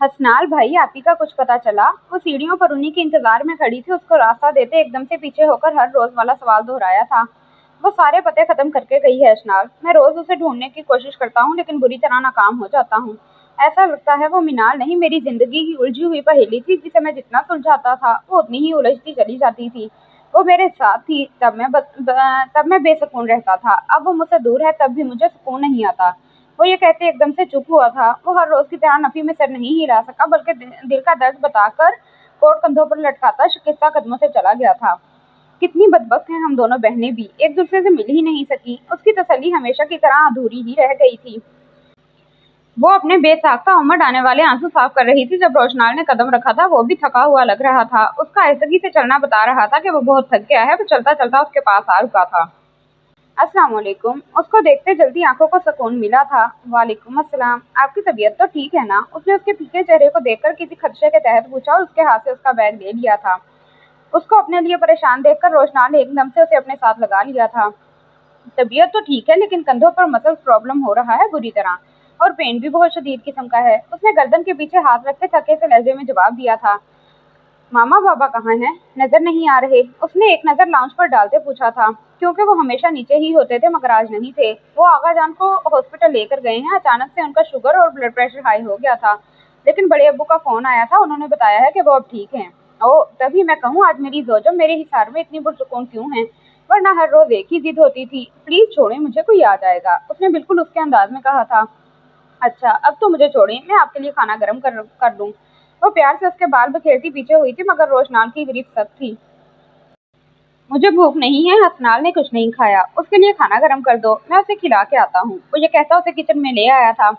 हसनाल भाई, आप ही का कुछ पता चला? वो सीढ़ियों पर उन्हीं के इंतजार में खड़ी थी। उसको रास्ता देते एकदम से पीछे होकर हर रोज वाला सवाल दोहराया था। वो सारे पते खत्म करके गई है हसनाल। मैं रोज उसे ढूंढने की कोशिश करता हूँ लेकिन बुरी तरह नाकाम हो जाता हूँ। ऐसा लगता है वो मीनाल नहीं, मेरी जिंदगी की उलझी हुई पहेली थी जिसे मैं जितना सुलझाता था वो उतनी ही उलझती चली जाती थी। वो मेरे साथ थी तब मैं बेसुकून रहता था। अब वो मुझसे दूर है तब भी मुझे सुकून नहीं आता। वो ये कहते एकदम से चुप हुआ था। वो हर रोज की तरह नफी में सिर नहीं हिला सका बल्कि दिल का दर्द बताकर कोट कंधों पर लटकाता शिकस्ता कदमों से चला गया था। कितनी बदबख्त हैं हम दोनों बहनें भी, एक दूसरे से मिल ही नहीं सकी। उसकी तसल्ली हमेशा की तरह अधूरी ही रह गई थी। वो अपने बेसाख्ता उमड़ आने वाले आंसू साफ कर रही थी जब रोशनाल ने कदम रखा था। वो भी थका हुआ लग रहा था। उसका आहिस्तगी से चलना बता रहा था कि वो बहुत थक गया है। वो चलता चलता उसके पास आ रुका था। अस्सलाम वालेकुम। उसको देखते जल्दी आंखों को सुकून मिला था। वालेकुम अस्सलाम। आपकी तबीयत तो ठीक है ना? उसने उसके फीके चेहरे को देखकर किसी खदशे के तहत पूछा और उसके हाथ से उसका बैग ले लिया था। उसको अपने लिए परेशान देखकर रोशनाल ने एकदम से उसे अपने साथ लगा लिया था। तबीयत तो ठीक है लेकिन कंधों पर मसल्स प्रॉब्लम हो रहा है बुरी तरह, और पेन भी बहुत शदीद किस्म का है। उसने गर्दन के पीछे हाथ रख के थके से लहजे में जवाब दिया था। मामा पापा कहाँ हैं? नजर नहीं आ रहे। उसने एक नजर लाउंज पर डालते पूछा था, क्योंकि वो हमेशा नीचे ही होते थे मगर आज नहीं थे। वो आगा जान को हॉस्पिटल लेकर गए हैं। अचानक से उनका शुगर और ब्लड प्रेशर हाई हो गया था, लेकिन बड़े अब्बू का फोन आया था। उन्होंने बताया है कि वो अब ठीक हैं। ओ, तभी मैं कहूँ आज मेरी जोजो मेरे हिसार में इतनी पुरसुकून क्यों है? वरना हर रोज एक ही जिद होती थी, प्लीज छोड़े मुझे, कोई आ जाएगा। उसने बिल्कुल उसके अंदाज में कहा था। अच्छा, अब तो मुझे छोड़िए, मैं आपके लिए खाना गर्म कर दूं। वो प्यार से उसके बाल बखेरती पीछे हुई थी मगर रोशनाल की गिरफ्त सख्त थी। मुझे भूख नहीं है। हसनाल ने कुछ नहीं खाया। उसके लिए खाना गर्म कर दो, मैं उसे खिला के आता हूँ। वो ये कहता उसे किचन में ले आया था।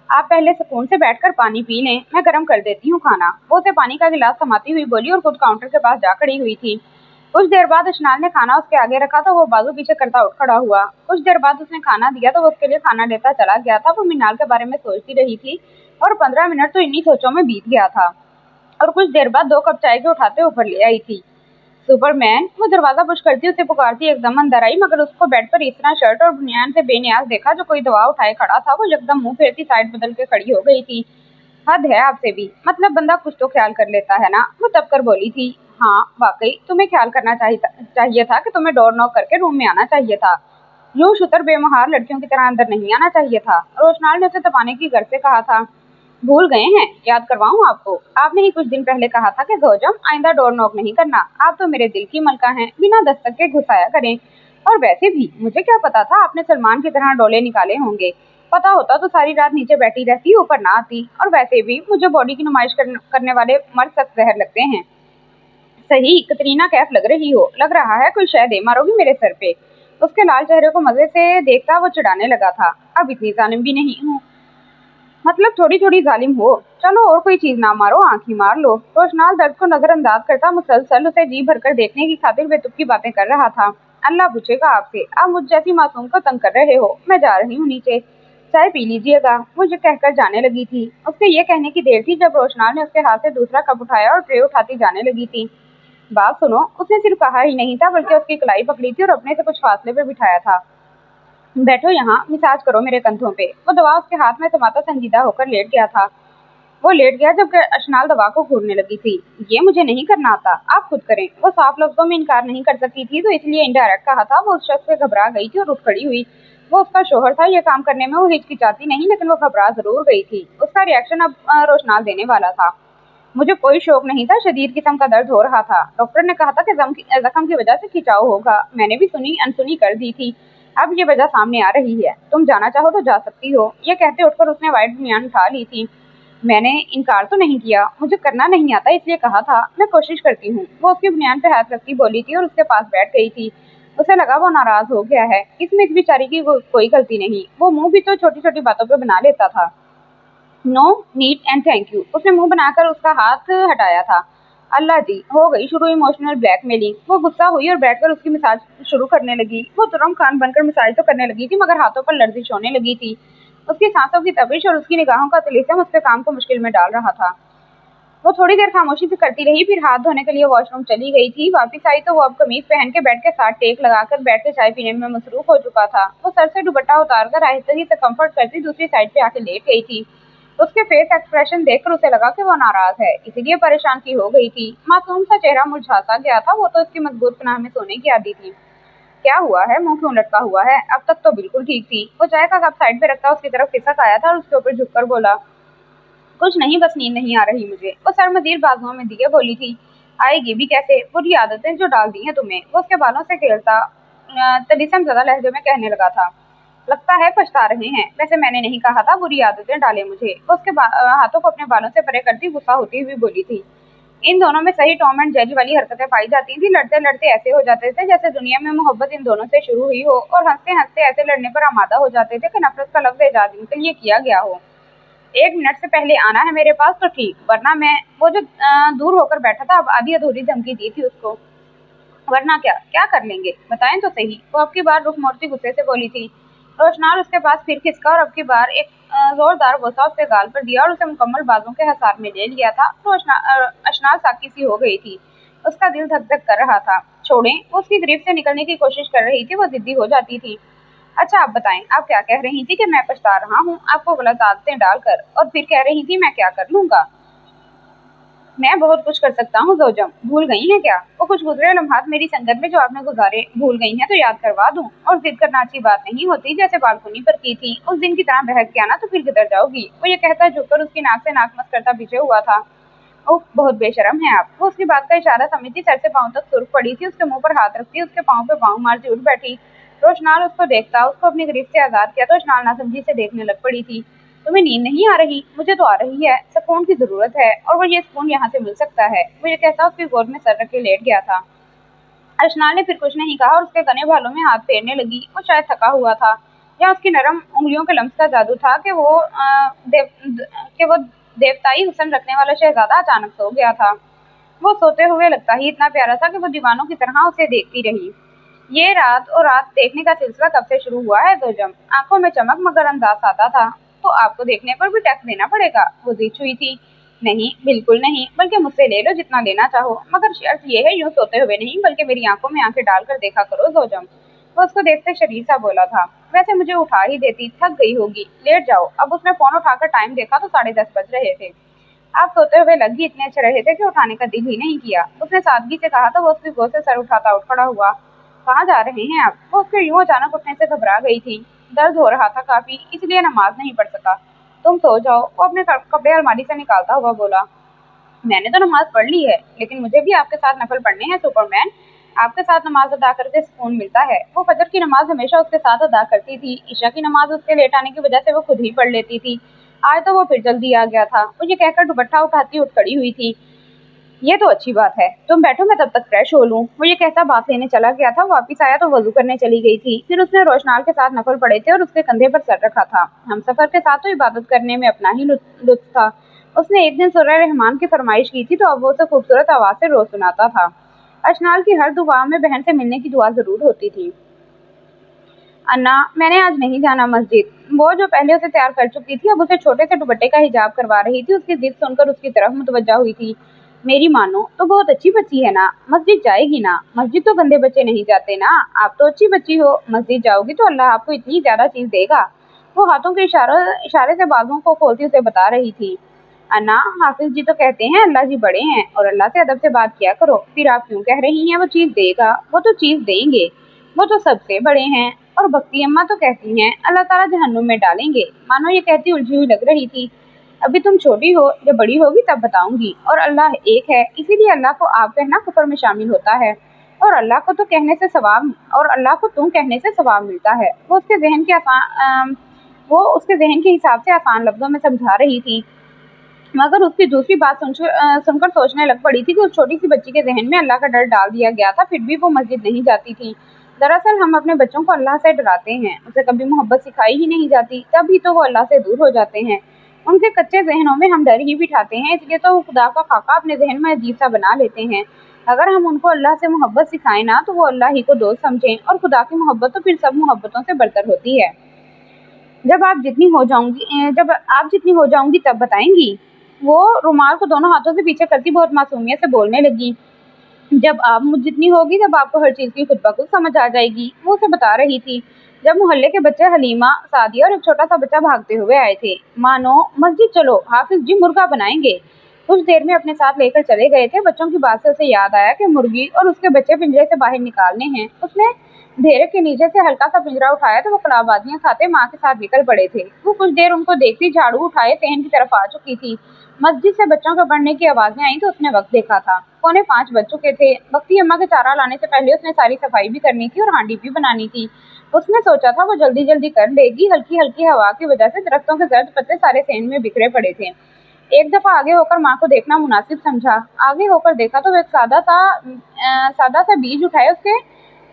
आप पहले सुकून से बैठकर पानी पी लें, मैं गर्म कर देती हूँ खाना। वो उसे पानी का गिलास थमाती हुई बोली और खुद काउंटर के पास जा खड़ी हुई थी। कुछ देर बाद हसनाल ने खाना उसके आगे रखा तो वो बाजू पीछे करता उठ खड़ा हुआ। कुछ देर बाद उसने खाना दिया तो वो उसके लिए खाना लेता चला गया था। वो मीनाल के बारे में सोचती रही थी और 15 मिनट तो इन्हीं सोचों में बीत गया था। और कुछ देर बाद 2 कप चाय के उठाते ऊपर ले आई थी। सुपरमैन। वो दरवाजा पुश करती उसे पुकारती एकदम अंदर आई मगर उसको बेड पर इस तरह शर्ट और बुनियान से बेनियाज देखा जो कोई दवा उठाए खड़ा था। वो एकदम मुंह फेरती साइड बदल के खड़ी हो गई थी। हद है आपसे भी, मतलब बंदा कुछ तो ख्याल कर लेता है ना? वो तब कर बोली थी। हाँ वाकई तुम्हें ख्याल करना चाहिए था कि तुम्हें डोर नॉक करके रूम में आना चाहिए था। यूं शुतर बेमहार लड़कियों की तरह अंदर नहीं आना चाहिए था। रोशनाल ने उसे तपाने की गर्ज से कहा था। भूल गए हैं? याद करवाऊं आपको? आपने ही कुछ दिन पहले कहा था कि गौजम आइंदा डोर नॉक नहीं करना। आप तो मेरे दिल की मलका हैं, बिना दस्तक के घुसाया करें। और वैसे भी मुझे क्या पता था आपने सलमान की तरह डोले निकाले होंगे। पता होता तो सारी रात नीचे बैठी रहती, ऊपर ना आती। और वैसे भी मुझे बॉडी की नुमाइश करने वाले मर्द सख्त जहर लगते हैं। सही कतरीना कैफ लग रही हो। लग रहा है कोई शय दे मारोगी मेरे सर पे। उसके लाल चेहरे को मजे से देखता वो चिढ़ाने लगा था। अब इतनी जालिम भी नहीं हूँ, मतलब थोड़ी थोड़ी जालिम हो। चलो और कोई चीज ना मारो, आंख ही मार लो। रोशनाल दर्द को नजरअंदाज करता मुसलसल उसे जी भरकर देखने की खातिर बेतुकी बातें कर रहा था। अल्लाह पूछेगा आपसे, आप मुझ जैसी मासूम को तंग कर रहे हो। मैं जा रही हूँ नीचे, चाय पी लीजिएगा। वो ये कहकर जाने लगी थी। उसके ये कहने की देर थी जब रोशनाल ने उसके हाथ से दूसरा कप उठाया और ट्रे उठाती जाने लगी थी। बात सुनो। उसने सिर्फ कहा ही नहीं था बल्कि उसकी कलाई पकड़ी थी और अपने से कुछ फासले पे बिठाया था। बैठो यहाँ, मिसाज करो मेरे कंधों पे। वो दवा उसके हाथ में समाता संजीदा होकर लेट गया था। वो लेट गया जब अशनाल दवा को घूरने लगी थी। ये मुझे नहीं करना आता, आप खुद करें। वो साफ लफ्जों में इनकार नहीं कर सकती थी तो इसलिए इनडायरेक्ट कहा था। वो उस शख्स से घबरा गई थी और उठ खड़ी हुई। वो उसका शोहर था, ये काम करने में वो हिचकिचाती नहीं लेकिन वो घबरा जरूर गई थी। उसका रिएक्शन अब रोशनाल देने वाला था। मुझे कोई शौक नहीं था, शदीद किस्म का दर्द हो रहा था। डॉक्टर ने कहा था कि जख्म की वजह से खिंचाव होगा। मैंने भी सुनी अनसुनी कर दी थी। अब ये वजह सामने आ रही है। तुम जाना चाहो तो जा सकती हो। ये कहते उठकर उसने वाइट बनियान उठा ली थी। मैंने इनकार तो नहीं किया, मुझे करना नहीं आता इसलिए कहा था। मैं कोशिश करती हूँ। वो उसकी बनियान पे हाथ रखती बोली थी और उसके पास बैठ गई थी। उसे लगा वो नाराज हो गया है। इसमें इस बेचारी की कोई गलती नहीं। वो मुंह भी तो छोटी छोटी बातों पे बना लेता था। No need and thank you. उसने मुंह बनाकर उसका हाथ हटाया था। अल्लाह जी, हो गई शुरू इमोशनल ब्लैकमेलिंग। वो गुस्सा हुई और बैठकर उसकी मसाज शुरू करने लगी। वो तुरम खान बनकर मसाज तो करने लगी थी मगर हाथों पर लर्जिश होने लगी थी। उसकी सांसों की तपिश और उसकी निगाहों का तिलिस्म उसके काम को मुश्किल में डाल रहा था। वो थोड़ी देर खामोशी से करती रही, फिर हाथ धोने के लिए वॉशरूम चली गई थी। वापस आई तो वो अब कमीज पहन के बेड के साथ टेक लगाकर बैठ के चाय पीने में मसरूफ हो चुका था। वो सर से दुपट्टा उतारकर आहिस्ते से कंफर्ट करती दूसरी साइड पे आके लेट गई थी। उसके फेस एक्सप्रेशन देखकर उसे लगा कि वो नाराज है, इसीलिए परेशान सी हो गई थी। मासूम सा चेहरा मुरझा सा गया था, वो तो उसकी मजबूत पनाह में सोने की आदी थी। क्या हुआ है? मुंह क्यों लटका हुआ है? अब तक तो बिल्कुल ठीक थी। वो चाय का कप साइड पे रखता उसकी तरफ खिसक आया था और उसके ऊपर झुककर बोला, कुछ नहीं, बस नींद नहीं आ रही मुझे। वो सर मजीद बाजुओं में दिए बोली थी, आएगी भी कैसे? बुरी आदतें जो डाल दी हैं तुम्हें। वो उसके बालों से खेलता तलीसम ज़्यादा लहजे में कहने लगा था, लगता है पछता रहे हैं। वैसे मैंने नहीं कहा था बुरी आदतें डाले मुझे। वो उसके हाथों को अपने बालों से परे करती गुस्सा होती हुई बोली थी। इन दोनों में सही टॉम एंड जेरी वाली हरकतें पाई जाती थी। लड़ते लड़ते ऐसे हो जाते थे जैसे दुनिया में मोहब्बत इन दोनों से शुरू हुई हो, और हंसते हंसते ऐसे लड़ने पर आमादा हो जाते थे कि नफरत का लफ्ज ईजाद इनके लिए किया गया हो। 1 मिनट से पहले आना है मेरे पास तो ठीक, वरना मैं। वो जो दूर होकर बैठा था अब आधी अधूरी धमकी दी थी उसको। वरना क्या? क्या कर लेंगे? बताएं तो सही। वो अब की बार रुख मोड़ती गुस्से से बोली थी। रोशनार उसके पास फिर खिसका और अब की बार एक जोरदार बोसा उसके गाल पर दिया और उसे मुकम्मल बाजों के हसार में ले लिया था। तो अशनार साकी सी हो गई थी। उसका दिल धक धक कर रहा था। छोड़ें। वो उसकी गिरफ्त से निकलने की कोशिश कर रही थी। वो जिद्दी हो जाती थी। अच्छा आप बताएं, आप क्या कह रही थी? कि मैं पछता रहा हूँ आपको गलत आदतें डालकर, और फिर कह रही थी मैं क्या कर लूंगा? मैं बहुत कुछ कर सकता हूँ जोजम, भूल गई हैं क्या? वो कुछ गुजरे लम्हात मेरी संगत में जो आपने गुजारे भूल गई हैं तो याद करवा दूं। और जिद करना अच्छी बात नहीं होती, जैसे बालकनी पर की थी उस दिन की तरह बहक के आना तो फिर किधर जाओगी? वो ये कहता झुककर उसकी नाक से नाक मस करता पीछे हुआ था। ओह बहुत बेशरम है आप। वो उसकी बात का इशारा समझती सर से पांव तक सुर्ख पड़ी थी, उसके मुंह पर हाथ रखती उसके पांव पे पांव मारती उठ बैठी। रोशनाल उसको देखता, उसको अपनी गिरफ्त से आजाद किया तो रोशनाल नासमझी से देखने लग पड़ी थी। तुम्हें नींद नहीं आ रही? मुझे तो आ रही है। सुकून की जरूरत है और वो ये सुकून यहाँ से मिल सकता है। वो ये कहता उसकी गोद में सर रख के लेट गया था। अर्शनाल ने फिर कुछ नहीं कहा और उसके घने बालों में हाथ फेरने लगी। वो शायद थका हुआ था या उसकी नरम उंगलियों के लम्स का जादू था कि वो देवताई हुस्न रखने वाला शहजादा अचानक सो गया था। वो सोते हुए लगता ही इतना प्यारा था कि वो दीवानों की तरह उसे देखती रही। ये रात और रात देखने का सिलसिला कब से शुरू हुआ है जोजम? आंखों में चमक मगर अंदाज आता था। तो आपको देखने पर भी टैक्स देना पड़ेगा? वो जिद हुई थी। नहीं बिल्कुल नहीं, बल्कि मुझसे ले लो जितना लेना चाहो, मगर शर्त ये है यूं सोते हुए नहीं बल्कि मेरी आंखों में आंखें डालकर देखा करो जोजम। वो उसको देखते शरीर सा बोला था। वैसे मुझे उठा ही देती, थक गई होगी, लेट जाओ। अब उसने फोन उठाकर टाइम देखा तो 10:30 बज रहे थे। आप सोते हुए लग ही इतने अच्छे रहे थे कि उठाने का दिल ही नहीं किया, उसने सादगी से कहा। तो वो उसकी गोद से सर उठाता उठ खड़ा हुआ। कहाँ जा रहे हैं आप? वो उसके यूं अचानक उठने से घबरा गई थी। दर्द हो रहा था काफी, इसलिए नमाज नहीं पढ़ सका। तुम सो जाओ। वो अपने कपड़े अलमारी से निकालता हुआ बोला। मैंने तो नमाज पढ़ ली है, लेकिन मुझे भी आपके साथ नफल पढ़ने हैं सुपरमैन। आपके साथ नमाज अदा करके सुकून मिलता है। वो फजर की नमाज हमेशा उसके साथ अदा करती थी। ईशा की नमाज उसके लेट आने की वजह से वो खुद ही पढ़ लेती थी। आज तो वो फिर जल्दी आ गया था। वो ये कहकर दुपट्टा उठाती उठ खड़ी हुई थी। ये तो अच्छी बात है, तुम बैठो मैं तब तक फ्रेश हो लूं। वो ये कहता बात लेने चला गया था। वापिस आया तो वजू करने चली गई थी। फिर उसने रोशनाल के साथ नफल पड़े थे और उसके कंधे पर सर रखा था। हम सफर के साथ तो इबादत करने में अपना ही लुत्फ था। उसने एक दिन सूरह रहमान की फरमाइश की थी तो अब वो उसे खूबसूरत आवाज से रोज सुनाता था। अशनाल की हर दुआ में बहन से मिलने की दुआ जरूर होती थी। अन्ना मैंने आज नहीं जाना मस्जिद। वो जो पहले उसे तैयार कर चुकी थी अब उसे छोटे से दुपट्टे का हिजाब करवा रही थी। उसकी जिद सुनकर उसकी तरफ मुतवज्जा हुई थी। मेरी मानो तो बहुत अच्छी बच्ची है ना, मस्जिद जाएगी ना? मस्जिद तो गंदे बच्चे नहीं जाते ना। आप तो अच्छी बच्ची हो, मस्जिद जाओगी तो अल्लाह आपको इतनी ज्यादा चीज देगा। वो हाथों के इशारे से बाजुओं को खोलती उसे बता रही थी। अन्ना हाफिज जी तो कहते हैं अल्लाह जी बड़े हैं और अल्लाह से अदब से बात किया करो। फिर आप क्यों कह रही हैं वो चीज देगा? वो तो चीज देंगे, वो तो सबसे बड़े हैं। और भक्ति अम्मा तो कहती हैं अल्लाह ताला जहन्नुम में डालेंगे। मानो ये कहती उलझी हुई लग रही थी। अभी तुम छोटी हो, जब बड़ी होगी तब बताऊंगी। और अल्लाह एक है, इसीलिए अल्लाह को आप कहना कुफर में शामिल होता है। और अल्लाह को तो कहने से सवाब, और अल्लाह को तुम कहने से सवाब मिलता है। वो उसके जहन के हिसाब से आसान लफ्जों में समझा रही थी। मगर उसकी दूसरी बात सुनकर सोचने लग पड़ी थी कि उस छोटी सी बच्ची के जहन में अल्लाह का डर डाल दिया गया था, फिर भी वो मस्जिद नहीं जाती थी। दरअसल हम अपने बच्चों को अल्लाह से डराते हैं, उसे कभी मोहब्बत सिखाई ही नहीं जाती, तभी तो वो अल्लाह से दूर हो जाते हैं। उनके कच्चे जहनों में हम डर ही बिठाते हैं, इसलिए तो वो खुदा का खाका अपने जहन में अजीब सा बना लेते हैं। अगर हम उनको अल्लाह से मोहब्बत सिखाएं ना तो वो अल्लाह ही को दोस्त समझें, और खुदा की मोहब्बत तो फिर सब मोहब्बतों से बढ़कर होती है। जब आप जितनी हो जाऊंगी तब बताएंगी। वो रुमाल को दोनों हाथों से पीछे करती बहुत मासूमियत से बोलने लगी। जब आप मुझ जितनी होगी तब आपको हर चीज की खुद ब खुद समझ आ जाएगी। वो उसे बता रही थी। जब मोहल्ले के बच्चे हलीमा, सादिया और एक छोटा सा बच्चा भागते हुए आए थे। मानो मस्जिद चलो, हाफिज जी मुर्गा बनाएंगे। कुछ देर में अपने साथ लेकर चले गए थे। बच्चों की बात से उसे याद आया कि मुर्गी और उसके बच्चे पिंजरे से बाहर निकालने हैं। उसने घेरे के नीचे से हल्का सा पिंजरा उठाया तो वो कलाबाजियां खाते माँ के साथ निकल पड़े थे। वो कुछ देर उनको देखती झाड़ू उठाए सहन की तरफ आ चुकी थी। मस्जिद से बच्चों के पढ़ने की आवाजें आई तो उसने वक्त देखा था। 4:45 बज चुके थे। बख्ती अम्मा के चारा लाने से पहले उसने सारी सफाई भी करनी थी और हांडी भी बनानी थी। उसने सोचा था वो जल्दी जल्दी कर लेगी। हल्की हल्की हवा की वजह से दरख्तों के जर्द पत्ते सारे सहन में बिखरे पड़े थे। एक दफा आगे होकर माँ को देखना मुनासिब समझा। आगे होकर देखा तो वो एक सादा सा बीज उठाए उसके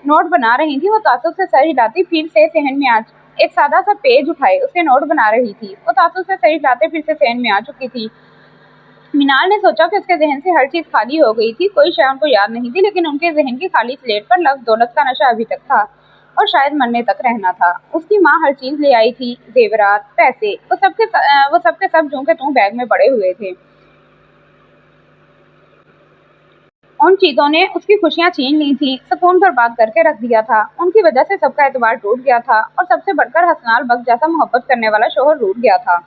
नोट बना रही थी। वो तासुब से सर हिलाती फिर से सहन में आ एक सादा सा पेज उठाए उसके नोट बना रही थी। वो तासुब से सर हिलाते फिर से सहन में आ चुकी थी। मीनाल ने सोचा कि उसके जहन से हर चीज खाली हो गई थी। कोई शय उनको याद नहीं थी, लेकिन उनके जहन की खाली स्लेट पर लफ्ज दौलत का नशा अभी तक था और शायद मरने तक रहना था। उसकी माँ हर चीज ले आई थी, जेवरात, पैसे, वो सबके सब जूं के तूं बैग में पड़े हुए थे। उन चीजों ने उसकी खुशियां छीन ली थी, सुकून बर्बाद करके रख दिया था। उनकी वजह से सबका एतबार टूट गया था और सबसे बढ़कर हसनाल बख्श जैसा मोहब्बत करने वाला शोहर रूठ गया था।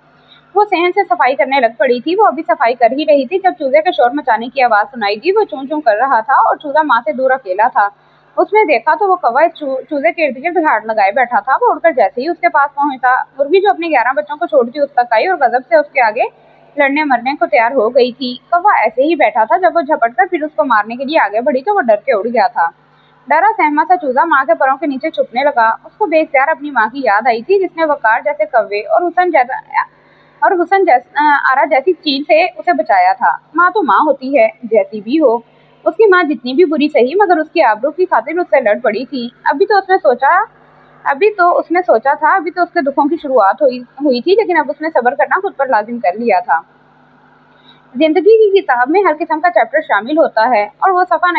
वो सहन से सफाई करने लग पड़ी थी। वो अभी सफाई कर ही रही थी जब चूजे के शोर मचाने की आवाज सुनाई दी। वो चूं चूं कर रहा था और चूजा माँ से दूर अकेला था। उसने देखा तो वो कौवा चूजे के इर्द गिर्द घाट लगाए बैठा था। वो उड़कर जैसे ही उसके पास पहुंचा, मुर्गी जो अपने 11 बच्चों को छोड़ती उस तक आई और गजब से उसके आगे लड़ने मरने को तैयार हो गई थी। कौवा ऐसे ही बैठा था। जब वो झपट कर फिर उसको मारने के लिए आगे बढ़ी तो वो डर के उड़ गया था। डरा सहमा सा चूजा माँ के पैरों के नीचे छुपने लगा। उसको बेख्तियार अपनी माँ की याद आई थी, जिसने वकार जैसे कौवे और आरा जैसी चील से उसे बचाया था। माँ तो माँ होती है, जैसी भी हो। उसकी माँ जितनी भी बुरी सही, मगर उसकी आबरू की खातिर उससे लड़ पड़ी थी। अभी तो उसके दुखों की शुरुआत हुई थी, लेकिन अब उसने सब्र करना खुद पर लाजिम कर लिया था। जिंदगी की किताब में हर किस्म का चैप्टर शामिल होता है और वो हर सफा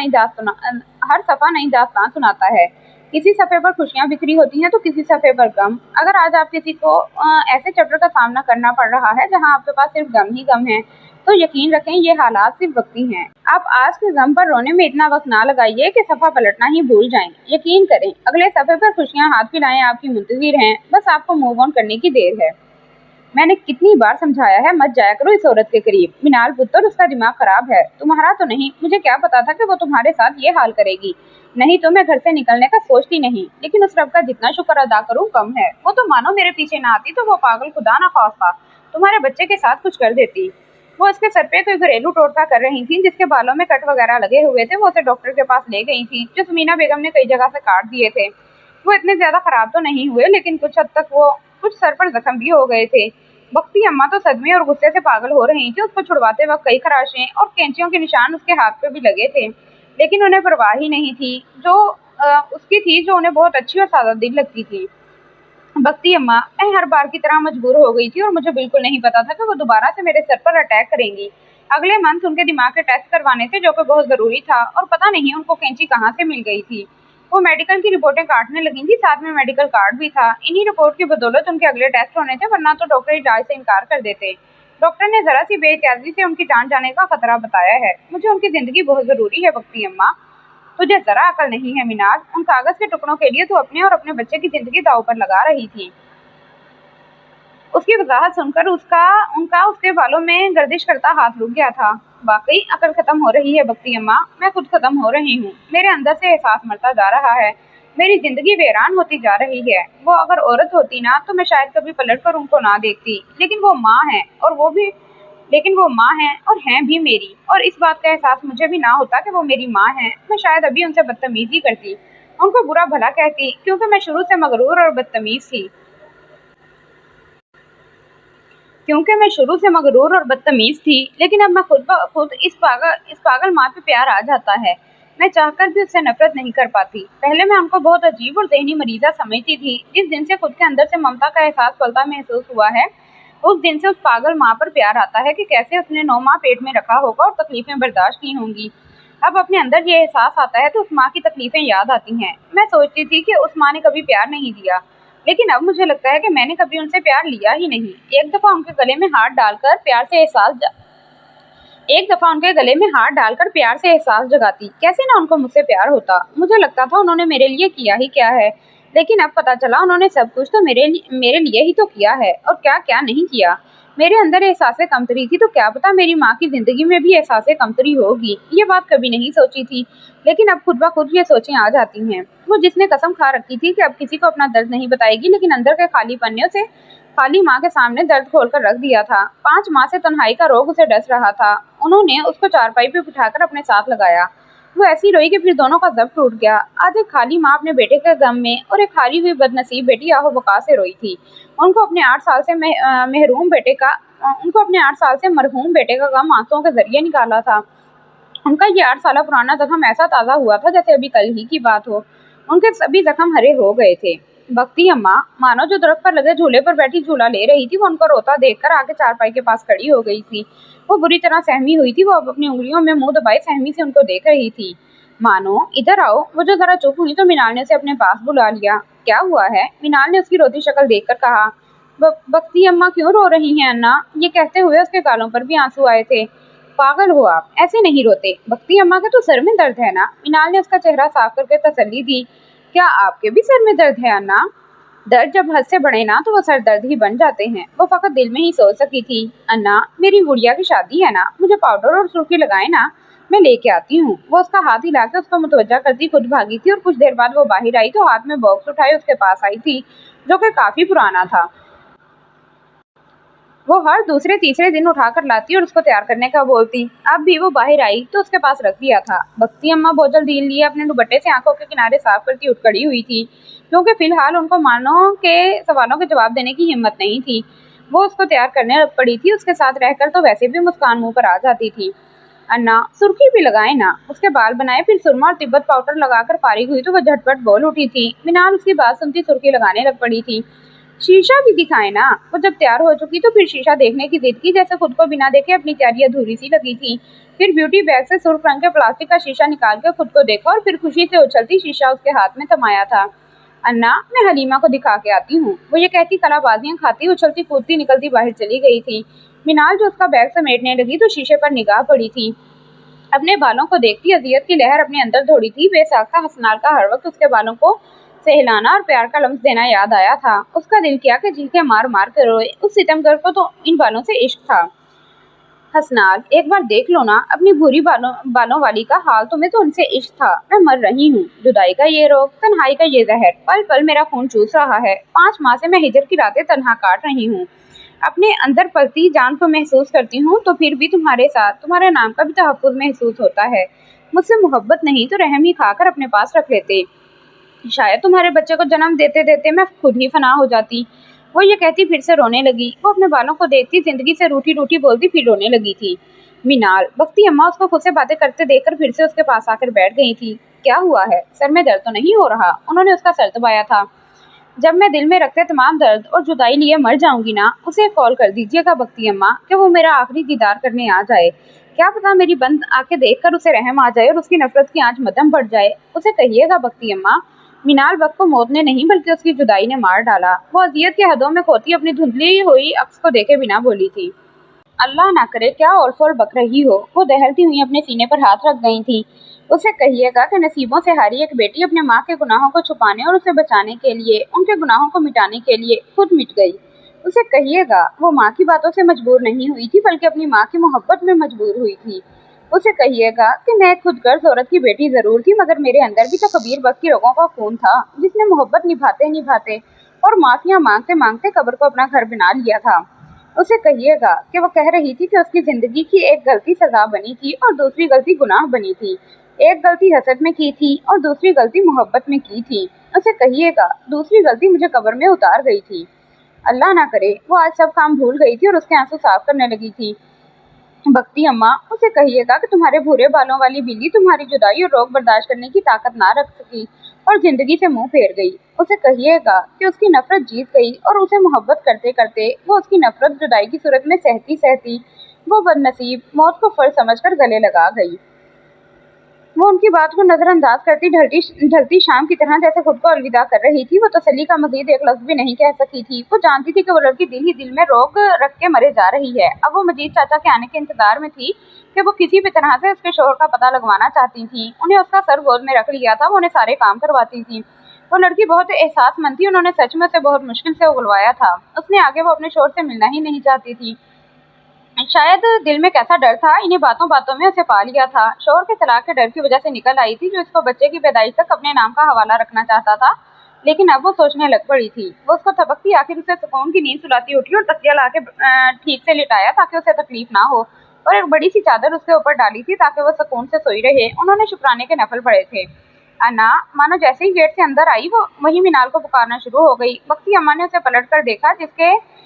नई दास्तान सुनाता है। किसी सफ़े पर खुशियां बिखरी होती हैं तो किसी सफ़े पर गम। अगर आज आप किसी को ऐसे चैप्टर का सामना करना पड़ रहा है जहां आपके पास सिर्फ गम ही गम है, तो यकीन रखें ये हालात सिर्फ वक्ती हैं। आप आज के गम पर रोने में इतना वक्त ना लगाइए कि सफ़ा पलटना ही भूल जाएं। यकीन करें, अगले सफ़े पर खुशियां हाथ फैलाएं आपकी मुंतजिर हैं। बस आपको मूव ऑन करने की देर है। मैंने कितनी बार समझाया है, मत जाया करो इस औरत के करीब। मिनाल पुत्र, उसका दिमाग खराब है, तुम्हारा तो नहीं। मुझे क्या पता था कि वो तुम्हारे साथ ये हाल करेगी। नहीं तो मैं घर से निकलने का सोचती नहीं, लेकिन उस रब का जितना शुक्र अदा करूं कम है। वो तो मानो मेरे पीछे ना आती तो वो पागल खुदा ना खास्ता तुम्हारे बच्चे के साथ कुछ कर देती। वो उसके सर पे कोई घरेलू टोटका कर रही थी, जिसके बालों में कट वगैरह लगे हुए थे। वो उसे डॉक्टर के पास ले गई थी, जो सुमीना बेगम ने कई जगह से काट दिए थे। वो इतने ज्यादा खराब तो नहीं हुए, लेकिन कुछ सर पर जख्म भी हो गए थे। बख्ती अम्मा तो सदमे और गुस्से से पागल हो रही थी। उसको छुड़वाते वक्त कई खराशें और कैंचियों के निशान उसके हाथ पे भी लगे थे, लेकिन उन्हें परवाह ही नहीं थी उसकी थी, जो उन्हें बहुत अच्छी और सादा दिल लगती थी। बख्ती अम्मा, मैं हर बार की तरह मजबूर हो गई थी और मुझे बिल्कुल नहीं पता था कि वो दोबारा से मेरे सर पर अटैक करेंगी। अगले मंथ उनके दिमाग के टेस्ट करवाने थे, जो कि बहुत जरूरी था, और पता नहीं उनको कैंची कहाँ से मिल गई थी। वो मेडिकल की रिपोर्टें काटने लगी थी, साथ में मेडिकल कार्ड भी था। इन्हीं रिपोर्ट की बदौलत उनके अगले टेस्ट होने थे, वरना तो डॉक्टर इलाज से इनकार कर देते। डॉक्टर ने जरा सी बेइत्याजी से उनकी जान जाने का खतरा बताया है। मुझे उनकी जिंदगी बहुत जरूरी है बख्ती अम्मा। तुझे जरा अकल नहीं है मिनाज। उन कागज के टुकड़ों के लिए तू अपने और अपने बच्चे की जिंदगी दांव पर लगा रही थी। उसकी वजाहत सुनकर उनका उसके बालों में गर्दिश करता हाथ रुक गया था। वाकई अकल खत्म हो रही है बख्ती अम्मा, मैं खुद खत्म हो रही हूँ। मेरे अंदर से एहसास मरता जा रहा है। मेरी जिंदगी वीरान होती जा रही है। वो अगर औरत होती ना तो मैं शायद कभी पलट कर उनको ना देखती, लेकिन वो माँ है और हैं भी मेरी। और इस बात का एहसास मुझे भी ना होता कि वो मेरी माँ है, मैं शायद अभी उनसे बदतमीजी करती, उनको बुरा भला कहती, क्योंकि मैं शुरू से मगरूर और बदतमीज थी। लेकिन अब मैं खुद ब खुद इस पागल माँ पे प्यार आ जाता है। मैं चाहकर भी उससे नफरत नहीं कर पाती। पहले मैं उनको बहुत अजीब और ज़हनी मरीज़ा समझती थी। जिस दिन से खुद के अंदर से ममता का एहसास पलता महसूस हुआ है, उस दिन से उस पागल माँ पर प्यार आता है कि कैसे उसने 9 माह पेट में रखा होगा और तकलीफें बर्दाश्त की होंगी। अब अपने अंदर ये एहसास आता है तो उस माँ की तकलीफें याद आती हैं। मैं सोचती थी कि उस माँ ने कभी प्यार नहीं दिया, लेकिन अब मुझे लगता है कि मैंने कभी उनसे प्यार लिया ही नहीं। एक दफा उनके गले में हाथ डालकर प्यार से एहसास जगाती, कैसे ना उनको मुझसे प्यार होता। मुझे लगता था उन्होंने मेरे लिए किया ही क्या है। लेकिन अब पता चला उन्होंने सब कुछ तो मेरे लिए ही तो किया है, और क्या क्या नहीं किया। मेरे अंदर एहसास कमतरी थी, तो क्या पता मेरी माँ की जिंदगी में भी एहसास कमतरी होगी। ये बात कभी नहीं सोची थी, लेकिन अब खुद ब खुद ये सोचें आ जाती हैं। वो जिसने कसम खा रखी थी कि अब किसी को अपना दर्द नहीं बताएगी, लेकिन अंदर के खाली पन्ने से खाली माँ के सामने दर्द खोलकर रख दिया था। 5 माह से तन्हाई का रोग उसे डस रहा था। उन्होंने उसको चारपाई पे बिठाकर अपने साथ लगाया। वो ऐसी रोई कि फिर दोनों का जब टूट गया। आज एक खाली माँ अपने बेटे के गम में और एक हारी हुई बदनसीब बेटी आहो बका से रोई थी। उनको अपने 8 साल से महरूम बेटे का उनको अपने 8 साल से मरहूम बेटे का गम आंसुओं के जरिए निकाला था। उनका ये 8 साल पुराना जख्म ऐसा ताज़ा हुआ था जैसे अभी कल ही की बात हो। उनके सभी जख्म हरे हो गए थे। भक्ति अम्मा मानो जो दरख्त पर लगे झूले पर बैठी झूला ले रही थी, वो उनको रोता देखकर आके चारपाई के पास खड़ी हो गई थी। वो बुरी तरह सहमी हुई थी। वो अब अपनी उंगलियों में मुंह दबाए सहमी से उनको देख रही थी। मानो इधर आओ। वो जो जरा चुप हुई तो मीनाल ने उसे अपने पास बुला लिया। क्या हुआ है? मीनाल ने उसकी रोती शक्ल देखकर कहा। भक्ति अम्मा क्यों रो रही हैं अन्ना? ये कहते हुए उसके गालों पर भी आंसू आए थे। पागल हो आप, ऐसे नहीं रोते। भक्ति अम्मा के तो सर में दर्द है ना? मीनाल ने उसका चेहरा साफ करके तसल्ली दी। क्या आपके भी सर में दर्द है अन्ना? दर्द जब हद से बढ़े ना तो वो सर दर्द ही बन जाते हैं। वो फकत दिल में ही सोच सकी थी, अन्ना मेरी गुड़िया की शादी है ना, मुझे पाउडर और सुर्खी लगाए ना, मैं लेके आती हूँ। वो उसका हाथ हिला के उसको मुतवज्जा करती खुद भागी थी, और कुछ देर बाद वो बाहर आई तो हाथ में बॉक्स उठाए उसके पास आई थी, जो कि काफी पुराना था। वो हर दूसरे तीसरे दिन उठाकर लाती और उसको तैयार करने का बोलती। अब भी वो बाहर आई तो उसके पास रख दिया था। भक्ति अम्मा बोतल ढील लिए अपने दुपट्टे से आंखों के किनारे साफ करती उठ खड़ी हुई थी, क्योंकि फिलहाल उनको मानो के सवालों के जवाब देने की हिम्मत नहीं थी। वो उसको तैयार करने लग पड़ी थी। उसके साथ रहकर तो वैसे भी मुस्कान मुंह पर आ जाती थी। अन्ना सुर्खी भी लगाए ना। उसके बाल बनाए, फिर सुरमा और तिब्बत पाउडर लगाकर फारिग हुई तो वह झटपट बोल उठी थी। मीनाल उसकी बात सुनती सुर्खी लगाने लग पड़ी थी। शीशा भी दिखाए ना। वो जब तैयार हो चुकी तो फिर शीशा देखने की जिद की, जैसे खुद को बिना देखे अपनी तैयारी अधूरी सी लगी थी। फिर ब्यूटी बैग से सुर्ख रंग के प्लास्टिक का शीशा निकाल कर खुद को देखा, और फिर खुशी से उछलती शीशा उसके हाथ में थमाया था। अन्ना मैं हलीमा को दिखा के आती हूँ। वो ये कहती कलाबाजियां खाती उछलती कूदती निकलती बाहर चली गई थी। मीनाल जो उसका बैग समेटने लगी तो शीशे पर निगाह पड़ी थी। अपने बालों को देखती अजियत की लहर अपने अंदर दौड़ी थी। बेसाख्ता हसनाल का हर वक्त उसके बालों को सहलाना और प्यार का लम्स देना याद आया था। उसका दिल किया कि चीखें मार मार कर रोए। उस सितमगर को तो इन बालों से इश्क था। हसनाल एक बार देख लो ना अपनी भूरी बालों वाली का हाल। तुम्हें तो उनसे इश्क था। मैं मर रही हूँ। जुदाई का ये रोग, तन्हाई का ये जहर, पल पल मेरा खून चूस रहा है। 5 माह से मैं हिजर की रातें तन्हा काट रही हूँ। अपने अंदर पलती जान को महसूस करती हूँ, तो फिर भी तुम्हारे साथ तुम्हारे नाम का भी तहफ्फुज़ महसूस होता है। मुझसे मोहब्बत नहीं तो रहम ही खाकर अपने पास रख लेते। शायद तुम्हारे बच्चे को जन्म देते देते मैं खुद ही फना हो जाती। वो ये कहती फिर से रोने लगी। वो अपने बालों को देखती, जिंदगी से रूठी रूठी बोलती, फिर रोने लगी थी। मीनाल भक्ति अम्मा उसको खुद से बातें करते देखकर फिर से उसके पास आकर बैठ गई थी। क्या हुआ है? सर में दर्द तो नहीं हो रहा? उन्होंने उसका सर दबाया था। जब मैं दिल में रखते तमाम दर्द और जुदाई लिए मर जाऊंगी ना, उसे कॉल कर दीजिएगा भक्ति अम्मा, कि वो मेरा आखिरी दीदार करने आ जाए। क्या पता मेरी बंद आंखें देखकर उसे रहम आ जाए और उसकी नफरत की आंच मध्यम बढ़ जाए। उसे कहिएगा भक्ति अम्मा। मीनाल वक्त को मौत ने नहीं बल्कि उसकी जुदाई ने मार डाला। वो अजियत के हदों में खोती अपनी धुंधली हुई अक्स को देखे बिना बोली थी। अल्लाह ना करे क्या और फोल बक रही हो। वो दहलती हुई अपने सीने पर हाथ रख गई थी। उसे कहिएगा कि नसीबों से हारी एक बेटी अपने माँ के गुनाहों को छुपाने और उसे बचाने के लिए, उनके गुनाहों को मिटाने के लिए खुद मिट गई। उसे कहिएगा वो माँ की बातों से मजबूर नहीं हुई थी, बल्कि अपनी माँ की मोहब्बत में मजबूर हुई थी। उसे कहिएगा कि मैं खुद गर्ज औरत की बेटी जरूर थी, मगर मेरे अंदर भी तो कबीर वक्त की रगों का खून था, जिसने मोहब्बत निभाते निभाते और माफिया मांगते मांगते कब्र को अपना घर बना लिया था। उसे कहिएगा कि वो कह रही थी कि उसकी जिंदगी की एक गलती सजा बनी थी और दूसरी गलती गुनाह बनी थी। एक गलती हसद में की थी और दूसरी गलती मोहब्बत में की थी। उसे कहिएगा दूसरी गलती मुझे कब्र में उतार गई थी। अल्लाह ना करे वो आज सब काम भूल गई थी और उसके आंसू साफ करने लगी थी। भक्ति अम्मा उसे कहिएगा कि तुम्हारे भूरे बालों वाली बिल्ली तुम्हारी जुदाई और रोग बर्दाश्त करने की ताकत ना रख सकी और जिंदगी से मुंह फेर गई। उसे कहिएगा कि उसकी नफरत जीत गई और उसे मोहब्बत करते करते वो उसकी नफरत जुदाई की सूरत में सहती सहती वो बदनसीब मौत को फर्ज समझकर गले लगा गई। वो उनकी बात को नजरअंदाज करती ढलती शाम की तरह जैसे खुद को अलविदा कर रही थी। वो तसल्ली का मजीद एक लफ्ज भी नहीं कह सकी थी। वो जानती थी कि वो लड़की दिल ही दिल में रोग रख के मरे जा रही है। अब वो मजीद चाचा के आने के इंतजार में थी कि वो किसी भी तरह से उसके शोहर का पता लगवाना चाहती थी। उन्हें उसका सर गोद में रख लिया था। वो उन्हें सारे काम करवाती थी। वो लड़की बहुत एहसासमंद थी, उन्होंने सच में उसे बहुत मुश्किल से उगलवाया था। उसने आगे वो अपने शोहर से मिलना ही नहीं चाहती थी। शायद दिल में कैसा डर था, इन्हीं बातों बातों में उसे पा लिया था। शोहर के तलाक के डर की वजह से निकल आई थी, जो इसको बच्चे की पैदाइश तक अपने नाम का हवाला रखना चाहता था। लेकिन अब वो सोचने लग पड़ी थी। वो उसको थपकती आखिर उसे सुकून की नींद सुलाती उठी और तकिया लाके ठीक से लिटाया ताकि उसे तकलीफ ना हो, और एक बड़ी सी चादर उसके ऊपर डाली थी ताकि वो सुकून से सोई रहे। उन्होंने शुक्राने के नफल पढ़े थे। अन्ना मानो जैसे ही गेट से अंदर आई, वो वही मिनाल को पुकारना शुरू हो गई। वक्ती अम्मा ने उसे पलट कर देखा, जिसके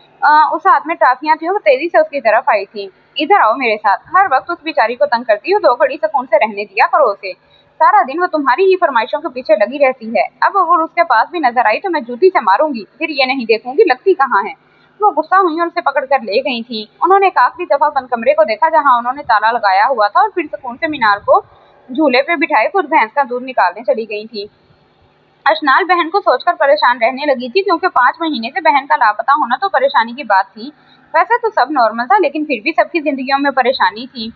उस हाथ में टाफियां थी। वो तेजी से उसकी तरफ आई थी। इधर आओ मेरे साथ, हर वक्त उस बेचारी को तंग करती हो, 2 घड़ी सुकून से रहने दिया करो उसे। सारा दिन वो तुम्हारी ही फरमाइशों के पीछे लगी रहती है। अब अगर उसके पास भी नजर आई तो मैं जूती से मारूंगी, फिर ये नहीं देखूंगी लगती कहाँ है। वो गुस्सा हुई और उसे पकड़ कर ले गई थी। उन्होंने एक आखिरी दफा बंद कमरे को देखा जहाँ उन्होंने ताला लगाया हुआ था, और फिर सुकून से मीनार को झूले पे बिठाए खुद भैंस का दूध निकालने चली गई थी। अशनाल बहन को सोचकर परेशान रहने लगी थी, क्योंकि 5 महीने से बहन का लापता होना तो परेशानी की बात थी। वैसे तो सब नॉर्मल था, लेकिन फिर भी सबकी जिंदगियों में परेशानी थी।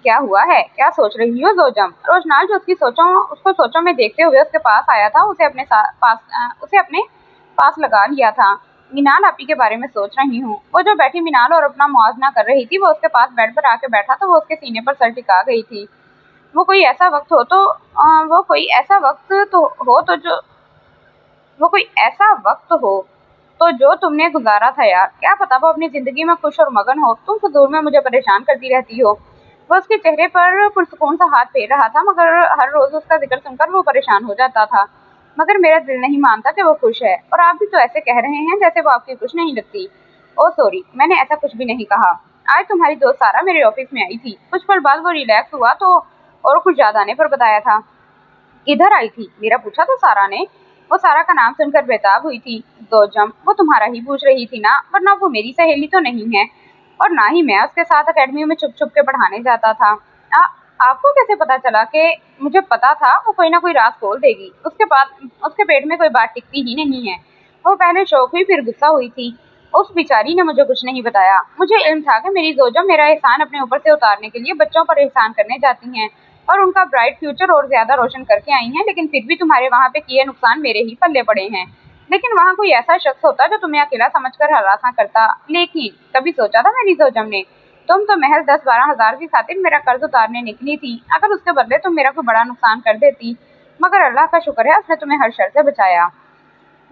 क्या हुआ है, क्या सोच रही हो जोजम? रोशनाल, जो उसको सोचों में देखते हुए उसके पास आया था, उसे अपने पास लगा लिया था। मीनाल आपी के बारे में सोच रही हूँ। वो जो बैठी मीनाल और अपना मुआवजा कर रही थी, वो उसके पास बेड पर आके बैठा तो वो उसके सीने पर सर टिका गई थी। वो कोई ऐसा वक्त हो तो वो कोई ऐसा वक्त तो हो तो जो वो कोई ऐसा वक्त हो तो जो तुमने गुजारा था यार। क्या पता वो अपनी जिंदगी में खुश और मगन हो, तुम फजूल में मुझे परेशान करती रहती हो। वो उसके चेहरे पर पुरसुकून सा हाथ फेर रहा था, मगर हर रोज उसका जिक्र सुनकर वो परेशान हो जाता था। मगर मेरा दिल नहीं मानता कि वो खुश है, और आप भी तो ऐसे कह रहे हैं जैसे वो आपकी खुश नहीं लगती। ओ सॉरी, मैंने ऐसा कुछ भी नहीं कहा। आज तुम्हारी दोस्त सारा मेरे ऑफिस में आई थी। कुछ पल बाद वो रिलैक्स हुआ तो और कुछ याद आने पर बताया था। इधर आई थी, मेरा पूछा तो सारा ने। वो सारा का नाम सुनकर बेताब हुई थी। जोजम, वो तुम्हारा ही पूछ रही थी ना, वरना वो मेरी सहेली तो नहीं है, और ना ही मैं उसके साथ अकेडमी में छुप छुप के पढ़ाने जाता था। आपको कैसे पता चला? कि मुझे पता था वो कोई ना कोई राज खोल देगी। उसके पेट में कोई बात टिकती ही नहीं है। वो पहले शौक हुई, फिर गुस्सा हुई थी। उस बेचारी ने मुझे कुछ नहीं बताया। मुझे इल्म था कि मेरी जोजम मेरा एहसान अपने ऊपर से उतारने के लिए बच्चों पर एहसान करने जाती हैं और उनका ब्राइट फ्यूचर और ज्यादा रोशन करके आई हैं, लेकिन फिर भी तुम्हारे वहाँ पे किए नुकसान मेरे ही पल्ले पड़े हैं। लेकिन वहाँ कोई ऐसा शख्स होता जो तुम्हें अकेला समझकर हरासा करता। लेकिन कभी सोचा था मेरी जोजम ने, तुम तो महज 10-12 हजार की खातिर मेरा कर्ज उतारने निकली थी। अगर उसके बदले तुम मेरा कोई बड़ा नुकसान कर देती, मगर अल्लाह का शुक्र है उसने तुम्हें हर शर से बचाया।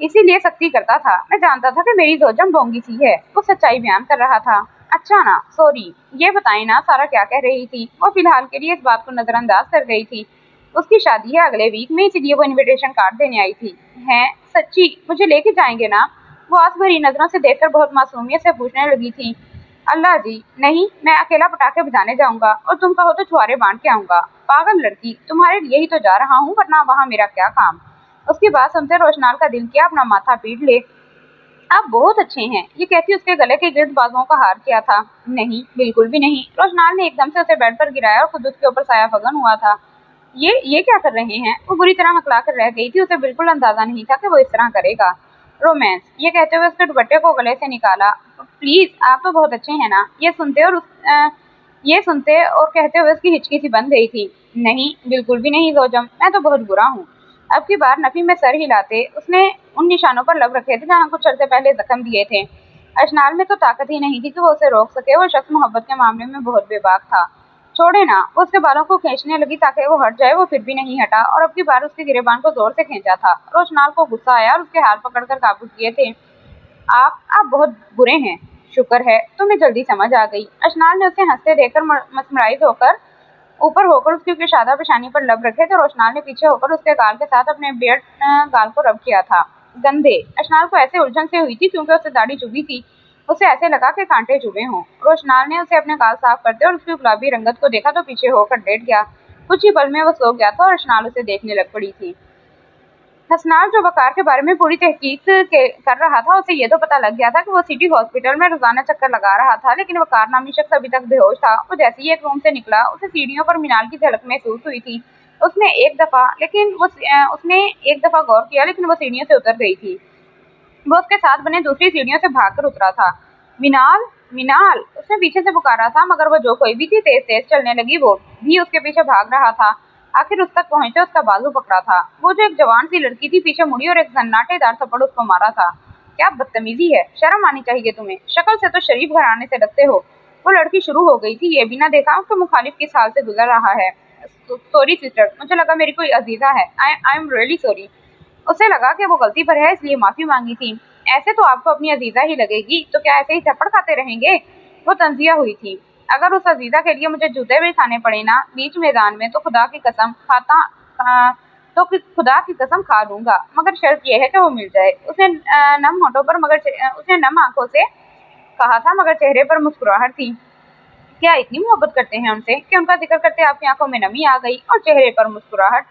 इसीलिए सख्ती करता था। मैं जानता था कि मेरी जोजम ढोंगी सी है। वो सच्चाई बयान कर रहा था। अच्छा ना, सॉरी। ये बताएं ना, सारा क्या कह रही थी? वो फिलहाल के लिए इस बात को नजरअंदाज कर गई थी। उसकी शादी है अगले वीक में, इसीलिए वो इनविटेशन कार्ड देने आई थी। हैं? सच्ची? मुझे लेके जाएंगे ना? वो आस भरी नजरों से देखकर बहुत मासूमियत से पूछने लगी थी। अल्लाह जी, नहीं, मैं अकेला पटाखे बजाने जाऊंगा और तुम कहो तो छुआरे बांट के आऊंगा। पागल लड़की, तुम्हारे लिए ही तो जा रहा हूँ, वरना वहाँ मेरा क्या काम? उसकी बात सुनते रोशनाल का दिल किया अपना माथा पीट ले। आप बहुत अच्छे हैं, ये कहती उसके गले के गिर्द बाजुओं का हार किया था। नहीं, बिल्कुल भी नहीं। रोशनाल ने एकदम से उसे बेड पर गिराया और खुद उसके ऊपर साया फगन हुआ था। ये क्या कर रहे हैं? वो बुरी तरह हकला कर रह गई थी। उसे बिल्कुल अंदाजा नहीं था कि वो इस तरह करेगा। रोमांस, ये कहते हुए उसके दुपट्टे को गले से निकाला। प्लीज, आप तो बहुत अच्छे हैं ना। ये सुनते और कहते हुए उसकी हिचकी सी बंद गई थी। नहीं, बिल्कुल भी नहीं जोजम, मैं तो बहुत बुरा हूँ। अब की बार नफी में सर हिलाते उसने उन निशानों पर लब रखे थे जहाँ कुछ अरसे पहले जख्म दिए थे। अशनाल में तो ताकत ही नहीं थी कि वो उसे रोक सके। वो शख्स मोहब्बत के मामले में बहुत बेबाक था। छोड़े ना। वो उसके बालों को खींचने लगी ताकि वो हट जाए। वो फिर भी नहीं हटा और अब की बार उसके गिरेबान को जोर से खींचा था। रोशनाल को गुस्सा आया और उसके हाथ पकड़कर काबू किए थे। आप बहुत बुरे हैं। शुक्र है तुम्हें जल्दी समझ आ गई। अशनाल ने उसे हंसते देखकर मसमराइज होकर ऊपर होकर उसकी कुशादा पेशानी पर लब रखे थे। रोशनाल ने पीछे होकर उसके गाल के साथ अपने बियर्ड गाल को रब किया था। गंदे। अशनाल को ऐसे उलझन से हुई थी क्योंकि उसे दाढ़ी चुभी थी। उसे ऐसे लगा कि कांटे चुभे हों। रोशनाल ने उसे अपने गाल साफ करते और उसकी गुलाबी रंगत को देखा तो पीछे होकर लेट गया। कुछ ही पल में वो सो गया था और अशनाल उसे देखने लग पड़ी थी। हसनाल, जो वकार के बारे में पूरी तहकीक कर रहा था, उसे ये तो पता लग गया था कि वो सिटी हॉस्पिटल में रोजाना चक्कर लगा रहा था, लेकिन वकार नामी शख्स अभी तक बेहोश था। वो जैसे ही एक रूम से निकला, उसे सीढ़ियों पर मीनाल की झलक महसूस हुई थी। उसने एक दफा गौर किया, लेकिन वो सीढ़ियों से उतर गई थी। वो उसके साथ बने दूसरी सीढ़ियों से भागकर उतरा था। मीनाल, मीनाल, उसने पीछे से पुकारा था, मगर वो जो कोई भी थी तेज तेज चलने लगी। वो भी उसके पीछे भाग रहा था। आखिर उस तक पहुंचे, उसका बाजू पकड़ा था। वो जो एक जवान सी लड़की थी पीछे मुड़ी और एक सन्नाटेदार थप्पड़ उसको मारा था। क्या बदतमीजी है, शर्म आनी चाहिए तुम्हें, शक्ल से तो शरीफ घराने से लगते हो। वो लड़की शुरू हो गई थी, ये भी ना देखा कि मुखालिफ किस हाल से गुजर रहा है। सॉरी सिस्टर, मुझे लगा मेरी कोई अजीजा है। I am really sorry. उसे लगा कि वो गलती पर है, इसलिए माफी मांगी थी। ऐसे तो आपको अपनी अजीजा ही लगेगी, तो क्या ऐसे ही थप्पड़ खाते रहेंगे? वो तंजिया हुई थी। अगर उस अजीजा के लिए मुझे जूते भी खाने पड़े ना बीच मैदान में, तो खुदा की कसम खुदा की कसम खा लूंगा, मगर शर्त यह है कि वो मिल जाए। उसने नम होठों पर उसने नम आंखों से कहा था, मगर चेहरे पर मुस्कुराहट थी। क्या इतनी मोहब्बत करते हैं उनसे कि उनका जिक्र करते आपकी आंखों में नमी आ गई और चेहरे पर मुस्कुराहट?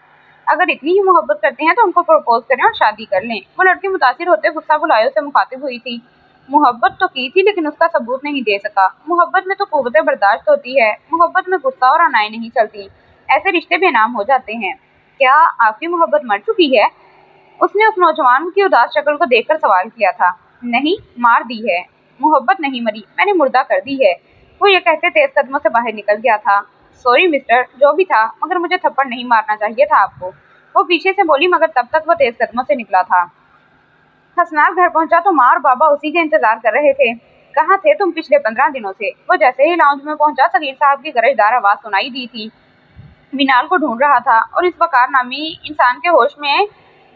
अगर इतनी ही मोहब्बत करते हैं तो उनको प्रपोज करें और शादी कर लें। वो लड़की मुतासिर होते गुस्सा बुलायों से मुखातिब हुई थी। मोहब्बत तो की थी, लेकिन उसका सबूत नहीं दे सका। मोहब्बत में तो कुव्वत बर्दाश्त होती है, मोहब्बत में गुस्सा और अनाई नहीं चलती। ऐसे रिश्ते बेनाम हो जाते हैं। क्या आपकी मोहब्बत मर चुकी है? उसने उस नौजवान की उदास शक्ल को देखकर सवाल किया था। नहीं, मार दी है। मोहब्बत नहीं मरी, मैंने मुर्दा कर दी है। वो ये कहते तेज कदमों से बाहर निकल गया था। सॉरी मिस्टर, जो भी था, मगर मुझे थप्पड़ नहीं मारना चाहिए था आपको। वो पीछे से बोली, मगर तब तक वो तेज कदमों से निकला था। हसनार घर पहुंचा तो माँ और बाबा उसी के इंतजार कर रहे थे। कहाँ थे तुम पिछले 15 दिनों से? वो जैसे ही लाउंज में पहुंचा, सगीर साहब की गरजदार आवाज सुनाई दी थी। मीनाल को ढूंढ रहा था और इस वकार नामी इंसान के होश में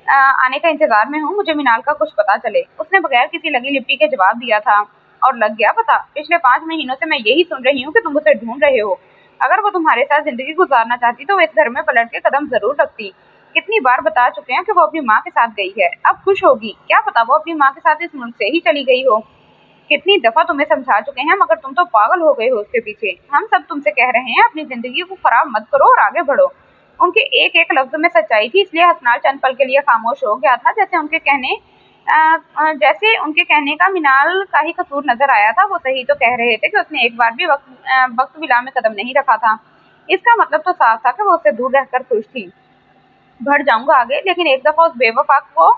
आने का इंतजार में हूँ। मुझे मीनाल का कुछ पता चले। उसने बगैर किसी लगी लिपटी के जवाब दिया था। और लग गया पता। पिछले 5 महीनों से मैं यही सुन रही हूँ कि तुम उसे ढूंढ रहे हो। अगर वो तुम्हारे साथ जिंदगी गुजारना चाहती तो वो इस घर में पलट के कदम जरूर रखती। कितनी बार बता चुके हैं कि वो अपनी माँ के साथ गई है, अब खुश होगी। क्या पता वो अपनी माँ के साथ इस मुल्क से ही चली गई हो। कितनी दफा तुम्हें समझा चुके हैं, मगर तुम तो पागल हो गए हो उसके पीछे। हम सब तुमसे कह रहे हैं, अपनी जिंदगी को खराब मत करो और आगे बढ़ो। उनके एक एक लफ्ज में सच्चाई थी, इसलिए हसनाल चंद पल के लिए खामोश हो गया था। जैसे उनके कहने का मीनाल का ही कसूर नजर आया था। वो सही तो कह रहे थे कि उसने एक बार भी वक्त विला में कदम नहीं रखा था। इसका मतलब तो साफ था कि वो उससे दूर रहकर खुश थी। बढ़ जाऊंगा आगे, लेकिन एक दफा उस बेवफा को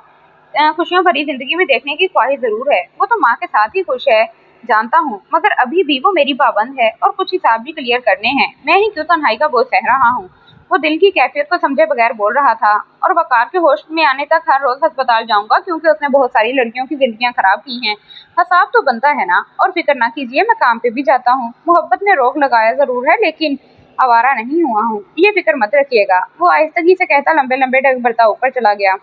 खुशियों भरी जिंदगी में देखने की ख्वाहिश जरूर है। वो तो माँ के साथ ही खुश है, जानता हूँ, मगर अभी भी वो मेरी पाबंद है और कुछ हिसाब भी क्लियर करने हैं। मैं ही क्यों तन्हाई का बोझ सह रहा हूँ। वो दिल की कैफियत को समझे बगैर बोल रहा था। और वकार के होश में आने तक हर रोज अस्पताल जाऊंगा, क्योंकि उसने बहुत सारी लड़कियों की जिंदगियां खराब की हैं। हिसाब तो बनता है ना। और फिक्र ना कीजिए, मैं काम पे भी जाता हूँ। मोहब्बत ने रोक लगाया जरूर है, लेकिन आवारा नहीं हुआ हूँ, ये फिक्र मत रखिएगा। वो आहिस्तगी से कहता लंबे लंबे डग भरता ऊपर चला गया।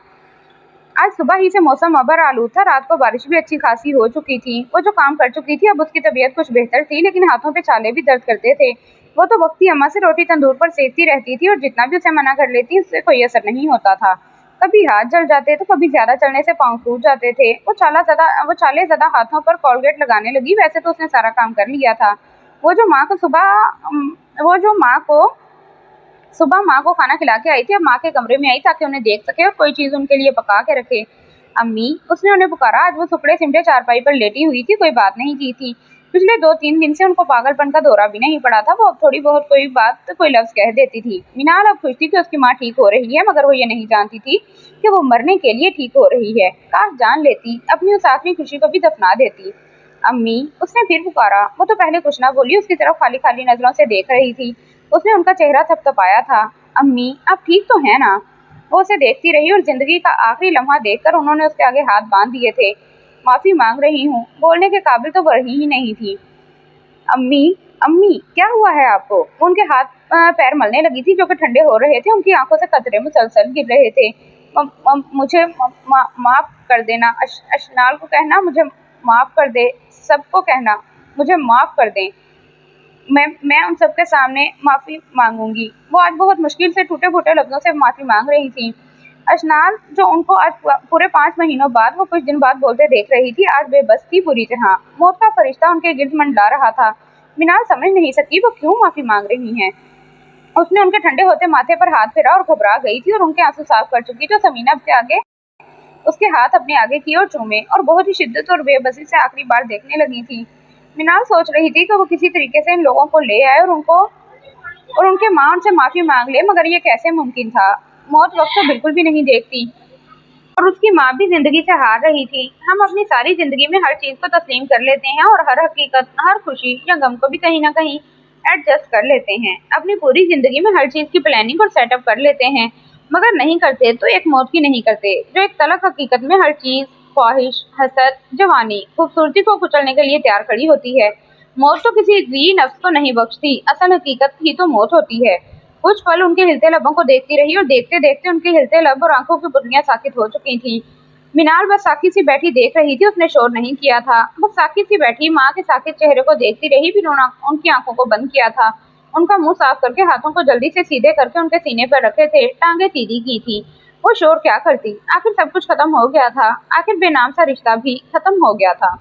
आज सुबह ही से मौसम अबर आलूद था। रात को बारिश भी अच्छी खासी हो चुकी थी। वो जो काम कर चुकी थी, अब उसकी तबीयत कुछ बेहतर थी, लेकिन हाथों पे छाले भी दर्द करते थे। वो तो वक्ती अम्मा से रोटी तंदूर पर सेकती रहती थी और जितना भी उसे मना कर लेती, उससे कोई असर नहीं होता था। कभी हाथ जल जाते तो कभी ज्यादा चलने से पांव सूज जाते थे। वो छाले ज्यादा हाथों पर कोलगेट लगाने लगी। वैसे तो उसने सारा काम कर लिया था। वो जो माँ को वो जो माँ को सुबह माँ को खाना खिला के आई थी, अब माँ के कमरे में आई ताकि उन्हें देख सके और कोई चीज उनके लिए पका के रखे। अम्मी, उसने उन्हें पुकारा। आज वो सुपड़े सिमटे चारपाई पर लेटी हुई थी, कोई बात नहीं की थी। पिछले 2-3 दिन से उनको पागलपन का दौरा भी नहीं पड़ा था। वो अब थोड़ी बहुत कोई बात तो कोई लफ्ज कह देती थी। मीनाल अब खुश थी कि उसकी माँ ठीक हो रही है, मगर वो ये नहीं जानती थी कि वो मरने के लिए ठीक हो रही है। काश जान लेती, अपनी उस आखिरी खुशी को भी दफना देती। अम्मी, उसने फिर पुकारा। वो तो पहले कुछ ना बोली, उसकी तरफ खाली खाली नजरों से देख रही थी। उसने उनका चेहरा थपथपाया था। अम्मी, आप ठीक तो है ना? वो उसे देखती रही और जिंदगी का आखिरी लम्हा देखकर उन्होंने उसके आगे हाथ बांध दिए थे। माफी मांग रही हूँ, बोलने के काबिल तो वो रही ही नहीं थी। अम्मी, अम्मी, क्या हुआ है आपको? वो उनके हाथ पैर मलने लगी थी, जो कि ठंडे हो रहे थे। उनकी आंखों से कतरे मुसलसल गिर रहे थे। मुझे माफ कर देना। अशनाल को कहना मुझे माफ कर दे। सबको कहना मुझे माफ कर दें। मैं उन सबके सामने माफी मांगूंगी। वो आज बहुत मुश्किल से टूटे फूटे लफ्जों से माफी मांग रही थी। अशनाल, जो उनको आज पूरे 5 महीनों बाद वो कुछ दिन बाद बोलते देख रही थी, आज बेबस थी पूरी तरह। मौत का फरिश्ता उनके गिर्द मंडला रहा था। मीनाल समझ नहीं सकी वो क्यों माफी मांग रही हैं। उसने उनके ठंडे होते माथे पर हाथ फेरा और घबरा गई थी और उनके आंसू साफ कर चुकी, तो समीना से आगे उसके हाथ अपने आगे किए और चूमे और बहुत ही शिद्दत और बेबसी से आखिरी बार देखने लगी थी। मीनाल सोच रही थी कि वो किसी तरीके से इन लोगों को ले आए और उनके माँ उनसे माफी मांग ले, मगर ये कैसे मुमकिन था? मौत वक्त तो बिल्कुल भी नहीं देखती और उसकी माँ भी जिंदगी से हार रही थी। हम अपनी सारी जिंदगी में हर चीज को तस्लीम कर लेते हैं और हर हकीकत, हर खुशी या गम को भी कहीं ना कहीं एडजस्ट कर लेते हैं, अपनी पूरी जिंदगी में हर चीज की प्लानिंग और सेटअप कर लेते हैं, मगर नहीं करते तो एक मौत की नहीं करते, जो एक तलख हकीकत में हर चीज, ख्वाहिश, हसद, जवानी, खूबसूरती को कुचलने के लिए तैयार खड़ी होती है। मौत तो किसी जी नफ्स को नहीं बख्शती, असल हकीकत ही तो मौत होती है। कुछ पल उनके हिलते लबों को देखती रही और देखते देखते उनके हिलते लब और आंखों की पुतलियां साकित हो चुकी थी। मीनाल बस साकी सी बैठी देख रही थी, उसने शोर नहीं किया था। बस साकी सी बैठी माँ के साकित चेहरे को देखती रही, फिर उनकी आंखों को बंद किया था। उनका मुंह साफ करके हाथों को जल्दी से सीधे करके उनके सीने पर रखे थे, टांगे सीधी की थी। वो शोर क्या करती, आखिर सब कुछ खत्म हो गया था, आखिर बेनाम सा रिश्ता भी खत्म हो गया था।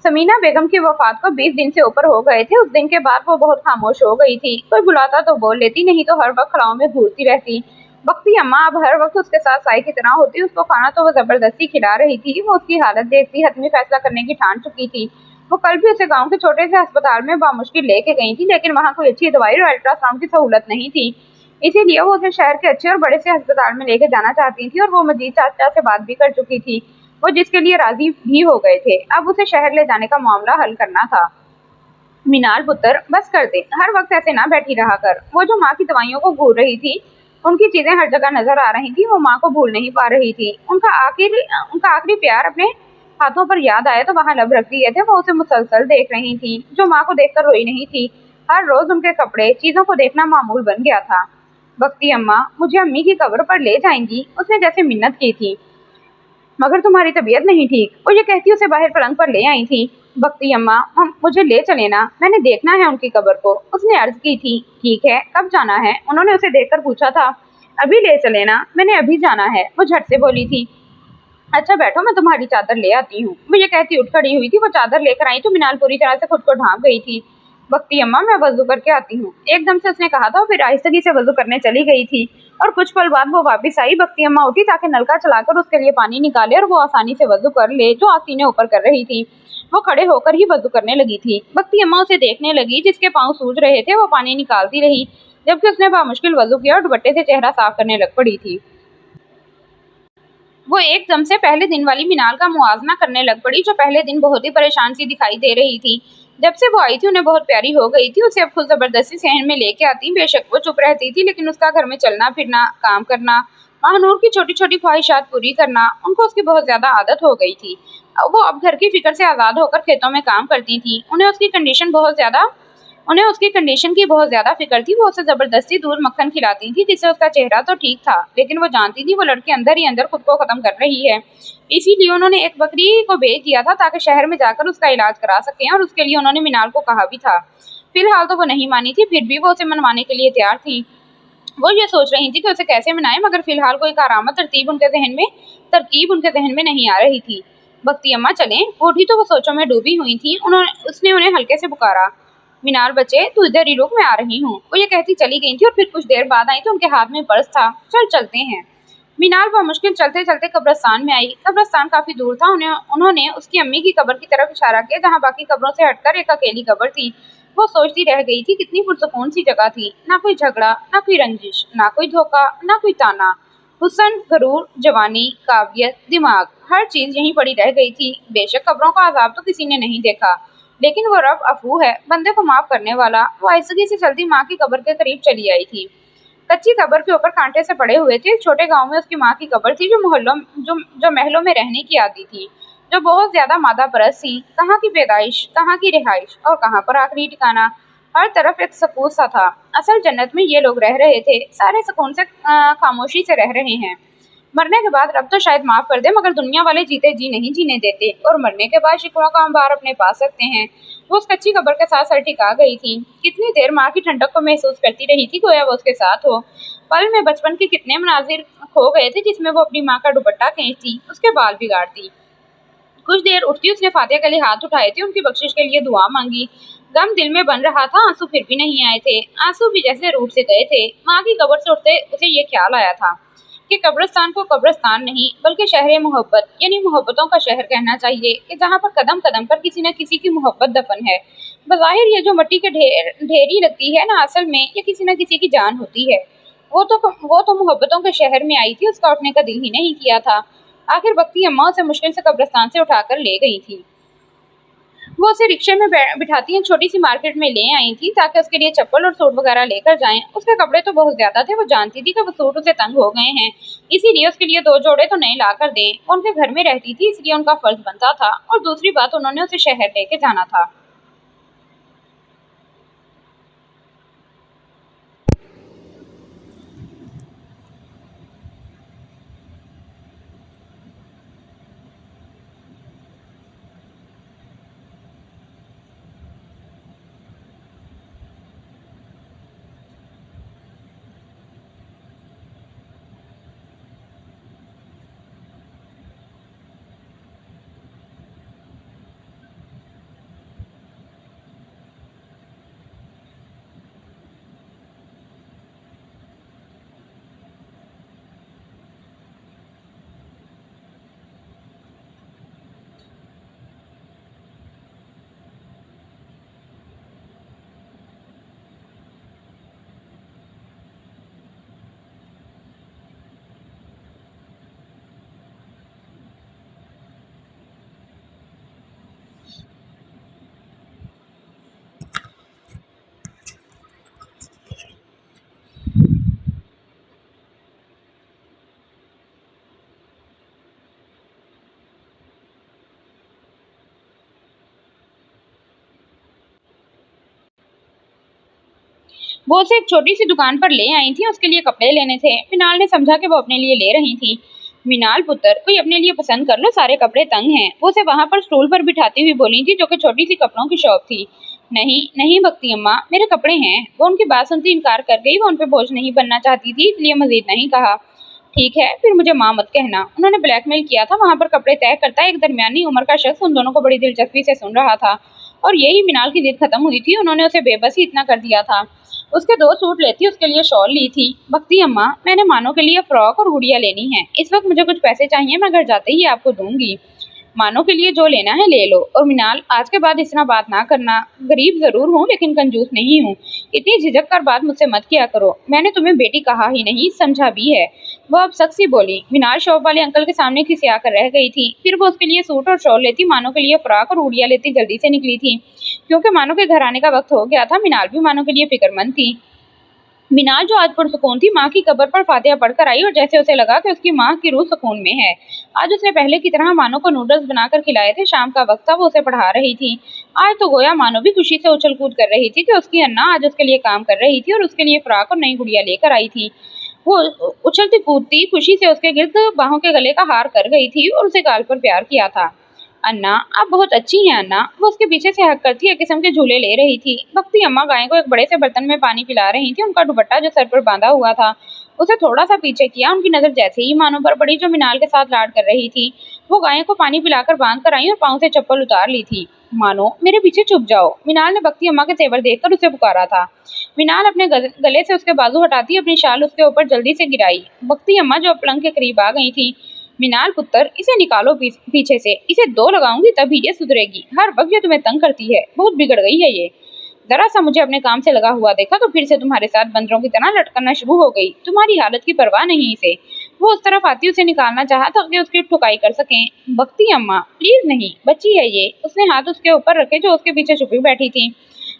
समीना बेगम की वफात को 20 दिन से ऊपर हो गए थे। उस दिन के बाद वो बहुत खामोश हो गई थी। कोई बुलाता तो बोल लेती, नहीं तो हर वक्त खड़ाओं में घूरती रहती। बख्ती अम्मा अब हर वक्त उसके साथ साई की तरह होती। उसको खाना तो वो जबरदस्ती खिला रही थी। वो उसकी हालत देखती, हतमी फैसला करने की ठान चुकी थी। वो कल भी उसे गांव के छोटे से अस्पताल में बामुश्किल लेके गई थी, लेकिन वहाँ कोई अच्छी दवाई और अल्ट्रासाउंड की सहूलत नहीं थी। इसीलिए वो उसे शहर के अच्छे और बड़े से अस्पताल में लेके जाना चाहती थी, और वो मजीद चाचा से बात भी कर चुकी थी, वो जिसके लिए राजी भी हो गए थे। अब उसे शहर ले जाने का मामला हल करना था। मीनाल पुत्र, बस कर दे, हर वक्त ऐसे ना बैठी रहा कर। वो जो माँ की दवाइयों को घूर रही थी, उनकी चीजें हर जगह नजर आ रही थी, वो माँ को भूल नहीं पा रही थी। उनका आखिरी प्यार अपने हाथों पर याद आया तो वहां लब रख दिए थे। वो उसे मुसलसल देख रही थी, जो माँ को देखकर रोई नहीं थी। हर रोज उनके कपड़े, चीजों को देखना मामूल बन गया था। बख्ती अम्मा, मुझे अम्मी की कब्र पर ले जाएंगी, उसने जैसे मिन्नत की थी। मगर तुम्हारी तबीयत नहीं ठीक, वो ये कहती उसे बाहर पलंग पर ले आई थी। बख्ती अम्मा, हम मुझे ले चले ना, मैंने देखना है उनकी कब्र को, उसने अर्ज की थी। ठीक है, कब जाना है, उन्होंने उसे देखकर पूछा था। अभी ले चले ना, मैंने अभी जाना है, वो झट से बोली थी। अच्छा बैठो, मैं तुम्हारी चादर ले आती हूँ। वो ये कहती उठ खड़ी हुई थी। वो चादर लेकर आई तो मीनाल पूरी तरह से खुद को ढांप गई थी। बख्ती अम्मा, मैं वजू करके आती हूँ, एकदम से उसने कहा था, फिर आहिस्तगी से वजू करने चली गई थी। और कुछ पल बाद वो वापस आई। बख्ती अम्मा उठी ताकि नलका चलाकर उसके लिए पानी निकाले और वो आसानी से वजू कर ले, जो आसीने ऊपर कर रही थी। वो खड़े होकर ही वजू करने लगी थी। बख्ती अम्मा उसे देखने लगी, जिसके पाँव सूज रहे थे। वो पानी निकालती रही, जबकि उसने बामुश्किल वजू किया और दुपट्टे से चेहरा साफ करने लग पड़ी थी। वो एकदम से पहले दिन वाली मीनाल का मुआवजा करने लग पड़ी, जो पहले दिन बहुत ही परेशान सी दिखाई दे रही थी। जब से वो आई थी उन्हें बहुत प्यारी हो गई थी। उसे अब खुद जबरदस्ती सहन में लेके आती। बेशक वो चुप रहती थी, लेकिन उसका घर में चलना फिरना, काम करना, महानूर की छोटी छोटी ख्वाहिशात पूरी करना, उनको उसकी बहुत ज्यादा आदत हो गई थी। वो अब घर की फिक्र से आजाद होकर खेतों में काम करती थी। उन्हें उसकी कंडीशन की बहुत ज्यादा फिक्र थी। वो उसे जबरदस्ती दूध मक्खन खिलाती थी, जिससे उसका चेहरा तो ठीक था, लेकिन वो जानती थी वो लड़की अंदर ही अंदर खुद को खत्म कर रही है। इसीलिए उन्होंने एक बकरी को बेच दिया था, ताकि शहर में जाकर उसका इलाज करा सकें, और उसके लिए उन्होंने मीनाल को कहा भी था। फिलहाल तो वो नहीं मानी थी, फिर भी वो उसे मनवाने के लिए तैयार थी। वो ये सोच रही थी कि उसे कैसे मनाए, मगर फिलहाल कोई कारआमद तरकीब उनके जहन में नहीं आ रही थी। बख्ती अम्मा चलें, उठी तो वो सोचों में डूबी हुई थी। उसने उन्हें हल्के से पुकारा। मीनाल बच्चे, तू इधर ही रुक, मैं आ रही हूँ। वो ये कहती चली गई थी, और फिर कुछ देर बाद आई तो उनके हाथ में पर्स था। चल चलते हैं। मीनाल मुश्किल चलते चलते कब्रिस्तान में आई। कब्रिस्तान काफी दूर था। उन्होंने उसकी अम्मी की कब्र की तरफ इशारा किया, जहाँ बाकी कब्रों से हटकर एक अकेली कब्र थी। वो सोचती रह गई थी, कितनी पुरसुकून सी जगह थी। ना कोई झगड़ा, ना कोई रंजिश, ना कोई धोखा, ना कोई ताना। हुस्न, गरूर, जवानी, काबिलियत, दिमाग, हर चीज यहीं पड़ी रह गई थी। बेशक कब्रों का अजाब तो किसी ने नहीं देखा, लेकिन वो रब अफू है, बंदे को माफ करने वाला। वो आहिस्तगी से चलती माँ की कब्र के करीब चली आई थी। कच्ची कब्र के ऊपर कांटे से पड़े हुए थे। एक छोटे गांव में उसकी माँ की कब्र थी, जो महलों में रहने की आदी थी, जो बहुत ज्यादा मादा परस्त थी। कहाँ की पैदाइश, कहाँ की रिहाइश, और कहाँ पर आखिरी ठिकाना। हर तरफ एक सकून सा था। असल जन्नत में ये लोग रह रहे थे, सारे सुकून से खामोशी से रह रहे हैं। मरने के बाद रब तो शायद माफ कर दे, मगर दुनिया वाले जीते जी नहीं जीने देते, और मरने के बाद शिकवों का अंबार अपने पास रखते हैं। वो उस कच्ची कब्र के साथ सर टिका गई थी। कितनी देर माँ की ठंडक को महसूस करती रही थी, गोया वो उसके साथ हो। पल में बचपन के कितने मनाजिर खो गए थे, जिसमें वो अपनी माँ का दुपट्टा खींचती, उसके बाल बिगाड़ती। कुछ देर उठती, उसने फातिहा के लिए हाथ उठाए थे, उनकी बख्शिश के लिए दुआ मांगी। गम दिल में बन रहा था, आंसू फिर भी नहीं आए थे। आंसू भी जैसे रूठ से गए थे। माँ की कब्र से उठते उसे ये ख्याल आया था कि कब्रिस्तान को कब्रिस्तान नहीं, बल्कि शहर मोहब्बत, यानी मोहब्बतों का शहर कहना चाहिए, कि जहाँ पर कदम कदम पर किसी न किसी की मोहब्बत दफन है। बज़ाहिर ये जो मिट्टी के ढेरी लगती है ना, असल में ये किसी न किसी की जान होती है। वो तो मोहब्बतों के शहर में आई थी, उसका उठने का दिल ही नहीं किया था। आखिर बख्ती अम्मा उसे मुश्किल से कब्रिस्तान से उठाकर ले गई थी। वो उसे रिक्शे में बिठाती हैं छोटी सी मार्केट में ले आई थी ताकि उसके लिए चप्पल और सूट वगैरह लेकर जाएं। उसके कपड़े तो बहुत ज्यादा थे, वो जानती थी कि वो सूट उसे तंग हो गए हैं, इसीलिए उसके लिए दो जोड़े तो नए ला कर दें। वो उनके घर में रहती थी इसलिए उनका फर्ज बनता था, और दूसरी बात उन्होंने उसे शहर लेके जाना था। वो उसे एक छोटी सी दुकान पर ले आई थी, उसके लिए कपड़े लेने थे। मिनाल ने समझा कि वो अपने लिए ले रही थी। मिनाल पुत्र, कोई अपने लिए पसंद कर लो, सारे कपड़े तंग हैं। वो उसे वहां पर स्टूल पर बिठाती हुई बोली थी, जो कि छोटी सी कपड़ों की शॉप थी। नहीं नहीं भक्ति अम्मा, मेरे कपड़े हैं। वो उनकी बात सुनती इनकार कर गई। वो उन पे बोझ नहीं बनना चाहती थी, इसलिए मजीद नहीं कहा। ठीक है, फिर मुझे माँ मत कहना। उन्होंने ब्लैकमेल किया था। वहां पर कपड़े तय करता एक दरमियानी उम्र का शख्स उन दोनों को बड़ी दिलचस्पी से सुन रहा था, और यही मिनाल की जिद खत्म हुई थी। उन्होंने उसे बेबस ही इतना कर दिया था। उसके दो सूट लेती, उसके लिए शॉल ली थी। भक्ति अम्मा, मैंने मानो के लिए फ्रॉक और गुड़िया लेनी है। इस वक्त मुझे कुछ पैसे चाहिए, मैं घर जाते ही आपको दूंगी। मानो के लिए जो लेना है ले लो। और मिनाल, आज के बाद इस तरह बात ना करना। गरीब जरूर हूँ लेकिन कंजूस नहीं हूँ। इतनी झिझक कर बात मुझसे मत किया करो। मैंने तुम्हें बेटी कहा ही नहीं, समझा भी है। वो अब सख्त सी बोली। मिनाल शॉप वाले अंकल के सामने खिसिया कर रह गई थी। फिर वो उसके लिए सूट और शॉल लेती, मानो के लिए फ्रॉक और गुड़िया लेती जल्दी से निकली थी, क्योंकि मानो के घर आने का वक्त हो गया था। मिनाल भी मानो के लिए फिक्रमंद थी। मिनाल, जो आज पुरसुकून थी, माँ की कब्र पर फातिहा पढ़कर आई, और जैसे उसे लगा कि उसकी माँ की रूह सुकून में है। आज उसने पहले की तरह मानो को नूडल्स बनाकर खिलाए थे। शाम का वक्त था, वो उसे पढ़ा रही थी। आज तो गोया मानो भी खुशी से उछल कूद कर रही थी कि उसकी अन्ना आज उसके लिए काम कर रही थी और उसके लिए फ्रॉक और नई गुड़िया लेकर आई थी। वो उछलती कूदती खुशी से उसके गिर्द बाहों के गले का हार कर गई थी और उसे गाल पर प्यार किया था। अन्ना, आप बहुत अच्छी हैं अन्ना। वो उसके पीछे से हक करती एक किस्म के झूले ले रही थी। भक्ति अम्मा गाय को एक बड़े से बर्तन में पानी पिला रही थी। उनका दुपट्टा जो सर पर बांधा हुआ था, उसे थोड़ा सा पीछे किया। उनकी नजर जैसे ही मानो पर पड़ी, जो मिनाल के साथ लाड कर रही थी, वो गाय को पानी पिलाकर बांध कर आई और पाँव से चप्पल उतार ली थी। मानो, मेरे पीछे छुप जाओ। मिनाल ने भक्ति अम्मा के तेवर देखकर उसे पुकारा था। मिनाल अपने गले से उसके बाजू हटाती अपनी शाल उसके ऊपर जल्दी से गिराई। भक्ति अम्मा, जो पलंग के करीब आ गई थी। मिनाल पुत्र, इसे निकालो पीछे से। इसे दो लगाऊंगी तभी ये सुधरेगी। हर वक्त ये तुम्हें तंग करती है, बहुत बिगड़ गई है ये। जरा सा मुझे अपने काम से लगा हुआ देखा तो फिर से तुम्हारे साथ बंदरों की तरह लटकना शुरू हो गई। तुम्हारी हालत की परवाह नहीं इसे। वो उस तरफ आती उसे निकालना चाहा ताकि उसकी ठुकाई कर सकें। भक्ति अम्मा, प्लीज नहीं, बच्ची है ये। उसने हाथ उसके ऊपर रखे जो उसके पीछे छुपी बैठी थी।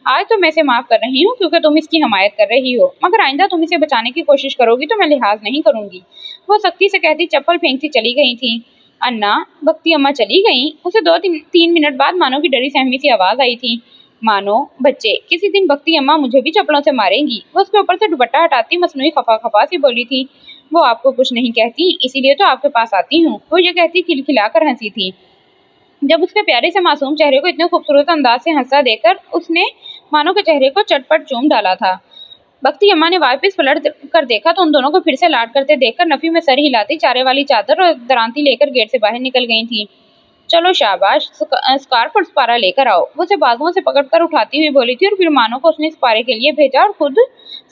आज तो मैं इसे माफ कर रही हूँ क्योंकि तुम इसकी हमायत कर रही हो, मगर आइंदा तुम इसे बचाने की कोशिश करोगी तो मैं लिहाज नहीं करूंगी। वो सख्ती से कहती चप्पल फेंकती चली गई थी। अन्ना, भक्ति अम्मा चली गई। उसे तीन मिनट बाद मानो की डरी सहमी सी आवाज आई थी। मानो, बच्चे, किसी दिन भक्ति अम्मा मुझे भी चप्पलों से मारेंगी। वो उसके ऊपर से दुपट्टा हटाती मसनूई खफा खफा सी बोली थी। वो आपको कुछ नहीं कहती, इसीलिए तो आपके पास आती हूँ। वो ये कहती खिलखिलाकर हंसी थी। जब उसके प्यारे से मासूम चेहरे को इतने खूबसूरत अंदाज से हंसा देकर उसने मानो के चेहरे को चटपट चूम डाला था। भक्ति अम्मा ने वापस पलट कर देखा तो उन दोनों को फिर से लाड करते देखकर नफी में सर हिलाती चारे वाली चादर और दरांती लेकर गेट से बाहर निकल गई थी। चलो शाबाश, स्कार्फ और स्पारा लेकर आओ। वो उसे बाजुओं से पकड़कर उठाती हुई बोली थी, और फिर मानो को उसने स्पारे के लिए भेजा और खुद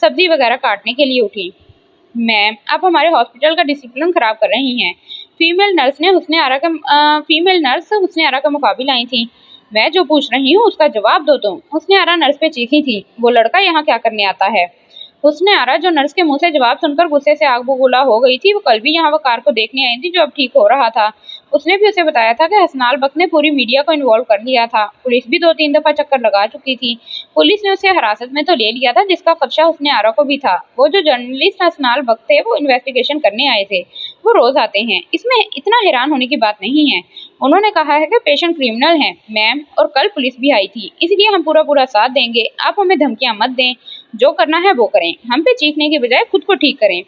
सब्जी वगैरह काटने के लिए उठी। मैम, आप हमारे हॉस्पिटल का डिसिप्लिन खराब कर रही हैं। फीमेल नर्स हुस्ने आरा का मुकाबला आई थी। मैं जो पूछ रही हूँ उसका जवाब दो तुम। हुस्ने आरा नर्स पे चीखी थी। वो लड़का यहाँ क्या करने आता है? हुस्ने आरा, जो नर्स के मुंह से जवाब सुनकर गुस्से से आग बबूला हो गई थी, वो कल भी यहाँ वकार को देखने आई थी जो अब ठीक हो रहा था। उसने भी उसे बताया था कि हसनाल बख्त ने पूरी मीडिया को इन्वॉल्व कर लिया था। पुलिस भी 2-3 दफा चक्कर लगा चुकी थी। पुलिस ने उसे हिरासत में तो ले लिया था, जिसका खदशा हुस्ने आरा को भी था। वो जो जर्नलिस्ट हसनाल बख्त थे, वो इन्वेस्टिगेशन करने आए थे। वो रोज आते हैं, इसमें इतना हैरान होने की बात नहीं है। उन्होंने कहा है कि पेशेंट क्रिमिनल हैं मैम, और कल पुलिस भी आई थी, इसलिए हम पूरा पूरा साथ देंगे। आप हमें धमकियां मत दें, जो करना है वो करें, हम पे चीखने की बजाय खुद को ठीक करें।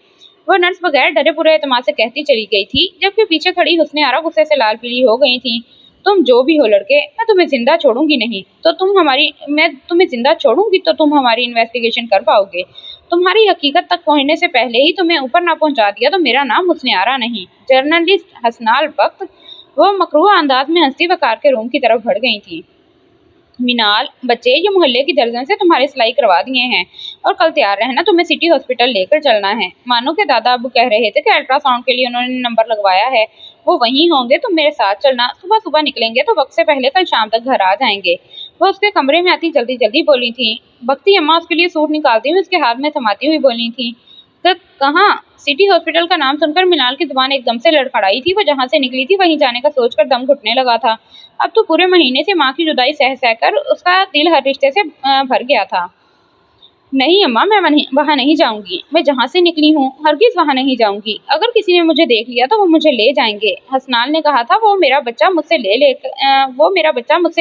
वो नर्स बगैर डरे पूरे एतमाद से कहती चली गई थी, जबकि पीछे खड़ी हुस्ने आरा गुस्से से लाल पीली हो गई थी। तुम जो भी हो लड़के, मैं तुम्हें जिंदा छोड़ूंगी नहीं, तो मैं तुम्हें जिंदा छोड़ूंगी तो तुम हमारी इन्वेस्टिगेशन कर पाओगे। तुम्हारी हकीकत तक पहुंचने से पहले ही तुम्हें ऊपर ना पहुंचा दिया तो मेरा नाम हुस्ने आरा नहीं, जर्नलिस्ट हसनाल बख्त। वो मकरूह अंदाज में हंसती हुए कार के रूम की तरफ बढ़ गई थी। मिनाल, बच्चे ये मोहल्ले की दर्जन से तुम्हारी सिलाई करवा दिए हैं, और कल तैयार रहना, तुम्हें सिटी हॉस्पिटल लेकर चलना है। मानो के दादा अबू कह रहे थे कि अल्ट्रासाउंड के लिए उन्होंने नंबर लगवाया है, वो वहीं होंगे। तुम मेरे साथ चलना, सुबह सुबह निकलेंगे तो वक्त से पहले कल शाम तक घर आ जाएंगे। वो उसके कमरे में आती जल्दी जल्दी बोली थी। बख्ती अम्मा उसके लिए सूट निकालती हुई उसके हाथ में थमाती हुई बोली थी। कहाँ? सिटी हॉस्पिटल का नाम सुनकर मिनाल की जुबान एकदम से लड़खड़ाई थी। वो जहाँ से निकली थी वहीं जाने का सोचकर दम घुटने लगा था। अब तो पूरे महीने से माँ की जुदाई सह सहकर उसका दिल हर रिश्ते से भर गया था। नहीं अम्मा, मैं वहाँ नहीं जाऊंगी। मैं जहाँ से निकली हूँ हरगिज वहाँ नहीं जाऊंगी। अगर किसी ने मुझे देख लिया तो वो मुझे ले जाएंगे। हसनाल ने कहा था वो मेरा बच्चा मुझसे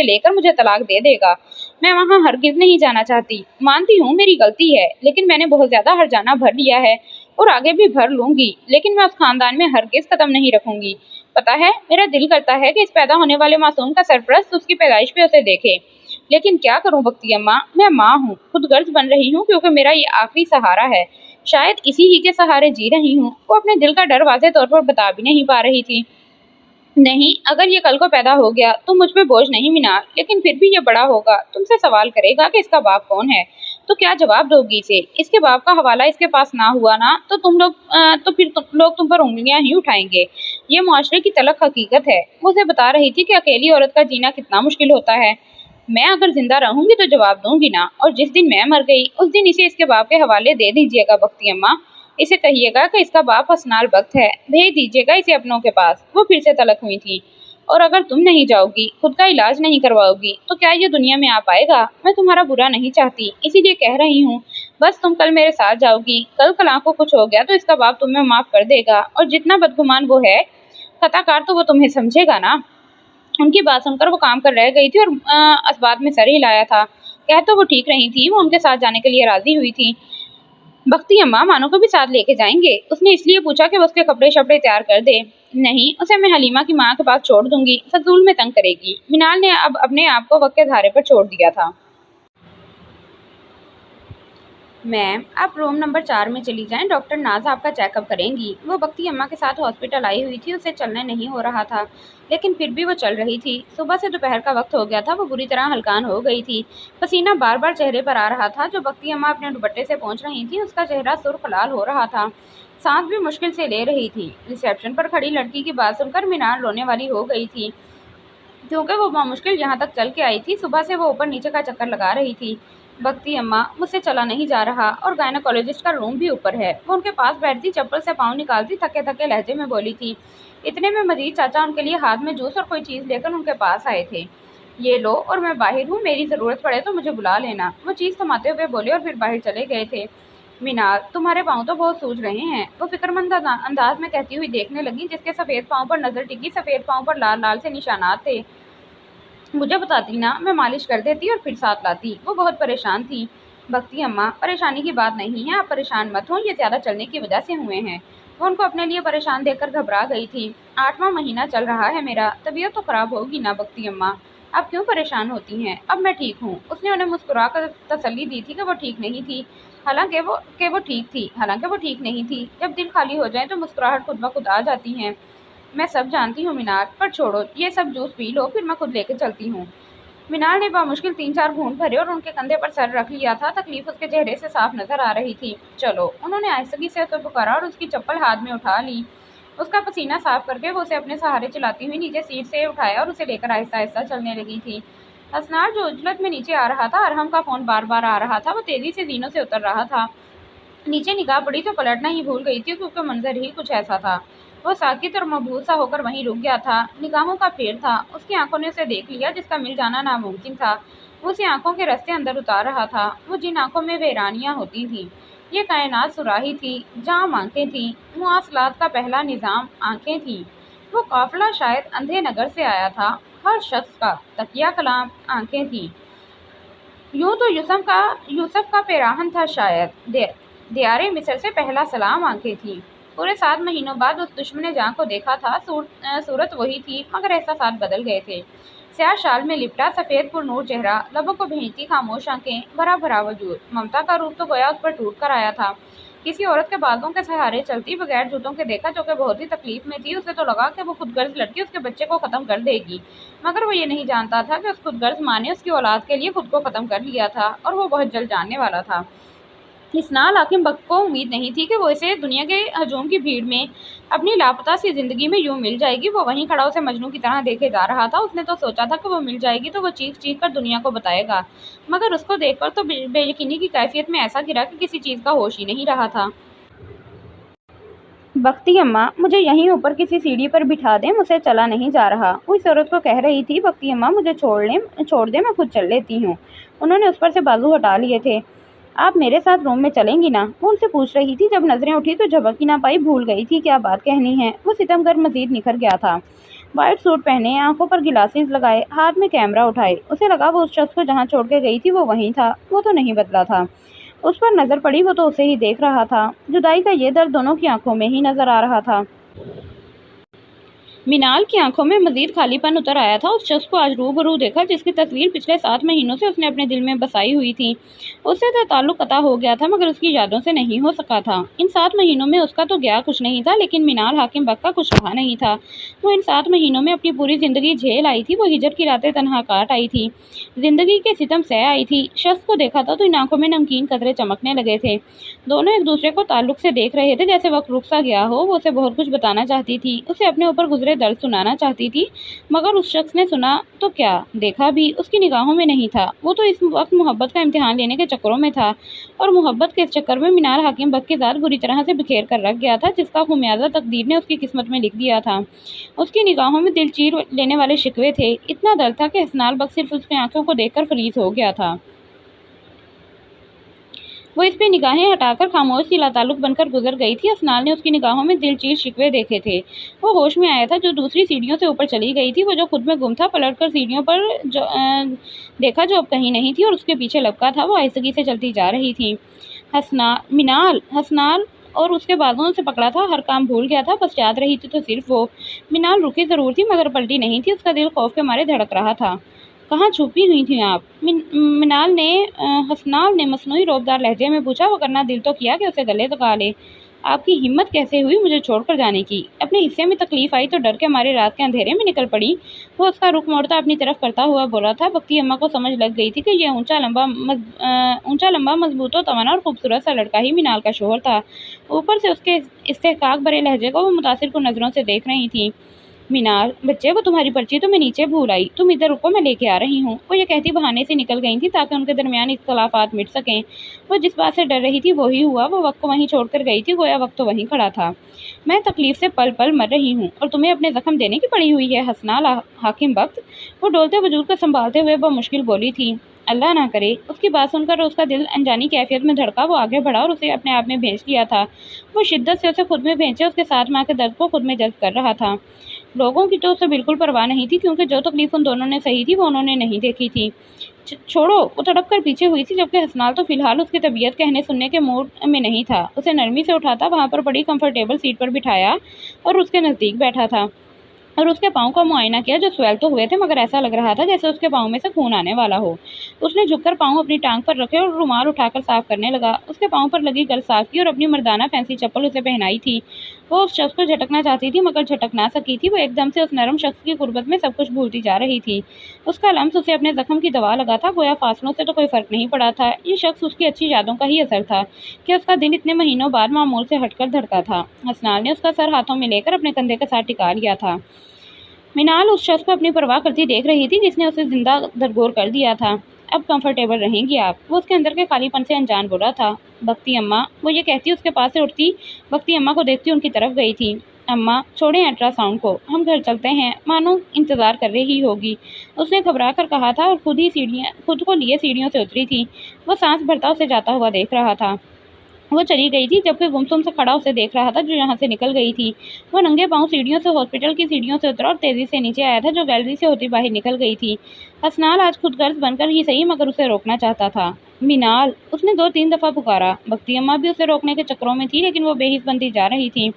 लेकर मुझे तलाक दे देगा। मैं वहाँ हरगिज नहीं जाना चाहती। मानती हूँ मेरी गलती है, लेकिन मैंने बहुत ज्यादा हर्जाना भर लिया है और आगे भी भर लूंगी, लेकिन मैं उस खानदान में हरगिज कदम नहीं रखूंगी। पता है, मेरा दिल करता है कि इस पैदा होने वाले मासूम का सरपरस्त उसकी पैदाइश पे उसे देखे, लेकिन क्या करूं बख्ती अम्मा, मैं माँ हूँ, खुद गर्ज बन रही हूँ, क्योंकि मेरा ये आखिरी सहारा है। शायद इसी ही के सहारे जी रही हूँ। वो अपने दिल का डर वाज़ेह तौर पर बता भी नहीं पा रही थी। नहीं, अगर ये कल को पैदा हो गया तो मुझ पे बोझ नहीं मिनाल, लेकिन फिर भी ये बड़ा होगा, तुमसे सवाल करेगा कि इसका बाप कौन है, तो क्या जवाब दोगी इसे? इसके बाप का हवाला इसके पास ना हुआ ना, तो फिर तुम लोग तुम पर उंगलियां ही उठाएंगे। ये मुआशरे की तलख हकीकत है। वो उसे बता रही थी कि अकेली औरत का जीना कितना मुश्किल होता है। मैं अगर जिंदा रहूंगी तो जवाब दूंगी ना, और जिस दिन मैं मर गई उस दिन इसे इसके बाप के हवाले दे दीजिएगा बख्ती अम्मा। इसे कहिएगा कि इसका बाप हसनाल बख्त है, भेज दीजिएगा इसे अपनों के पास। वो फिर से तलक हुई थी। और अगर तुम नहीं जाओगी, खुद का इलाज नहीं करवाओगी, तो क्या ये दुनिया में आ पाएगा? मैं तुम्हारा बुरा नहीं चाहती, इसीलिए कह रही हूँ, बस तुम कल मेरे साथ जाओगी। कल कल को कुछ हो गया तो इसका बाप तुम्हें माफ कर देगा, और जितना बदगुमान वो है खताकार, तो वो तुम्हें समझेगा ना। उनकी बात सुनकर वो काम कर रह गई थी और असबाब में सर हिलाया था। कह तो वो ठीक रही थी, वो उनके साथ जाने के लिए राजी हुई थी। बख्ती अम्मा मानो को भी साथ लेके जाएंगे? उसने इसलिए पूछा कि वो उसके कपड़े शपड़े तैयार कर दे। नहीं, उसे मैं हलीमा की माँ के पास छोड़ दूंगी, फजूल में तंग करेगी। मिनाल ने अब अपने आप को वक्त के धारे पर छोड़ दिया था। मैम, आप रूम नंबर 4 में चली जाएं, डॉक्टर नाज आपका चेकअप करेंगी। वो बख्ती अम्मा के साथ हॉस्पिटल आई हुई थी, उसे चलने नहीं हो रहा था, लेकिन फिर भी वो चल रही थी। सुबह से दोपहर का वक्त हो गया था, वो बुरी तरह हलकान हो गई थी। पसीना बार बार चेहरे पर आ रहा था। जो बख्ती अम्मा अपने दुपट्टे से पहुंच रही थी, उसका चेहरा सुर्ख लाल हो रहा था, सांस भी मुश्किल से ले रही थी। रिसेप्शन पर खड़ी लड़की की बात सुनकर मीनार रोने वाली हो गई थी, क्योंकि वो मुश्किल यहाँ तक चल के आई थी। सुबह से वो ऊपर नीचे का चक्कर लगा रही थी। बख्ती अम्मा, मुझसे चला नहीं जा रहा, और गायनोकोलॉजिस्ट का रूम भी ऊपर है। वो उनके पास बैठती, चप्पल से पाँव निकालती, थके थके लहजे में बोली थी। इतने में मजीद चाचा उनके लिए हाथ में जूस और कोई चीज़ लेकर उनके पास आए थे। ये लो, और मैं बाहर हूँ, मेरी ज़रूरत पड़े तो मुझे बुला लेना, वो चीज़ थमाते हुए बोले, और फिर बाहर चले गए थे। मीनार, तुम्हारे पाँव तो बहुत सूज रहे हैं, वो फिक्रमंद अंदाज में कहती हुई देखने लगी। जिसके सफ़ेद पाँव पर नज़र टिकी, सफ़ेद पाँव पर लाल लाल से निशानात थे। मुझे बताती ना, मैं मालिश कर देती और फिर साथ लाती। वो बहुत परेशान थी। बख्ती अम्मा, परेशानी की बात नहीं है, आप परेशान मत हो, ये ज़्यादा चलने की वजह से हुए हैं। वो उनको अपने लिए परेशान देखकर घबरा गई थी। 8वां महीना चल रहा है मेरा, तबीयत तो खराब होगी ना बख्ती अम्मा, आप क्यों परेशान होती हैं? अब मैं ठीक हूँ। उसने उन्हें मुस्कुरा कर तसल्ली दी थी कि वो ठीक नहीं थी, हालांकि वो ठीक नहीं थी। जब दिल खाली हो जाए तो मुस्कुराहट खुद ब खुद आ जाती है। मैं सब जानती हूँ मीनार, पर छोड़ो, ये सब जूस पी लो, फिर मैं खुद लेकर चलती हूँ। मीनार ने बामुश्किल 3-4 घूंट भरे और उनके कंधे पर सर रख लिया था। तकलीफ उसके चेहरे से साफ नजर आ रही थी। चलो, उन्होंने आहिस्तगी से उसे पुकारा और उसकी चप्पल हाथ में उठा ली। उसका पसीना साफ करके वो उसे अपने सहारे चलाती हुई नीचे सीट से उठाया और उसे लेकर आहिस्ता आहिस्ता चलने लगी थी। हसनार जो उजलत में नीचे आ रहा था, अरहम का फोन बार बार आ रहा था। वो तेजी से जीनों से उतर रहा था। नीचे निगाह पड़ी तो पलटना ही भूल गई थी, क्योंकि मंजर ही कुछ ऐसा था। وہ ساکت اور مبہوت سا ہو کر وہیں رک گیا تھا۔ نگاہوں کا پھیر تھا، اس کی آنکھوں نے اسے دیکھ لیا جس کا مل جانا ناممکن تھا۔ وہ اسی آنکھوں کے رستے اندر اتار رہا تھا، وہ جن آنکھوں میں ویرانیاں ہوتی تھیں۔ یہ کائنات صراحی تھی، جام آنکھیں تھیں، مواصلات کا پہلا نظام آنکھیں تھیں۔ وہ قافلہ شاید اندھے نگر سے آیا تھا، ہر شخص کا تکیہ کلام آنکھیں تھیں۔ یوں تو یوسف کا پیراہن تھا شاید، دیار مصر سے پہلا سلام آنکھیں تھیں۔ پورے 7 مہینوں بعد اس دشمن جاں کو دیکھا تھا، صورت وہی تھی مگر احساسات بدل گئے تھے۔ سیاہ شال میں لپٹا، سفید پر نور چہرہ، لبوں کو بھینچتی خاموش آنکھیں، بھرا بھرا وجود، ممتا کا روپ تو گویا اس پر ٹوٹ کر آیا تھا۔ کسی عورت کے بالوں کے سہارے چلتی بغیر جوتوں کے دیکھا جو کہ بہت ہی تکلیف میں تھی۔ اسے تو لگا کہ وہ خود غرض لڑکی اس کے بچے کو ختم کر دے گی، مگر وہ یہ نہیں جانتا تھا کہ اس خود غرض ماں نے اس کی اولاد کے لیے خود کو ختم کر لیا تھا، اور وہ بہت جلد جاننے والا تھا۔ حسنال حاکم بخت کو امید نہیں تھی کہ وہ اسے دنیا کے ہجوم کی بھیڑ میں اپنی لاپتہ سی زندگی میں یوں مل جائے گی۔ وہ وہیں کھڑا اسے مجنوں کی طرح دیکھے جا رہا تھا۔ اس نے تو سوچا تھا کہ وہ مل جائے گی تو وہ چیخ چیخ کر دنیا کو بتائے گا، مگر اس کو دیکھ کر تو بے یقینی کی کیفیت میں ایسا گرا کہ کسی چیز کا ہوش ہی نہیں رہا تھا۔ بختی اماں، مجھے یہیں اوپر کسی سیڑھی پر بٹھا دیں، مجھ سے چلا نہیں جا رہا، وہ اس عورت کو کہہ رہی تھی۔ بختی اماں، مجھے چھوڑ دیں، میں خود چل لیتی ہوں۔ انہوں نے اس پر سے بازو ہٹا لیے تھے۔ آپ میرے ساتھ روم میں چلیں گی نا؟ وہ ان سے پوچھ رہی تھی۔ جب نظریں اٹھی تو جھپک ہی نہ پائی، بھول گئی تھی کیا بات کہنی ہے۔ وہ ستم گر مزید نکھر گیا تھا۔ وائٹ سوٹ پہنے، آنکھوں پر گلاسز لگائے، ہاتھ میں کیمرہ اٹھائے، اسے لگا وہ اس شخص کو جہاں چھوڑ کے گئی تھی وہ وہیں تھا، وہ تو نہیں بدلا تھا۔ اس پر نظر پڑی، وہ تو اسے ہی دیکھ رہا تھا۔ جدائی کا یہ درد دونوں کی آنکھوں میں ہی نظر آ رہا تھا۔ منال کی آنکھوں میں مزید خالی پن اتر آیا تھا۔ اس شخص کو آج روبرو دیکھا جس کی تصویر پچھلے 7 مہینوں سے اس نے اپنے دل میں بسائی ہوئی تھی۔ اس سے تو تعلق قطع ہو گیا تھا مگر اس کی یادوں سے نہیں ہو سکا تھا۔ ان 7 مہینوں میں اس کا تو گیا کچھ نہیں تھا، لیکن منال حاکم بخت کا کچھ رہا نہیں تھا۔ وہ ان 7 مہینوں میں اپنی پوری زندگی جھیل آئی تھی، وہ ہجر کی راتیں تنہا کاٹ آئی تھی، زندگی کے ستم سہ آئی تھی۔ شخص کو دیکھا تھا تو ان آنکھوں میں نمکین قطرے چمکنے لگے تھے۔ دونوں ایک دوسرے کو تعلق سے دیکھ رہے تھے، جیسے وقت رک سا گیا ہو۔ وہ اسے بہت کچھ بتانا چاہتی تھی، اسے اپنے اوپر گزرے درد سنانا چاہتی تھی، مگر اس شخص نے سنا تو کیا، دیکھا بھی اس کی نگاہوں میں نہیں تھا۔ وہ تو اس وقت محبت کا امتحان لینے کے چکروں میں تھا، اور محبت کے اس چکر میں منال حاکم بخت کی ذات بری طرح سے بکھیر کر رکھ گیا تھا، جس کا خمیازہ تقدیر نے اس کی قسمت میں لکھ دیا تھا۔ اس کی نگاہوں میں دل چیر لینے والے شکوے تھے، اتنا درد تھا کہ حسنال بخت صرف اس کی آنکھوں کو دیکھ کر فریز ہو گیا تھا۔ وہ اس پہ نگاہیں ہٹا کر خاموش سی لاتعلق بن کر گزر گئی تھی۔ حسنال نے اس کی نگاہوں میں دل چیر شکوے دیکھے تھے۔ وہ ہوش میں آیا تھا جو دوسری سیڑھیوں سے اوپر چلی گئی تھی، وہ جو خود میں گم تھا، پلٹ کر سیڑھیوں پر دیکھا جو اب کہیں نہیں تھی، اور اس کے پیچھے لپکا تھا، وہ آہستگی سے چلتی جا رہی تھی۔ حسنال اور اس کے بازوؤں سے پکڑا تھا، ہر کام بھول گیا تھا، بس یاد رہی تھی تو صرف وہ۔ منال رکی ضرور تھی مگر پلٹی نہیں تھی، اس کا دل خوف کے مارے دھڑک رہا تھا۔ کہاں چھپی ہوئی تھیں آپ؟ حسنال نے مصنوعی روبدار لہجے میں پوچھا۔ وہ کرنا دل تو کیا کہ اسے گلے لگا لے۔ آپ کی ہمت کیسے ہوئی مجھے چھوڑ کر جانے کی؟ اپنے حصے میں تکلیف آئی تو ڈر کے مارے رات کے اندھیرے میں نکل پڑی؟ وہ اس کا رخ موڑتا اپنی طرف کرتا ہوا بولا تھا۔ بختی اماں کو سمجھ لگ گئی تھی کہ یہ اونچا لمبا مضبوط و توانا اور خوبصورت سا لڑکا ہی منال کا شوہر تھا۔ اوپر سے اس کے استحقاق بھرے لہجے کو وہ متاثر کن نظروں سے دیکھ رہی تھی۔ منال بچے، وہ تمہاری پرچی تو میں نیچے بھول آئی، تم ادھر رکو، میں لے کے آ رہی ہوں۔ وہ یہ کہتی بہانے سے نکل گئی تھی تاکہ ان کے درمیان اختلافات مٹ سکیں۔ وہ جس بات سے ڈر رہی تھی وہی ہوا، وہ وقت کو وہیں چھوڑ کر گئی تھی، گویا وقت تو وہیں کھڑا تھا۔ میں تکلیف سے پل پل مر رہی ہوں اور تمہیں اپنے زخم دینے کی پڑی ہوئی ہے حسنال حاکم بخت، وہ ڈولتے وجود کو سنبھالتے ہوئے بمشکل بولی تھی۔ اللہ نہ کرے۔ اس کی بات سن کر اس کا دل انجانی کیفیت میں دھڑکا، وہ آگے بڑھا اور اسے اپنے آپ میں بھینچ لیا تھا۔ وہ شدت سے اسے خود میں بھینچے، اس کے ساتھ ماں کے درد کو خود میں جذب کر رہا تھا۔ لوگوں کی تو اسے بالکل پرواہ نہیں تھی، کیونکہ جو تکلیف ان دونوں نے سہی تھی وہ انہوں نے نہیں دیکھی تھی۔ چھوڑو، وہ تڑپ کر پیچھے ہوئی تھی، جبکہ حسنال تو فی الحال اس کی طبیعت کہنے سننے کے موڈ میں نہیں تھا۔ اسے نرمی سے اٹھاتا، وہاں پر بڑی کمفرٹیبل سیٹ پر بٹھایا اور اس کے نزدیک بیٹھا تھا، اور اس کے پاؤں کا معائنہ کیا جو سویل تو ہوئے تھے مگر ایسا لگ رہا تھا جیسے اس کے پاؤں میں سے خون آنے والا ہو۔ اس نے جھک کر پاؤں اپنی ٹانگ پر رکھے اور رومال اٹھا کر صاف کرنے لگا۔ اس کے پاؤں پر لگی گرد صاف کی اور اپنی مردانہ فینسی چپل اسے پہنائی تھی۔ وہ اس شخص کو جھٹکنا چاہتی تھی مگر جھٹک نہ سکی تھی۔ وہ ایک دم سے اس نرم شخص کی قربت میں سب کچھ بھولتی جا رہی تھی۔ اس کا لمس اسے اپنے زخم کی دوا لگا تھا، گویا فاصلوں سے تو کوئی فرق نہیں پڑا تھا۔ یہ شخص اس کی اچھی یادوں کا ہی اثر تھا کہ اس کا دل اتنے مہینوں بعد معمول سے ہٹ کر دھڑکا تھا۔ حسنال نے اس کا سر ہاتھوں میں لے کر اپنے کندھے کے ساتھ ٹکا لیا تھا۔ منال اس شخص کو اپنی پرواہ کرتی دیکھ رہی تھی جس نے اسے زندہ درگور کر دیا تھا۔ اب کمفرٹیبل رہیں گی آپ؟ وہ اس کے اندر کے خالی پن سے انجان بولا تھا۔ بختی اماں، وہ یہ کہتی اس کے پاس سے اٹھتی بختی اماں کو دیکھتی ان کی طرف گئی تھی۔ اماں چھوڑیں الٹرا ساؤنڈ کو، ہم گھر چلتے ہیں، مانو انتظار کر رہی ہوگی، اس نے گھبرا کر کہا تھا اور خود کو لیے سیڑھیوں سے اتری تھی۔ وہ سانس بھرتا اسے جاتا ہوا دیکھ رہا تھا۔ وہ چلی گئی تھی جبکہ گمسم سے کھڑا اسے دیکھ رہا تھا جو یہاں سے نکل گئی تھی۔ وہ ننگے پاؤں سیڑھیوں سے ہاسپٹل کی سیڑھیوں سے اترا اور تیزی سے نیچے آیا تھا جو گیلری سے ہوتی باہر نکل گئی تھی۔ حسنال آج خود غرض بن کر ہی صحیح مگر اسے روکنا چاہتا تھا۔ مینال، اس نے 2-3 دفعہ پکارا۔ بگٹی اماں بھی اسے روکنے کے چکروں میں تھی لیکن وہ بے حس بنتی جا رہی تھی۔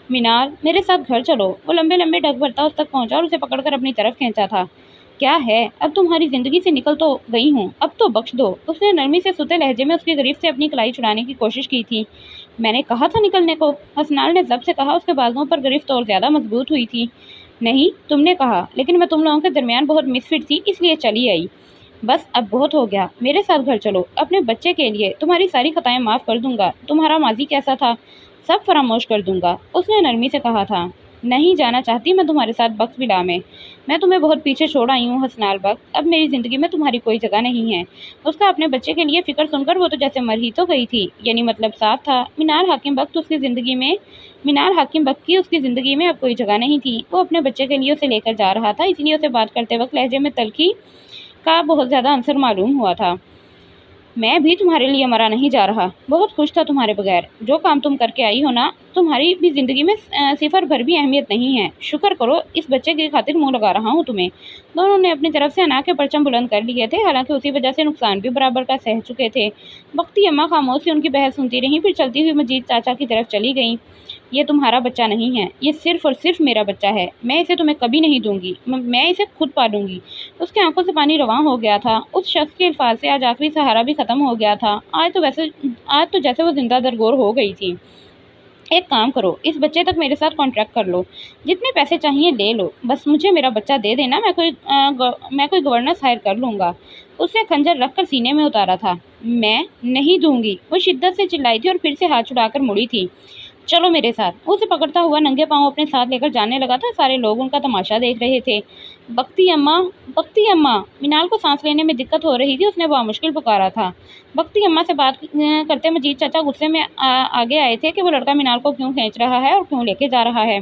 مینال، میرے ساتھ گھر چلو۔ وہ لمبے لمبے ڈگ بھرتا اس تک پہنچا اور اسے پکڑ کر اپنی طرف کھینچا تھا۔ کیا ہے، اب تمہاری زندگی سے نکل تو گئی ہوں، اب تو بخش دو۔ اس نے نرمی سے سوتے لہجے میں اس کی گریفت سے اپنی کلائی چھڑانے کی کوشش کی تھی۔ میں نے کہا تھا نکلنے کو، حسنال نے ضبط سے کہا۔ اس کے بازوؤں پر گرفت اور زیادہ مضبوط ہوئی تھی۔ نہیں، تم نے کہا، لیکن میں تم لوگوں کے درمیان بہت مس فٹ تھی اس لیے چلی آئی۔ بس اب بہت ہو گیا، میرے ساتھ گھر چلو۔ اپنے بچے کے لیے تمہاری ساری خطائیں معاف کر دوں گا، تمہارا ماضی کیسا تھا سب فراموش کر دوں گا، اس نے نرمی سے کہا تھا۔ نہیں جانا چاہتی میں تمہارے ساتھ بکس ولا میں، میں تمہیں بہت پیچھے چھوڑ آئی ہوں حسنال بک، اب میری زندگی میں تمہاری کوئی جگہ نہیں ہے۔ اس کا اپنے بچے کے لیے فکر سن کر وہ تو جیسے مر ہی تو گئی تھی، یعنی مطلب صاف تھا مینال حاکم بک اس کی زندگی میں اب کوئی جگہ نہیں تھی۔ وہ اپنے بچے کے لیے اسے لے کر جا رہا تھا، اس لیے اسے بات کرتے وقت لہجے میں تلخی کا بہت زیادہ عنصر معلوم ہوا تھا۔ میں بھی تمہارے لیے مرا نہیں جا رہا، بہت خوش تھا تمہارے بغیر، جو کام تم کر کے آئی ہو نا، تمہاری بھی زندگی میں صفر بھر بھی اہمیت نہیں ہے، شکر کرو اس بچے کی خاطر منہ لگا رہا ہوں تمہیں۔ دونوں نے اپنی طرف سے انا کے پرچم بلند کر لیے تھے، حالانکہ اسی وجہ سے نقصان بھی برابر کا سہ چکے تھے۔ بگٹی اماں خاموش سے ان کی بحث سنتی رہیں، پھر چلتی ہوئی مجید چاچا کی طرف چلی گئیں۔ یہ تمہارا بچہ نہیں ہے، یہ صرف اور صرف میرا بچہ ہے، میں اسے تمہیں کبھی نہیں دوں گی، میں اسے خود پالوں گی۔ اس کی آنکھوں سے پانی رواں ہو گیا تھا۔ اس شخص کے الفاظ سے آج آخری سہارا بھی ختم ہو گیا تھا۔ آج تو جیسے وہ زندہ درگور ہو گئی تھی۔ ایک کام کرو، اس بچے تک میرے ساتھ کانٹریکٹ کر لو، جتنے پیسے چاہیے لے لو، بس مجھے میرا بچہ دے دینا، میں کوئی گورننس ہائر کر لوں گا۔ اس نے خنجر رکھ کر سینے میں اتارا تھا۔ میں نہیں دوں گی، وہ شدت سے چلائی تھی اور پھر سے ہاتھ چھڑا کر مڑی تھی۔ چلو میرے ساتھ، وہ اسے پکڑتا ہوا ننگے پاؤں اپنے ساتھ لے کر جانے لگا تھا۔ سارے لوگ ان کا تماشا دیکھ رہے تھے۔ بگٹی اماں، مینال کو سانس لینے میں دقت ہو رہی تھی، اس نے بامشکل پکارا تھا۔ بگٹی اماں سے بات کرتے مجید چاچا غصے میں آگے آئے تھے کہ وہ لڑکا مینال کو کیوں کھینچ رہا ہے اور کیوں لے کے جا رہا ہے۔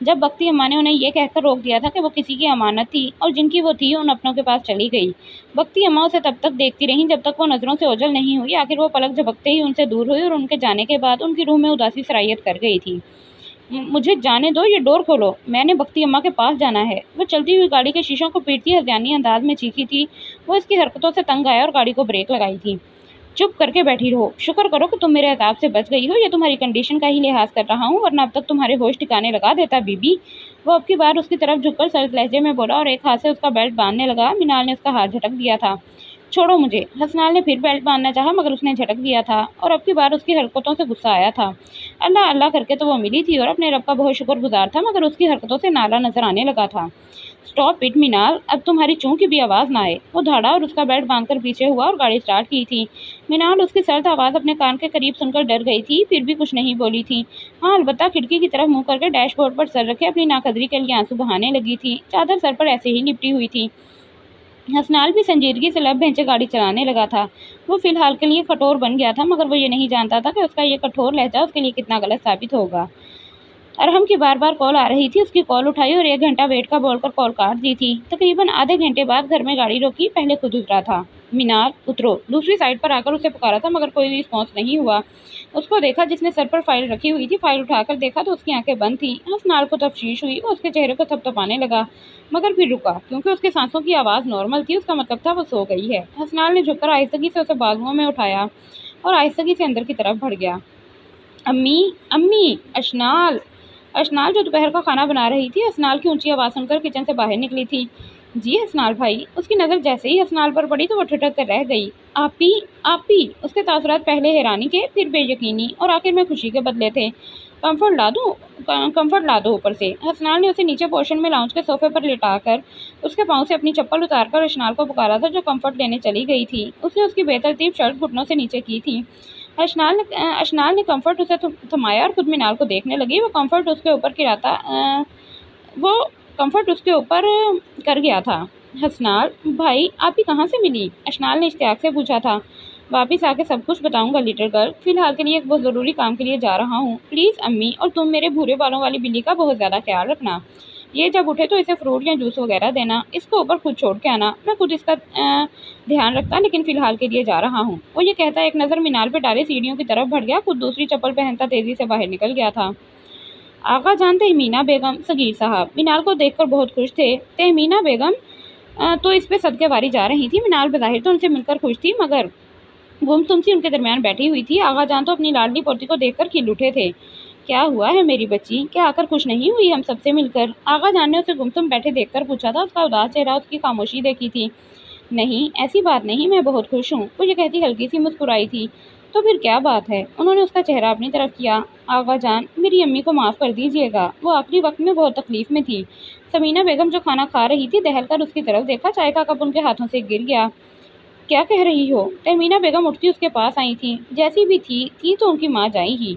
جب بگٹی اماں نے انہیں یہ کہہ کر روک دیا تھا کہ وہ کسی کی امانت تھی اور جن کی وہ تھی ان اپنوں کے پاس چلی گئی۔ بگٹی اماں اسے تب تک دیکھتی رہیں جب تک وہ نظروں سے اوجھل نہیں ہوئی۔ آخر وہ پلک جھپکتے ہی ان سے دور ہوئی اور ان کے جانے کے بعد ان کی روح میں اداسی سرایت کر گئی تھی۔ مجھے جانے دو، یہ ڈور کھولو، میں نے بگٹی اماں کے پاس جانا ہے۔ وہ چلتی ہوئی گاڑی کے شیشوں کو پیٹتی ہذیانی انداز میں چیخی تھی۔ وہ اس کی حرکتوں سے تنگ آیا اور گاڑی کو بریک لگائی تھی۔ چپ کر کے بیٹھی رہو، شکر کرو کہ تم میرے عذاب سے بچ گئی ہو، یہ تمہاری کنڈیشن کا ہی لحاظ کر رہا ہوں ورنہ اب تک تمہارے ہوش ٹھکانے لگا دیتا بی بی۔ وہ اب کی بار اس کی طرف جھک کر سرد لہجے میں بولا اور ایک ہاتھ سے اس کا بیلٹ باندھنے لگا۔ مینال نے اس کا ہاتھ جھٹک دیا تھا۔ چھوڑو مجھے، حسنال نے پھر بیلٹ باندھنا چاہا مگر اس نے جھٹک دیا تھا اور اب کی بار اس کی حرکتوں سے غصہ آیا تھا۔ اللہ اللہ کر کے تو وہ ملی تھی اور اپنے رب کا بہت شکر گزار تھا مگر اس کی حرکتوں سے نالا نظر آنے لگا تھا۔ اسٹاپ اٹ مینال، اب تمہاری چوں کی بھی آواز نہ آئے۔ وہ دھاڑا اور اس کا بیلٹ باندھ کر پیچھے ہوا اور گاڑی سٹارٹ کی تھی۔ مینال اس کی سرد آواز اپنے کان کے قریب سن کر ڈر گئی تھی، پھر بھی کچھ نہیں بولی تھی۔ ہاں البتہ کھڑکی کی طرف منہ کر کے ڈیش بورڈ پر سر رکھے اپنی ناقدری کے لیے آنسو بہانے لگی تھی۔ چادر سر پر ایسے ہی لپٹی ہوئی تھی۔ حسنال بھی سنجیدگی سے لب بھینچے گاڑی چلانے لگا تھا۔ وہ فی الحال کے لیے کٹور بن گیا تھا مگر وہ یہ نہیں جانتا تھا کہ اس کا یہ کٹور لہجہ اس کے لیے کتنا غلط ثابت ہوگا۔ ارحم کی بار بار کال آ رہی تھی، اس کی کال اٹھائی اور 1 گھنٹہ ویٹ کا بول کر کال کاٹ دی تھی۔ تقریباً آدھے گھنٹے بعد گھر میں گاڑی روکی، پہلے خود اترا تھا۔ مینال اترو، دوسری سائیڈ پر آ کر اسے پکارا تھا مگر کوئی رسپانس نہیں ہوا۔ اس کو دیکھا جس نے سر پر فائل رکھی ہوئی تھی، فائل اٹھا کر دیکھا تو اس کی آنکھیں بند تھیں۔ حسنال کو تفشیش ہوئی، وہ اس کے چہرے کو تھپتھپانے لگا مگر پھر رکا کیونکہ اس کے سانسوں کی آواز نارمل تھی، اس کا مطلب تھا وہ سو گئی ہے۔ حسنال نے جھک کر آہستگی سے اسے بازوؤں میں اٹھایا اور آہستگی سے اندر کی طرف بڑھ گیا۔ امی، اشنال جو دوپہر کا کھانا بنا رہی تھی، حسنال کی اونچی آواز سن کر کچن سے باہر نکلی تھی۔ جی حسنال بھائی، اس کی نظر جیسے ہی حسنال پر پڑی تو وہ ٹھٹک کر رہ گئی۔ آپی، اس کے تاثرات پہلے حیرانی کے، پھر بے یقینی اور آخر میں خوشی کے بدلے تھے۔ کمفرٹ لا دو اوپر سے۔ حسنال نے اسے نیچے پورشن میں لاؤنج کے صوفے پر لٹا کر اس کے پاؤں سے اپنی چپل اتار کر اشنال کو پکارا تھا جو کمفرٹ لینے چلی گئی تھی۔ اس نے اس کی بے ترتیب شرٹ گھٹنوں سے نیچے کی تھی۔ اشنال نے کمفرٹ اسے تھمایا اور خود مینال کو دیکھنے لگی۔ وہ کمفرٹ اس کے اوپر کر گیا تھا۔ حسنال بھائی، آپ ہی کہاں سے ملی؟ اشنال نے اشتیاق سے پوچھا تھا۔ واپس آ کے سب کچھ بتاؤں گا لٹل گرل، فی الحال کے لیے ایک بہت ضروری کام کے لیے جا رہا ہوں۔ پلیز امی، اور تم میرے بھورے بالوں والی بلی کا بہت زیادہ خیال رکھنا۔ یہ جب اٹھے تو اسے فروٹ یا جوس وغیرہ دینا، اس کو اوپر خود چھوڑ کے آنا، میں خود اس کا دھیان رکھتا، لیکن فی الحال کے لیے جا رہا ہوں۔ وہ یہ کہتا ایک نظر مینال پہ ڈالے سیڑھیوں کی طرف بڑھ گیا، خود دوسری چپل پہنتا تیزی سے باہر نکل گیا تھا۔ آغا جان، تہمینہ بیگم، صغیر صاحب مینال کو دیکھ کر بہت خوش تھے۔ تہمینہ بیگم تو اس پہ صدقے واری جا رہی تھی۔ مینال بظاہر تو ان سے مل کر خوش تھی، مگر گمسم سی ان کے درمیان بیٹھی ہوئی تھی۔ آغا جان تو اپنی لاڈلی پوتی کو دیکھ کر کھل اٹھے تھے۔ کیا ہوا ہے میری بچی؟ کیا آ کر خوش نہیں ہوئی ہم سب سے مل کر؟ آغا جان نے اسے گمسم بیٹھے دیکھ کر پوچھا تھا۔ اس کا اداس چہرہ، اس کی خاموشی دیکھی تھی۔ نہیں، ایسی بات نہیں، میں بہت خوش ہوں، وہ یہ کہتی ہلکی سی مسکرائی تھی۔ تو پھر کیا بات ہے؟ انہوں نے اس کا چہرہ اپنی طرف کیا۔ آغا جان، میری امی کو معاف کر دیجیے گا، وہ آخری وقت میں بہت تکلیف میں تھی۔ سمینہ بیگم جو کھانا کھا رہی تھی دہل کر اس کی طرف دیکھا، چائے کا کپ ان کے ہاتھوں سے گر گیا۔ کیا کہہ رہی ہو؟ تہمینہ بیگم اٹھتی اس کے پاس آئی تھی۔ جیسی بھی تھی تو ان کی ماں جائیں ہی۔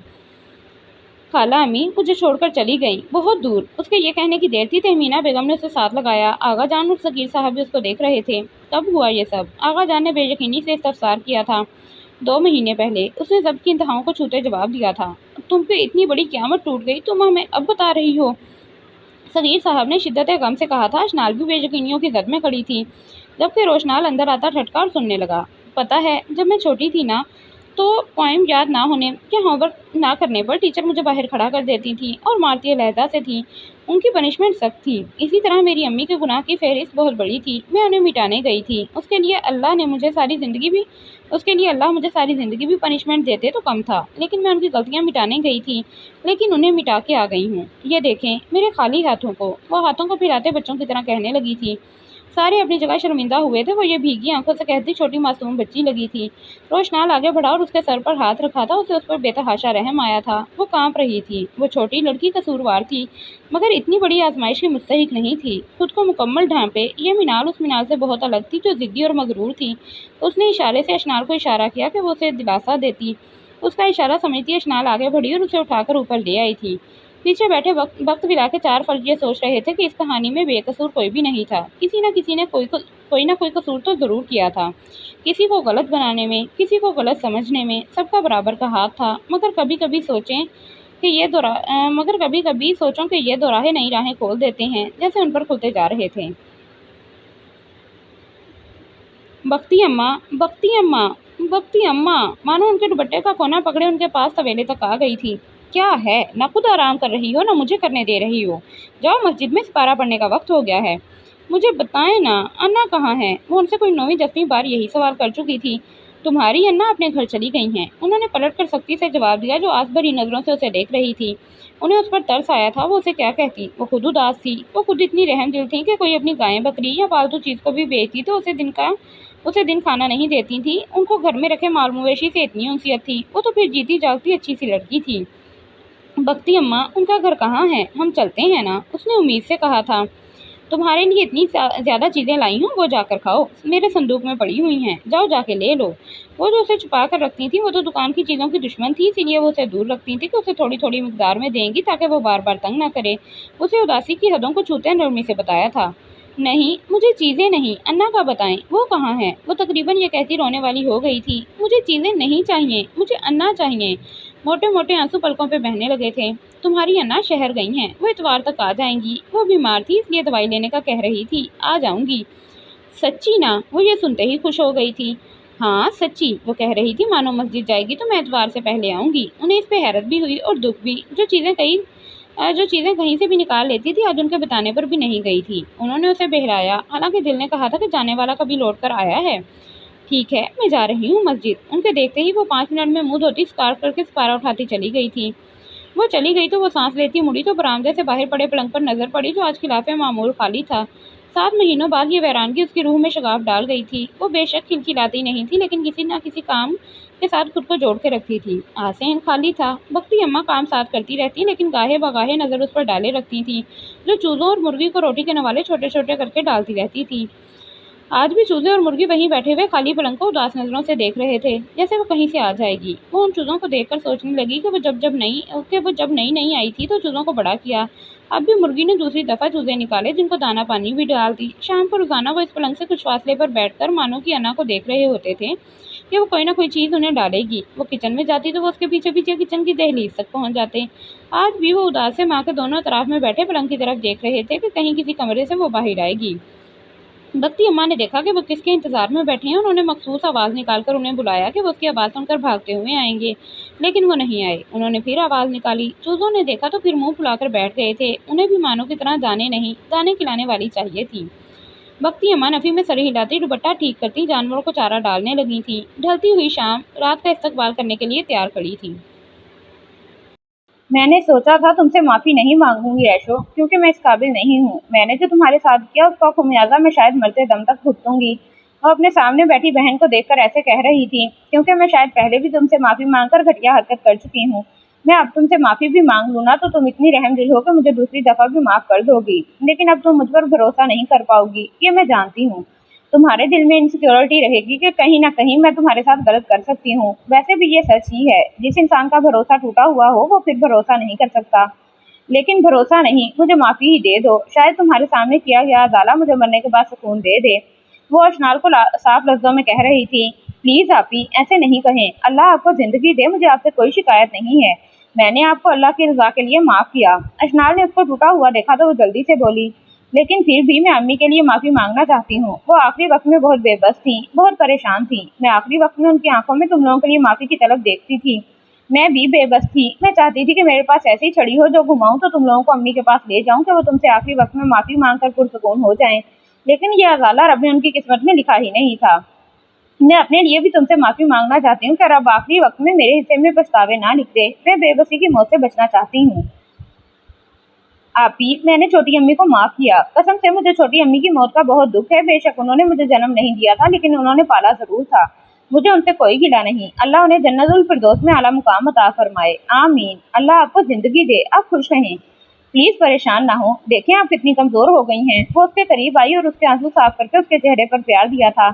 خالہ امی مجھے چھوڑ کر چلی گئیں، بہت دور۔ اس کے یہ کہنے کی دیر تھی، تہمینہ بیگم نے اسے ساتھ لگایا۔ آغا جان اور صغیر صاحب بھی اس کو دیکھ رہے تھے۔ کب ہوا یہ سب؟ آغا جان نے بے یقینی سے استفسار کیا تھا۔ 2 مہینے پہلے، اس نے ضبط کی انتہاؤں کو چھوتے جواب دیا تھا۔ تم پہ اتنی بڑی قیامت ٹوٹ گئی، تم ہمیں اب بتا رہی ہو؟ صغیر صاحب نے شدت غم سے کہا تھا۔ اشنال بھی بے یقینیوں کی زد میں کھڑی تھی، جبکہ روشنال اندر آتا ٹھٹکا اور سننے لگا۔ پتہ ہے، جب میں چھوٹی تھی نا، تو پوائم یاد نہ ہونے یا ہوم ورک نہ کرنے پر ٹیچر مجھے باہر کھڑا کر دیتی تھی اور مارتی لہجہ سے تھی۔ ان کی پنشمنٹ سخت تھی۔ اسی طرح میری امی کے گناہ کی فہرست بہت بڑی تھی، میں انہیں مٹانے گئی تھی۔ اس کے لیے اللہ مجھے ساری زندگی بھی پنشمنٹ دیتے تو کم تھا، لیکن میں ان کی غلطیاں مٹانے گئی تھی، لیکن انہیں مٹا کے آ گئی ہوں۔ یہ دیکھیں میرے خالی ہاتھوں کو، وہ ہاتھوں کو پھیلاتے بچوں کی طرح کہنے لگی تھی۔ سارے اپنی جگہ شرمندہ ہوئے تھے، وہ یہ بھیگی آنکھوں سے کہتی چھوٹی معصوم بچی لگی تھی۔ روشنال آگے بڑھا اور اس کے سر پر ہاتھ رکھا تھا، اسے اس پر بے تحاشا رحم آیا تھا۔ وہ کانپ رہی تھی۔ وہ چھوٹی لڑکی قصوروار تھی، مگر اتنی بڑی آزمائش کی مستحق نہیں تھی۔ خود کو مکمل ڈھانپے، یہ مینال اس مینال سے بہت الگ تھی جو ضدی اور مغرور تھی۔ اس نے اشارے سے اشنال کو اشارہ کیا کہ وہ اسے دلاسا دیتی۔ اس کا اشارہ سمجھتی اشنال آگے بڑھی اور اسے اٹھا کر اوپر لے آئی تھی۔ پیچھے بیٹھے وقت ملا کے 4 فرد یہ سوچ رہے تھے کہ اس کہانی میں بے قصور کوئی بھی نہیں تھا۔ کسی نہ کسی نے کوئی نہ کوئی قصور تو ضرور کیا تھا۔ کسی کو غلط بنانے میں، کسی کو غلط سمجھنے میں، سب کا برابر کا ہاتھ تھا۔ مگر کبھی کبھی سوچوں کہ یہ دوراہے نئی راہیں کھول دیتے ہیں، جیسے ان پر کھلتے جا رہے تھے۔ بختی اماں مانو ان کے دوپٹے کا کونا پکڑے ان کے پاس طویلے تک آ گئی تھی۔ کیا ہے؟ نہ خود آرام کر رہی ہو، نہ مجھے کرنے دے رہی ہو۔ جاؤ، مسجد میں سپارہ پڑھنے کا وقت ہو گیا ہے۔ مجھے بتائیں نا، انا کہاں ہے؟ وہ ان سے کوئی 9ویں 10ویں بار یہی سوال کر چکی تھی۔ تمہاری انا اپنے گھر چلی گئی ہیں، انہوں نے پلٹ کر سختی سے جواب دیا، جو آس بھری نظروں سے اسے دیکھ رہی تھی۔ انہیں اس پر ترس آیا تھا، وہ اسے کیا کہتی؟ وہ خود اداس تھی، وہ خود اتنی رحم دل تھی کہ کوئی اپنی گائے بکری یا پالتو چیز کو بھی بیچتی تو اسے دن کھانا نہیں دیتی تھی۔ ان کو گھر میں رکھے مال مویشی سے اتنی انسیت تھی، وہ تو پھر جیتی جاگتی اچھی سی لڑکی تھی۔ بختی اماں، ان کا گھر کہاں ہے؟ ہم چلتے ہیں نا، اس نے امید سے کہا تھا۔ تمہارے لیے اتنی زیادہ چیزیں لائی ہوں، وہ جا کر کھاؤ، میرے صندوق میں پڑی ہوئی ہیں، جاؤ جا کے لے لو۔ وہ جو اسے چھپا کر رکھتی تھی، وہ تو دکان کی چیزوں کی دشمن تھی، اسی لیے وہ اسے دور رکھتی تھی کہ اسے تھوڑی تھوڑی مقدار میں دیں گی تاکہ وہ بار بار تنگ نہ کرے۔ اسے اداسی کی حدوں کو چھوتے نرمی سے بتایا تھا۔ نہیں، مجھے چیزیں نہیں، انا کا بتائیں، وہ کہاں ہے؟ وہ تقریباً یہ کہتی رونے والی ہو گئی تھی۔ مجھے چیزیں نہیں چاہیے، مجھے انا چاہیے۔ موٹے موٹے آنسو پلکوں پہ بہنے لگے تھے۔ تمہاری انا شہر گئی ہیں، وہ اتوار تک آ جائیں گی، وہ بیمار تھی اس لیے دوائی لینے کا کہہ رہی تھی، آ جاؤں گی۔ سچی نا؟ وہ یہ سنتے ہی خوش ہو گئی تھی۔ ہاں سچی، وہ کہہ رہی تھی مانو مسجد جائے گی تو میں اتوار سے پہلے آؤں گی۔ انہیں اس پہ حیرت بھی ہوئی اور دکھ بھی۔ جو چیزیں کہیں سے بھی نکال لیتی تھی، آج ان کے بتانے پر بھی نہیں گئی تھی۔ انہوں نے اسے بہلایا، حالانکہ دل نے کہا تھا کہ جانے والا کبھی لوٹ کر آیا ہے۔ ٹھیک ہے، میں جا رہی ہوں مسجد۔ ان کے دیکھتے ہی وہ 5 منٹ میں منہ دھوتی اسکارف کر کے سپارہ اٹھاتی چلی گئی تھی۔ وہ چلی گئی تو وہ سانس لیتی مڑی تو برآمدے سے باہر پڑے پلنگ پر نظر پڑی، جو آج خلاف معمول خالی تھا۔ 7 مہینوں بعد یہ ویرانگی اس کی روح میں شگاف ڈال گئی تھی۔ وہ بے شک کھلکھلاتی نہیں تھی، لیکن کسی نہ کسی کام کے ساتھ خود کو جوڑ کے رکھتی تھی۔ آسین خالی تھا۔ بختی اماں کام ساتھ کرتی رہتی، لیکن گاہے بگاہے نظر اس پر ڈالے رکھتی تھی، جو چوزوں اور مرغی کو روٹی کے نوالے چھوٹے چھوٹے کر کے ڈالتی رہتی تھی۔ आज भी चूजे और मुर्गी वहीं बैठे हुए खाली पलंग को उदास नजरों से देख रहे थे, जैसे वो कहीं से आ जाएगी। वो उन चूजों को देखकर सोचने लगी कि वो जब नई नई आई थी तो चूजों को बड़ा किया। अब भी मुर्गी ने दूसरी दफा चूजे निकाले, जिनको दाना पानी भी डाल दी। शाम को रोजाना वो इस पलंग से कुछ फासले पर बैठकर मानो कि अन्ना को देख रहे होते थे कि वो कोई ना कोई चीज उन्हें डालेगी। वो किचन में जाती तो वो उसके पीछे पीछे किचन की दहलीज तक पहुंच जाते। आज भी वो उदास से माँ के दोनों तरफ में बैठे पलंग की तरफ देख रहे थे कि कहीं किसी कमरे से वो बाहर आएगी। बत्ती अम्मा ने देखा कि वो किसके इंतजार में बैठे हैं। उन्होंने मखसूस आवाज निकालकर उन्हें बुलाया कि वो उसकी आवाज सुनकर भागते हुए आएंगे, लेकिन वो नहीं आए। उन्होंने फिर आवाज निकाली। चूजों ने देखा तो फिर मुंह फुलाकर बैठ गए थे। उन्हें भी मानो की तरह दाने नहीं, दाने खिलाने वाली चाहिए थी। बत्ती अम्मा नफी में सर हिलाती, दुपट्टा ठीक करती, जानवरों को चारा डालने लगी थी। ढलती हुई शाम रात का इस्तकबाल करने के लिए तैयार खड़ी थी। मैंने सोचा था तुमसे माफी नहीं मांगूंगी ऐशो, क्योंकि मैं इस काबिल नहीं हूँ। मैंने जो तुम्हारे साथ किया उसका खुमियाजा मैं शायद मरते दम तक भुगतूंगी। वो अपने सामने बैठी बहन को देखकर ऐसे कह रही थी, क्योंकि मैं शायद पहले भी तुमसे माफी मांगकर घटिया हरकत कर चुकी हूँ। मैं अब तुमसे माफी भी मांग लूँ ना तो तुम इतनी रहम दिल हो कि मुझे दूसरी दफा भी माफ कर दोगी, लेकिन अब तुम मुझ पर भरोसा नहीं कर पाओगी, ये मैं जानती हूँ। तुम्हारे दिल में इनसिक्योरिटी रहेगी कि कहीं ना कहीं मैं तुम्हारे साथ गलत कर सकती हूँ। वैसे भी ये सच ही है, जिस इंसान का भरोसा टूटा हुआ हो वो फिर भरोसा नहीं कर सकता। लेकिन भरोसा नहीं, मुझे माफी ही दे दो। शायद तुम्हारे सामने किया गया अदाला मुझे मरने के बाद सुकून दे दे। वो अशनाल को साफ लफ्जों में कह रही थी, प्लीज आपी ऐसे नहीं कहें। अल्लाह आपको जिंदगी दे, मुझे आपसे कोई शिकायत नहीं है। मैंने आपको अल्लाह की रजा के लिए माफ किया। अशनाल ने उसको टूटा हुआ देखा तो वो जल्दी से बोली, लेकिन फिर भी मैं अम्मी के लिए माफी मांगना चाहती हूँ। वो आखिरी वक्त में बहुत बेबस थी, बहुत परेशान थी। मैं आखिरी वक्त में उनकी आंखों में तुम लोगों के लिए माफी की तलब देखती थी। मैं भी बेबस थी। मैं चाहती थी कि मेरे पास ऐसी छड़ी हो जो घुमाऊं तो तुम लोगों को अम्मी के पास ले जाऊं कि वो तुमसे आखिरी वक्त में माफी मांगकर पुरसुकून हो जाएं। लेकिन ये अजाला रब ने उनकी किस्मत में लिखा ही नहीं था। मैं अपने लिए भी तुमसे माफी मांगना चाहती हूँ कि रब आखिरी वक्त में मेरे हिस्से में पछतावे ना लिख दे। मैं बेबसी की मौत से बचना चाहती हूँ। आपी, मैंने छोटी अम्मी को माफ किया। कसम से मुझे छोटी अम्मी की मौत का बहुत दुख है। बेशक उन्होंने मुझे जन्म नहीं दिया था, लेकिन उन्होंने पाला जरूर था। मुझे उनसे कोई गिला नहीं। अल्लाह उन्हें जन्नतुल फिरदौस में आला मुकाम अता फरमाए। आमीन। अल्लाह आपको जिंदगी दे, आप खुश रहें। प्लीज परेशान ना हो। देखें आप कितनी कमजोर हो गई हैं। वो उसके करीब आई और उसके आंसू साफ करके उसके चेहरे पर प्यार दिया था।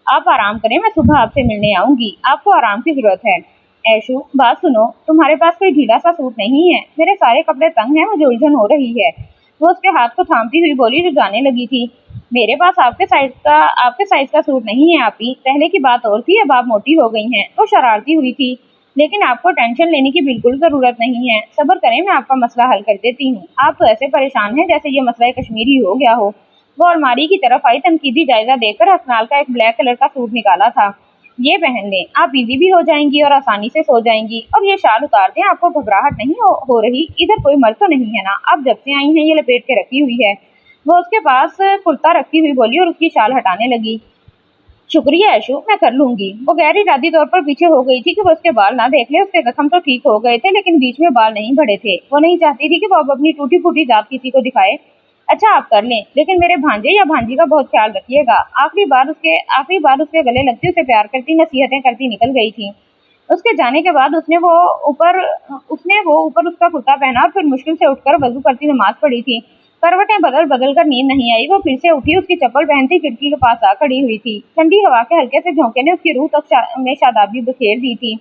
आप आराम करें, मैं सुबह आपसे मिलने आऊंगी। आपको आराम की जरूरत है। ऐशु, बात सुनो, तुम्हारे पास कोई ढीला सा सूट नहीं है? मेरे सारे कपड़े तंग हैं, मुझे उलझन हो रही है। वो उसके हाथ को थामती हुई बोली जो जाने लगी थी। मेरे पास आपके साइज का सूट नहीं है आपी। पहले की बात और थी, अब आप मोटी हो गई हैं। वो शरारती हुई थी। लेकिन आपको टेंशन लेने की बिल्कुल जरूरत नहीं है। सब्र करें, मैं आपका मसला हल कर देती हूँ। आप तो ऐसे परेशान हैं जैसे ये मसला कश्मीरी हो गया हो। वो अलमारी की तरफ आई, तनकीदी जायजा देकर हसनाल का एक ब्लैक कलर का सूट निकाला था। ये पहन लें, आप इजी भी हो जाएंगी और आसानी से सो जाएंगी। और ये शाल उतार दें, आपको घबराहट नहीं हो रही? इधर कोई मर्द तो नहीं है ना? आप जब से आई हैं ये लपेट के रखी हुई है। वो उसके पास कुर्ता रखती हुई बोली और उसकी शाल हटाने लगी। शुक्रिया ऐशु, मैं कर लूंगी। वो गैर इरादी तौर पर पीछे हो गई थी कि वो उसके बाल ना देख ले। उसके जख्म तो ठीक हो गए थे, लेकिन बीच में बाल नहीं बढ़े थे। वो नहीं चाहती थी कि वो अब अपनी टूटी फूटी जात किसी को दिखाए। अच्छा आप कर लें, लेकिन मेरे भांजे या भांजी का बहुत ख्याल रखिएगा। आखिरी बार उसके गले लगती, उसे प्यार करती, नसीहतें करती निकल गई थी। उसके जाने के बाद उसने वो ऊपर उसका कुर्ता पहना और फिर मुश्किल से उठकर वजू करती नमाज पढ़ी थी। करवटें बदल बदल कर नींद नहीं आई। वो फिर से उठी, उसकी चप्पल पहनती खिड़की के पास आ खड़ी हुई थी। ठंडी हवा के हल्के से झोंके ने उसकी रूह तक में शादाबी बखेर दी थी।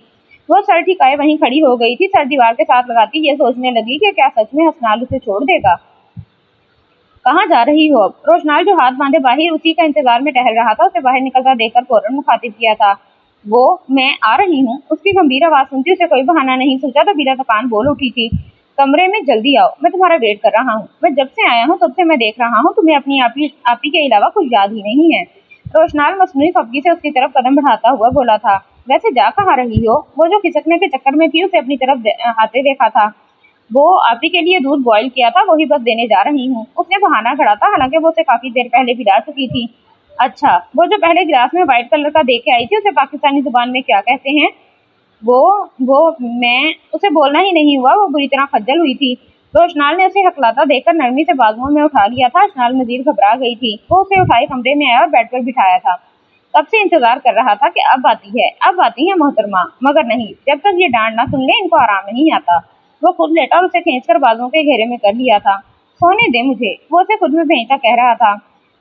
वो सर ठिकाए वहीं खड़ी हो गई थी, सर दीवार के साथ लगाती ये सोचने लगी कि क्या सच में हसनाल उसे छोड़ देगा। कहाँ जा रही हो अब? रोशनाल जो हाथ बांधे बाहर उसी का इंतजार में टहल रहा था, उसे बाहर निकलता देखकर फौरन मुखातिब किया था। वो, मैं आ रही हूँ। उसकी गंभीर आवाज सुनती उसे कोई बहाना नहीं सूझा तो बिला थकान बोल उठी थी, कमरे में जल्दी आओ, मैं तुम्हारा वेट कर रहा हूँ। मैं जब से आया हूँ तब से मैं देख रहा हूँ तुम्हें अपनी आपी के अलावा कुछ याद ही नहीं है। रोशनाल मसनूई खफगी से उसकी तरफ कदम बढ़ाता हुआ बोला था। वैसे जा कहाँ रही हो? वो जो खिसकने के चक्कर में थी उसे अपनी तरफ आते देखा था। वो आपी के लिए दूध बॉईल किया था, वही बस देने जा रही हूँ। उसने बहाना खड़ा था, हालांकि वो उसे काफी देर पहले पिला चुकी थी। अच्छा, वो जो पहले गिलास में व्हाइट कलर का दे के आई थी उसे पाकिस्तानी जुबान में क्या कहते हैं? वो मैं उसे बोलना ही नहीं हुआ। वो बुरी तरह खज्जल हुई थी। रोशनाल ने उसे हकलाता देखकर नरमी से बाजुओं में उठा लिया था। अशनाल मजीद घबरा गई थी। वो उसे उठाए कमरे में आया और बेड पर बिठाया था। तब से इंतजार कर रहा था कि अब आती है मोहतरमा, मगर नहीं, जब तक ये डांट ना सुन ले इनको आराम नहीं आता। वो खुद लेटा और उसे खींचकर बाजुओं के घेरे में कर लिया था। सोने दे मुझे, वो उसे खुद में भेजता कह रहा था।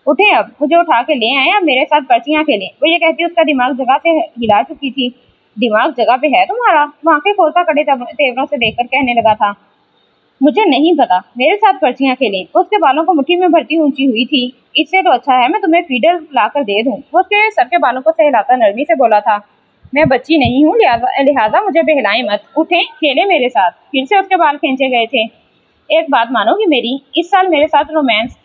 उठे अब, मुझे उठा के ले आए, अब मेरे साथ पर्चियां खेलें। वो ये कहती उसका दिमाग जगह से हिला चुकी थी। दिमाग जगह पे है तुम्हारा? वो आंखें खोलता कड़े तेवरों से देखकर कहने लगा था। मुझे नहीं पता, मेरे साथ पर्चियां खेलें। वो उसके बालों को मुट्ठी में भरती ऊंची हुई थी। इससे तो अच्छा है मैं तुम्हें फीडर लाकर दे दूं। वो उसके सर के बालों को सहलाता नरमी से बोला था। मैं बच्ची नहीं हूँ, लिहाजा मुझे बहलाएं मत। उठें, खेलें मेरे साथ। फिर से उसके बाल खींचे गए थे। एक बात मानोगी मेरी, इस साल मेरे साथ रोमांस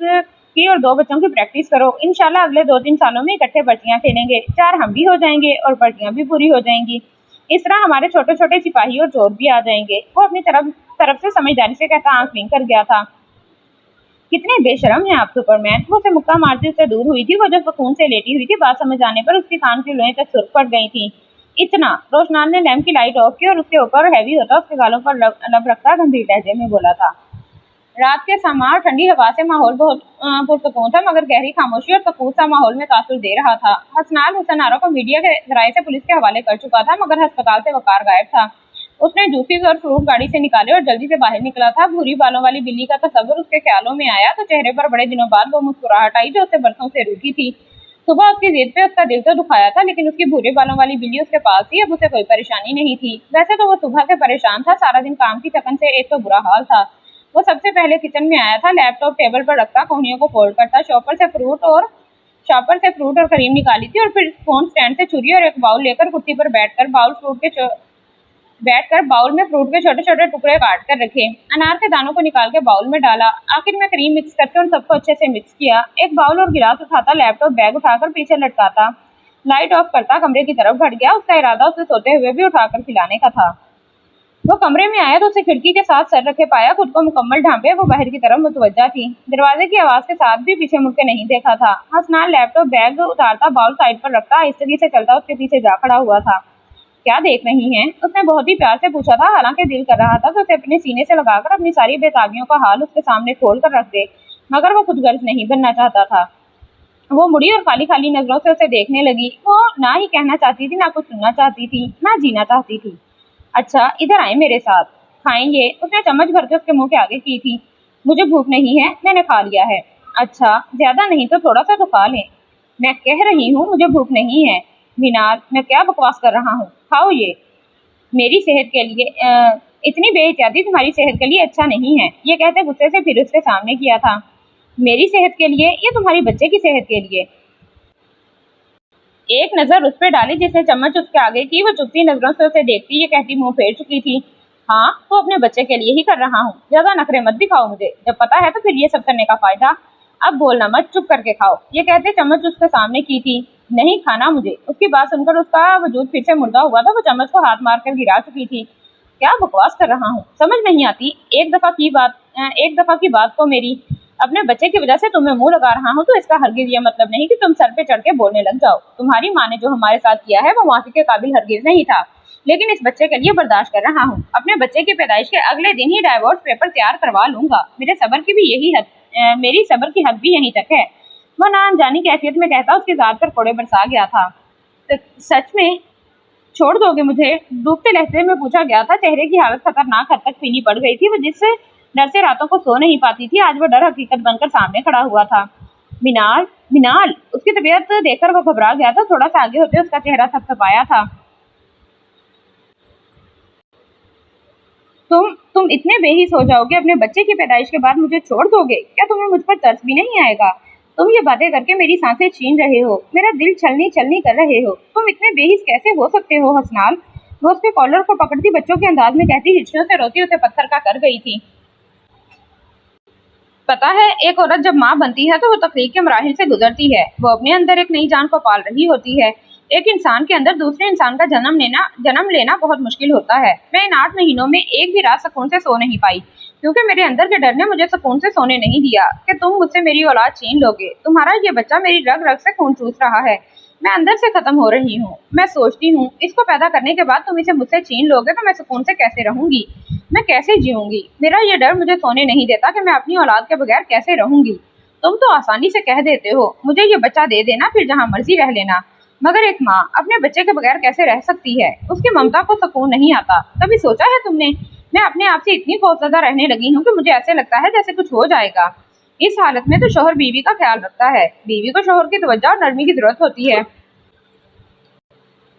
की और 2 बच्चों की प्रैक्टिस करो। इंशाल्लाह अगले 2-3 सालों में इकट्ठे पर्चियां खेलेंगे। 4 हम भी हो जाएंगे और पर्चियां भी पूरी हो जाएंगी। इस तरह हमारे छोटे छोटे सिपाही और चोर भी आ जाएंगे। वो अपनी तरफ से समझदारी से कहता आंख मींच कर गया था। कितने बेशरम हैं आप सुपरमैन। वो उसे मुक्का मारती उससे दूर हुई थी। वो जो सुकून से लेटी हुई थी, बात समझ आने पर उसकी कान की लोएं तक सुर्ख पड़ गई थी। इतना। रोशनान ने लैंप की लाइट ऑफ की और उसके ऊपर हैवी होता उसके गालों पर लब रखता गंभीर लहजे में बोला था। रात के समा और ठंडी हवा से माहौल बहुत पुरसकून था, मगर गहरी खामोशी और सकून सा माहौल में तासुर दे रहा था। हसनाल हुसैन आरा को मीडिया के जराये से पुलिस के हवाले कर चुका था, मगर अस्पताल से वकार गायब था। उसने जूसीज और फ्रूट गाड़ी से निकाले और जल्दी से बाहर निकला था। भूरी बालों वाली बिल्ली का तस्वुर उसके ख्यालों में आया तो चेहरे पर बड़े दिनों बाद वो मुस्कुराहट आई जो उसे बरसों से रूठी थी। सुबह उसकी जिद पे उसका दिल तो दुखाया था, लेकिन उसकी भूरे बालों वाली बिल्ली उसके पास थी। अब उसे कोई परेशानी नहीं थी। वैसे तो वो सुबह से परेशान था, सारा दिन काम की थकन से एक तो बुरा हाल था। वो सबसे पहले किचन में आया था, लैपटॉप टेबल पर रखता, कोहनियों को फोल्ड करता, शॉपर से फ्रूट और क्रीम निकाली थी और फिर फोन स्टैंड से छुरी और एक बाउल लेकर कुर्सी पर बैठकर बाउल में फ्रूट के छोटे छोटे टुकड़े काट कर रखे। अनार के दानों को निकाल के बाउल में डाला। आखिर में क्रीम मिक्स करके उन सबको अच्छे से मिक्स किया। एक बाउल और गिलास उठाता, लैपटॉप बैग उठाकर पीछे लटकाता, लाइट ऑफ करता, कमरे की तरफ बढ़ गया। उसका इरादा उसे सोते हुए भी उठाकर खिलाने का था। वो कमरे में आया तो उसे खिड़की के साथ सर रखे पाया, खुद को मुकम्मल ढांपे वो बाहर की तरफ मुतवज्जा थी। दरवाजे की आवाज के साथ भी पीछे मुड़ के नहीं देखा था। हसनान लैपटॉप बैग उतारता, बाउल साइड पर रखता, आहिस्ते से चलता उसके पीछे जा खड़ा हुआ था। क्या देख रही हैं? उसने बहुत ही प्यार से पूछा था, हालांकि दिल कर रहा था कि उसे अपने सीने से लगाकर अपनी सारी बेताबियों का हाल उसके सामने खोल कर रख दे, मगर वो खुद गर्ज नहीं बनना चाहता था। वो मुड़ी और खाली खाली नजरों से उसे देखने लगी। वो ना ही कहना चाहती थी, ना कुछ सुनना चाहती थी, ना जीना चाहती थी। अच्छा, इधर आए मेरे साथ, खाएंगे? उसने चम्मच भर के उसके मुंह के आगे की थी। मुझे भूख नहीं है, मैंने खा लिया है। अच्छा, ज्यादा नहीं तो थोड़ा सा तो खा लें। मैं कह रही हूँ मुझे भूख नहीं है। मीनाल, मैं क्या बकवास कर रहा हूँ? खाओ ये, मेरी सेहत के लिए। इतनी बेइज्जती तुम्हारी सेहत के लिए अच्छा नहीं है। ये कहते गुस्से से फिर उसके सामने किया था। मेरी सेहत के लिए या तुम्हारी बच्चे की सेहत के लिए? एक नजर उस पर डाली जिसने चम्मच उसके आगे की। वो चुपती नजरों से उसे देखती, ये कहती मुंह फेर चुकी थी। हाँ, तो अपने बच्चे के लिए ही कर रहा हूँ। ज्यादा नखरे मत दिखाओ मुझे, जब पता है तो फिर ये सब करने का फायदा। अब बोलना मत, चुप करके खाओ। ये कहते चम्मच उसके सामने की थी। नहीं खाना मुझे। उसकी बात सुनकर उसका वजूद फिर से मुर्दा हुआ था। वो चम्मच को हाथ मार कर गिरा चुकी थी। क्या बकवास कर रहा हूँ, समझ नहीं आती? एक दफा की बात को मेरी अपने बच्चे की वजह से तुम्हें मुंह लगा रहा हूँ तो इसका हरगिज ये मतलब नहीं कि तुम सर पे चढ़ के बोलने लग जाओ। तुम्हारी माँ ने जो हमारे साथ किया है वो माफी के काबिल हरगिज नहीं था, लेकिन इस बच्चे के लिए बर्दाश्त कर रहा हूँ। अपने बच्चे की पैदाइश के अगले दिन ही डाइवोर्स पेपर तैयार करवा लूंगा। मेरी सब्र की हद भी यहीं तक है। वो ना अनजानी कैफियत में कहता उसकी जात पर कोड़े बरसा गया था। तो सच में छोड़ दोगे मुझे? डूबते लहजे में पूछा गया था। चेहरे की हालत खतरनाक हद तक पीली पड़ गई थी। वो जिससे डर से रातों को सो नहीं पाती थी, आज वो डर हकीकत बनकर सामने खड़ा हुआ था। मिनाल, मिनाल। उसकी तबीयत देखकर वो घबरा गया था। थोड़ा सा आगे होते उसका चेहरा थपथपाया था। तुम इतने बेहिस हो जाओगे? अपने बच्चे की पैदाइश के बाद मुझे छोड़ दोगे? क्या तुम्हें मुझ पर तरस भी नहीं आएगा? तुम ये बातें करके मेरी सांसें छीन रहे हो, मेरा दिल छलनी छलनी कर रहे हो। तुम इतने बेहिस कैसे हो सकते हो हसनाल? वो उसके कॉलर को पकड़ती बच्चों के अंदाज में कहती, हिचकियों से रोती उसे पत्थर का कर गई थी। पता है, एक औरत जब माँ बनती है तो वो तकलीफ के मराहिल से गुजरती है। वो अपने अंदर एक नई जान को पाल रही होती है। एक इंसान के अंदर दूसरे इंसान का जन्म लेना बहुत मुश्किल होता है। मैं इन 8 महीनों में एक भी रात सुकून से सो नहीं पाई, क्योंकि मेरे अंदर के डर ने मुझे सुकून से सोने नहीं दिया कि तुम मुझसे मेरी औलाद छीन लोगे। तुम्हारा ये बच्चा मेरी रग रग से खून चूस रहा है। मैं अंदर से खत्म हो रही हूँ। मैं सोचती हूँ, इसको पैदा करने के बाद तुम इसे मुझसे छीन लोगे तो मैं सुकून से कैसे रहूंगी? मैं कैसे जीऊंगी? मेरा ये डर मुझे सोने नहीं देता कि मैं अपनी औलाद के बगैर कैसे रहूंगी। तुम तो आसानी से कह देते हो, मुझे ये बच्चा दे देना, फिर जहाँ मर्जी रह लेना। मगर एक माँ अपने बच्चे के बगैर कैसे रह सकती है? उसकी ममता को सुकून नहीं आता। कभी सोचा है तुमने? मैं अपने आप से इतनी खौफजदा रहने लगी हूँ कि मुझे ऐसे लगता है जैसे कुछ हो जाएगा। इस हालत में तो शोहर बीवी का ख्याल रखता है। बीवी को शोहर की तवज्जो और नरमी की जरूरत होती है।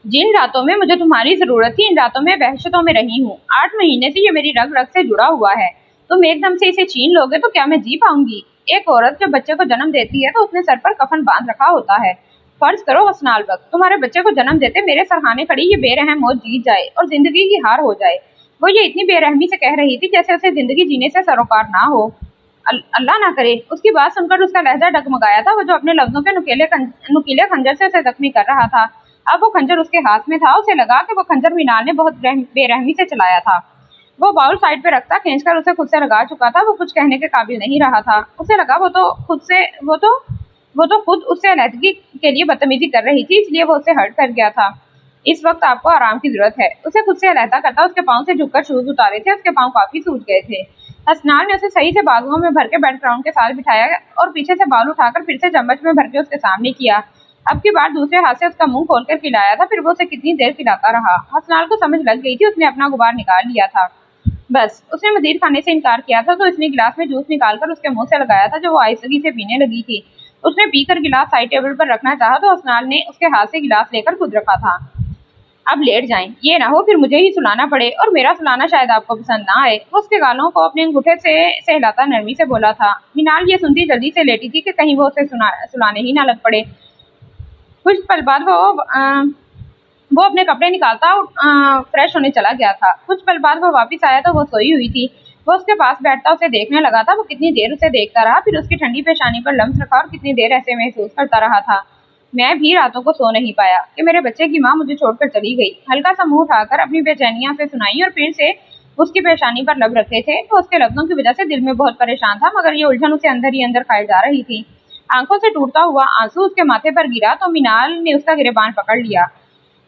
जिन रातों में मुझे तुम्हारी जरूरत थी, इन रातों में वहशतों में रही हूँ। 8 महीने से ये मेरी रग रग से जुड़ा हुआ है। तुम एकदम से इसे छीन लोगे तो क्या मैं जी पाऊंगी? एक औरत जब बच्चे को जन्म देती है तो उसने सर पर कफन बांध रखा होता है। फर्ज करो हसनाल बक, तुम्हारे बच्चे को जन्म देते मेरे सरहाने खड़ी ये बेरहम मौत जीत जाए और जिंदगी की हार हो जाए। वो ये इतनी बेरहमी से कह रही थी जैसे उसे जिंदगी जीने से सरोकार ना हो। अल्लाह ना करे। उसकी बात सुनकर उसका लहजा डगमगाया था। वो जो अपने लफ्जों के नुकीले खंजर से उसे जख्मी कर रहा था, अब वो खंजर उसके हाथ में था। उसे लगा कि वो खंजर मीनाल ने बहुत बेरहमी से चलाया था। वो बाउल साइड पे रखता खींचकर उसे खुद से लगा चुका था। वो कुछ कहने के काबिल नहीं रहा था। उसे लगा वो तो खुद उससे अलहदगी के लिए बदतमीजी कर रही थी, इसलिए वो उससे हर्ट कर गया था। इस वक्त आपको आराम की जरूरत है। उसे खुद से अलहदा करता उसके पाँव से झुककर शूज उतारे थे। उसके पाँव काफी सूज गए थे। हसनाल ने उसे सही से बाजुओं में भर के बेड ग्राउंड के साथ बिठाया और पीछे से बाल उठाकर फिर से चम्मच में भर के उसके सामने किया। अब की बार दूसरे हाथ से उसका मुंह खोलकर खिलाया था। फिर वो उसे कितनी देर खिलाता रहा। हसनाल को समझ लग गई थी उसने अपना गुबार निकाल लिया था। बस उसने मजीद खाने से इनकार किया था तो इसने गिलास में जूस निकालकर उसके मुंह से लगाया था, जो वो आहिस्तगी से पीने लगी थी। उसने पीकर गिलास साइड टेबल पर रखना चाहा तो हसनाल ने उसके हाथ से गिलास लेकर खुद रखा था। अब लेट जाएं, ये ना हो फिर मुझे ही सुलाना पड़े, और मेरा सुलाना शायद आपको पसंद ना आए। वो उसके गालों को अपने अंगूठे से सहलाता नरमी से बोला था। मीनाल ये सुनती जल्दी से लेटी थी कि कहीं वो उसे सुलाने ही ना लग पड़े। कुछ पल बाद वो अपने कपड़े निकालता फ्रेश होने चला गया था। कुछ पल बाद वो वापस आया तो वो सोई हुई थी। वो उसके पास बैठता उसे देखने लगा था। वो कितनी देर उसे देखता रहा, फिर उसकी ठंडी पेशानी पर लम्स रखा और कितनी देर ऐसे महसूस करता रहा था। मैं भी रातों को सो नहीं पाया कि मेरे बच्चे की माँ मुझे छोड़कर चली गई। हल्का सा मुंह उठाकर अपनी बेचैनियां से सुनाई और फिर से उसकी पेशानी पर लब रखे थे। तो उसके लफ्जों की वजह से दिल में बहुत परेशान था, मगर ये उलझन उसे अंदर ही अंदर खाई जा रही थी। आंखों से टूटता हुआ आंसू उसके माथे पर गिरा तो मीनाल ने उसका गिरबान पकड़ लिया।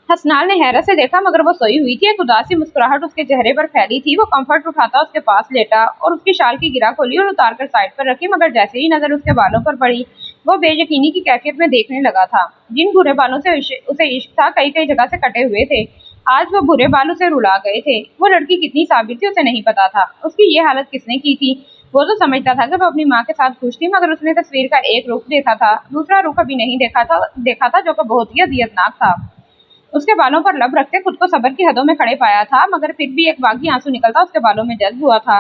हसनाल ने हैरत से देखा, मगर वो सोई हुई थी। एक उदासी मुस्कुराहट उसके चेहरे पर फैली थी। वो कंफर्ट उठाता उसके पास लेटा और उसकी शाल की गिरा खोली और उतारकर साइड पर रखी, मगर जैसे ही नजर उसके बालों पर पड़ी वो बेयकीनी की कैफियत में देखने लगा था। जिन भूरे बालों से उसे इश्क था, कई कई जगह से कटे हुए थे। आज वो भूरे बाल उसे रुला गए थे। वो लड़की कितनी साबिर थी उसे नहीं पता था। उसकी ये हालत किसने की थी? वो तो समझता था कि वो अपनी माँ के साथ खुश थी, मगर उसने तस्वीर का एक रुख देखा था, दूसरा रुख अभी नहीं देखा था जो कि बहुत ही अजियतनाक था। उसके बालों पर लब रखते खुद को सब्र की हदों में खड़े पाया था, मगर फिर भी एक बागी आंसू निकलता उसके बालों में जज्ब हुआ था।